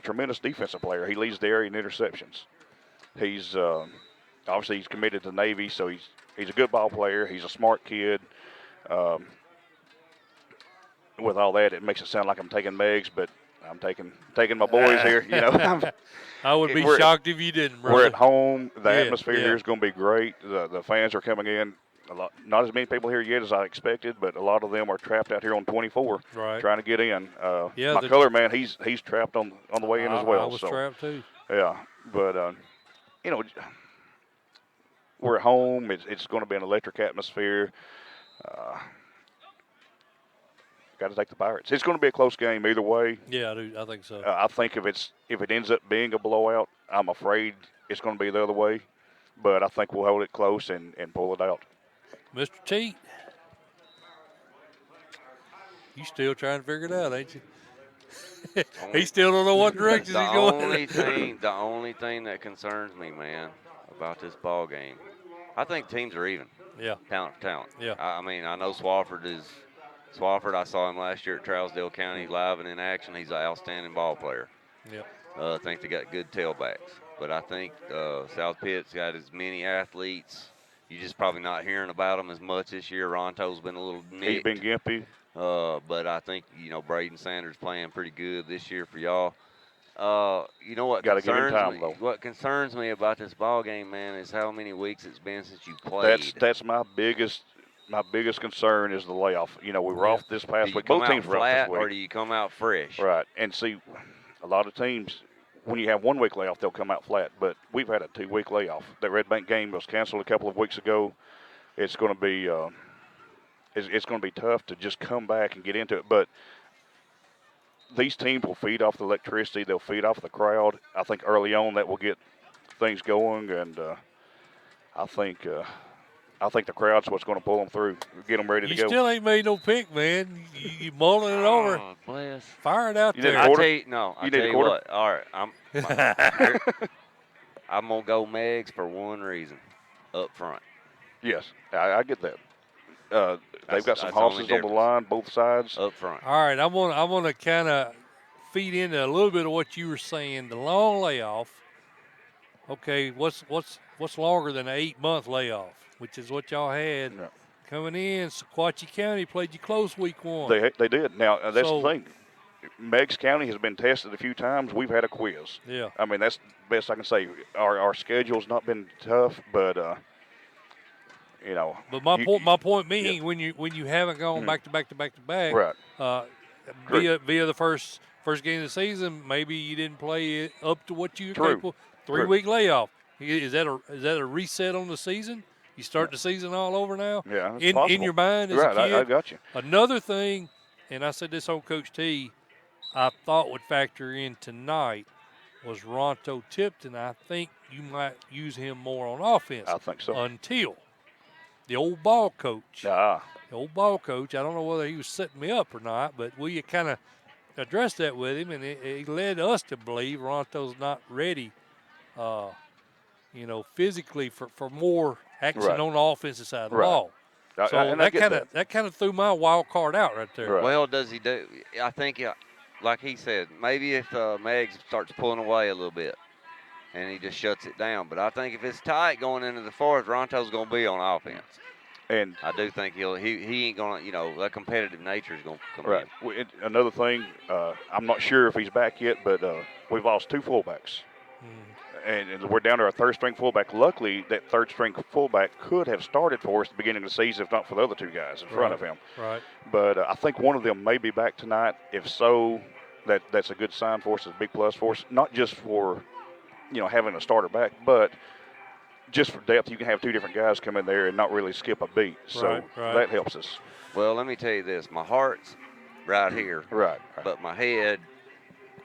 tremendous defensive player. He leads the area in interceptions. He's obviously he's committed to Navy, so he's a good ball player. He's a smart kid. With all that, it makes it sound like I'm taking Meigs, but I'm taking my boys here. I would be shocked if you didn't, brother. We're at home. The atmosphere here is going to be great. The fans are coming in. Not as many people here yet as I expected, but a lot of them are trapped out here on 24, trying to get in. My color man, he's trapped on the way in as well. I was trapped too. Yeah, but you know, we're at home. It's going to be an electric atmosphere. Got to take the Pirates. It's going to be a close game either way. Yeah, I do. I think so. I think if it ends up being a blowout, I'm afraid it's going to be the other way. But I think we'll hold it close and pull it out. Mr. Teat, you still trying to figure it out, ain't you? He still don't know what direction he's going. The only thing that concerns me, man, about this ball game, I think teams are even. Yeah. Talent for talent. Yeah. I mean, I know Swafford. I saw him last year at Trousdale County live and in action. He's an outstanding ball player. Yep. I think they got good tailbacks. But I think South Pitt's got as many athletes. You're just probably not hearing about them as much this year. Ronto's been a little nicked. He's been gimpy. But I think, Braden Sander's playing pretty good this year for y'all. You know what Gotta give him time, me? though. What concerns me about this ball game, man, is how many weeks it's been since you played. That's my biggest concern is the layoff. We were off this past week. Both teams were off flat, this week. or do you come out fresh? Right. And see, a lot of teams, when you have 1 week layoff, they'll come out flat. But we've had a 2-week layoff. That Red Bank game was canceled a couple of weeks ago. It's going to be it's going to be tough to just come back and get into it. But these teams will feed off the electricity. They'll feed off the crowd. I think early on that will get things going, and I think the crowd's what's going to pull them through, get them ready to go. You still ain't made no pick, man. You mulling it over. Oh, bless. Fire it out there. I tell you, no. I tell you quarter? what. All right, I'm gonna go Meigs for one reason, up front. Yes, I get that. They've got some that's the only horses on the difference. line, both sides. Up front. All right, I want to kind of feed into a little bit of what you were saying. The long layoff. Okay, what's longer than an 8-month layoff, which is what y'all had coming in. Sequatchie County played you close week 1. They did. Now that's So- the thing. Meigs County has been tested a few times. We've had a quiz. Yeah. I mean, that's the best I can say. Our schedule's not been tough, but But my point being, when you haven't gone back to back to back to back, right. Via the first game of the season, maybe you didn't play it up to what you were True. capable. 3-week layoff. Is that a reset on the season? You start the season all over now. Yeah, it's in possible. your mind as Right, a kid. I got you. Another thing, and I said this on Coach T, I thought would factor in tonight was Ronto Tipton. I think you might use him more on offense. I think so. Until the old ball coach. The Ah, old ball coach, I don't know whether he was setting me up or not, but we kind of addressed that with him, and it led us to believe Ronto's not ready, physically for more action Right. on the offensive side of the Right. ball. So and I get that kind of threw my wild card out right there. Right. Well, does he do? I think, like he said, maybe if Meigs starts pulling away a little bit and he just shuts it down. But I think if it's tight going into the fourth, Ronto's going to be on offense. And I do think he ain't going to, that competitive nature is going to come right. Another thing, I'm not sure if he's back yet, but we've lost 2 fullbacks. And we're down to our third-string fullback. Luckily, that third-string fullback could have started for us at the beginning of the season, if not for the other 2 guys in front of him. Right. But I think one of them may be back tonight. If so, that's a good sign for us. It's a big plus for us. Not just for, having a starter back, but just for depth. You can have 2 different guys come in there and not really skip a beat. So Right. that helps us. Well, let me tell you this. My heart's right here, Right. but my head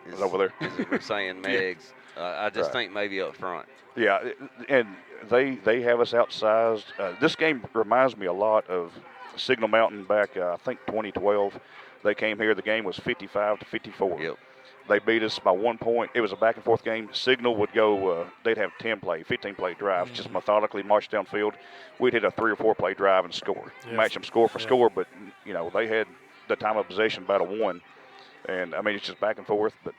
is over there. Is saying Meigs. I just think maybe up front. Yeah, and they have us outsized. This game reminds me a lot of Signal Mountain back, I think 2012. They came here. The game was 55-54. Yep. They beat us by 1 point. It was a back-and-forth game. Signal would go, they'd have 10-play, 15-play drives, just methodically march downfield. We'd hit a 3 or 4-play drive and score. Yes. Match them score for score, but, they had the time of possession about a 1. And, I mean, it's just back and forth, but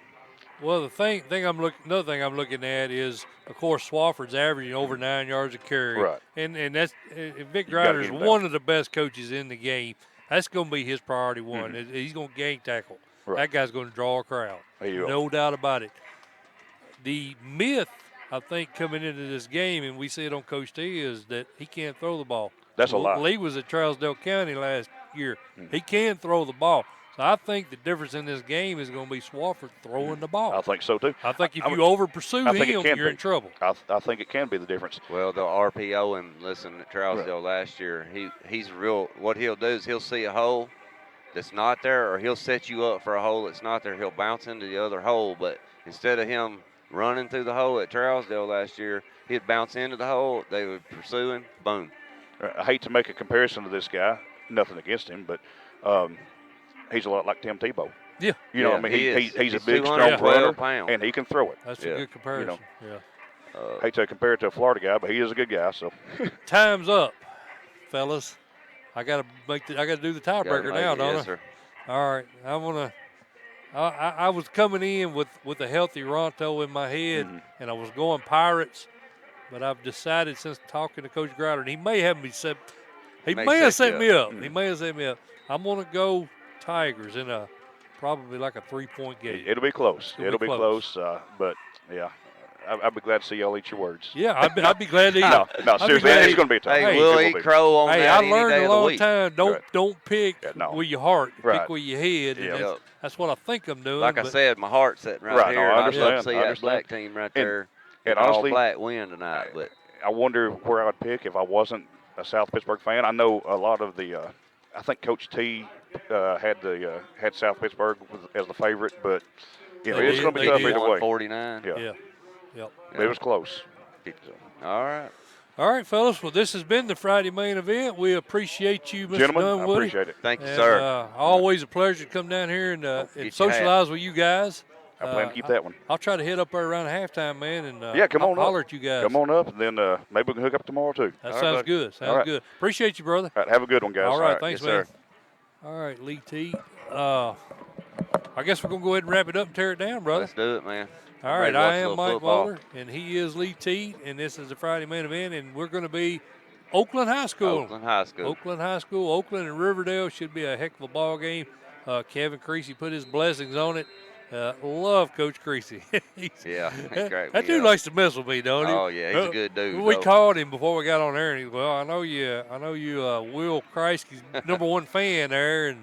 Well, another thing I'm looking at is, of course, Swafford's averaging over 9 yards a carry. Right. And that's Vic gotta Ryder's give him that. one of the best coaches in the game. That's going to be his priority one. He's going to gang tackle. Right. That guy's going to draw a crowd. He will. No doubt about it. The myth, I think, coming into this game, and we see it on Coach T, is that he can't throw the ball. That's a lie. Lee was at Trousdale County last year. He can throw the ball. So I think the difference in this game is going to be Swafford throwing the ball. I think so too. I think if you over pursue him, you're in trouble. I think it can be the difference. Well, the RPO and listen at Trousdale last year, he's real. What he'll do is he'll see a hole that's not there, or he'll set you up for a hole that's not there. He'll bounce into the other hole, but instead of him running through the hole at Trousdale last year, he'd bounce into the hole. They would pursue him. Boom. I hate to make a comparison to this guy. Nothing against him, but he's a lot like Tim Tebow. Yeah. You know, I mean, he's a big, strong runner, and he can throw it. That's a good comparison. You know, hate to compare it to a Florida guy, but he is a good guy. So time's up, fellas. I gotta do the tiebreaker now, don't I? Yes, sir. All right. I was coming in with a healthy Ronto in my head, and I was going Pirates, but I've decided since talking to Coach Grouder, and he may have me set. He may have set me up. He may have set me up. I'm gonna go Tigers in probably like a 3-point game. It'll be close. It'll be close. But yeah, I'd be glad to see y'all eat your words. Yeah, I'd be glad to eat. No, seriously, it's going to be tough. Hey, we'll eat crow on that I any day learned a of the long week. time. Don't pick with your heart. Pick with your head. Yeah. That's what I think I'm doing. Like I said, my heart's sitting right here. No, I I'd love to see understand. that black team right there. And all honestly, black win tonight. But I wonder where I would pick if I wasn't a South Pittsburg fan. I know a lot of the. I think Coach T had South Pittsburg as the favorite, but you know it's going to be tough either way. 49. Yeah. But it was close. All right. All right, fellas. Well, this has been the Friday main event. We appreciate you, Mr. Gentlemen, Dunwoody. I appreciate it. Thank you, sir. Always a pleasure to come down here and socialize with you guys. I plan to keep that one. I'll try to hit up there around halftime, man, and come on holler up. at you guys. Come on up, and then maybe we can hook up tomorrow too. That sounds good. Sounds good. Appreciate you, brother. All right, have a good one, guys. All right, thanks, yes, man. sir. All right, Lee T. I guess we're going to go ahead and wrap it up and tear it down, brother. Let's do it, man. All right, Ready to watch I a am little Mike football. Muller, and he is Lee T, and this is the Friday main event, and we're going to be Oakland High School. Oakland High School. Oakland High School. Oakland and Riverdale should be a heck of a ball game. Kevin Creasy put his blessings on it. Love Coach Creasy. Yeah, he's great. That dude likes to mess with me, don't he? Oh yeah, he's a good dude. We called him before we got on there, and he goes, "Well, I know you, Will Kreisky's #1 fan there," and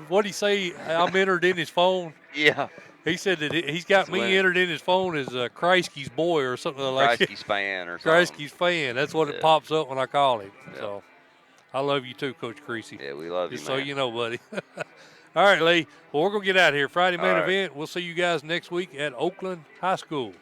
what'd he say? I'm entered in his phone. Yeah. He said that he's got me entered in his phone as Kreisky's boy or something like that. Kreisky's fan or something. Kreisky's fan. That's what it pops up when I call him. Yeah. So I love you too, Coach Creasy. Yeah, we love you, Just man. so you know, buddy. All right, Lee. Well, we're going to get out of here. Friday main All right. event. We'll see you guys next week at Oakland High School.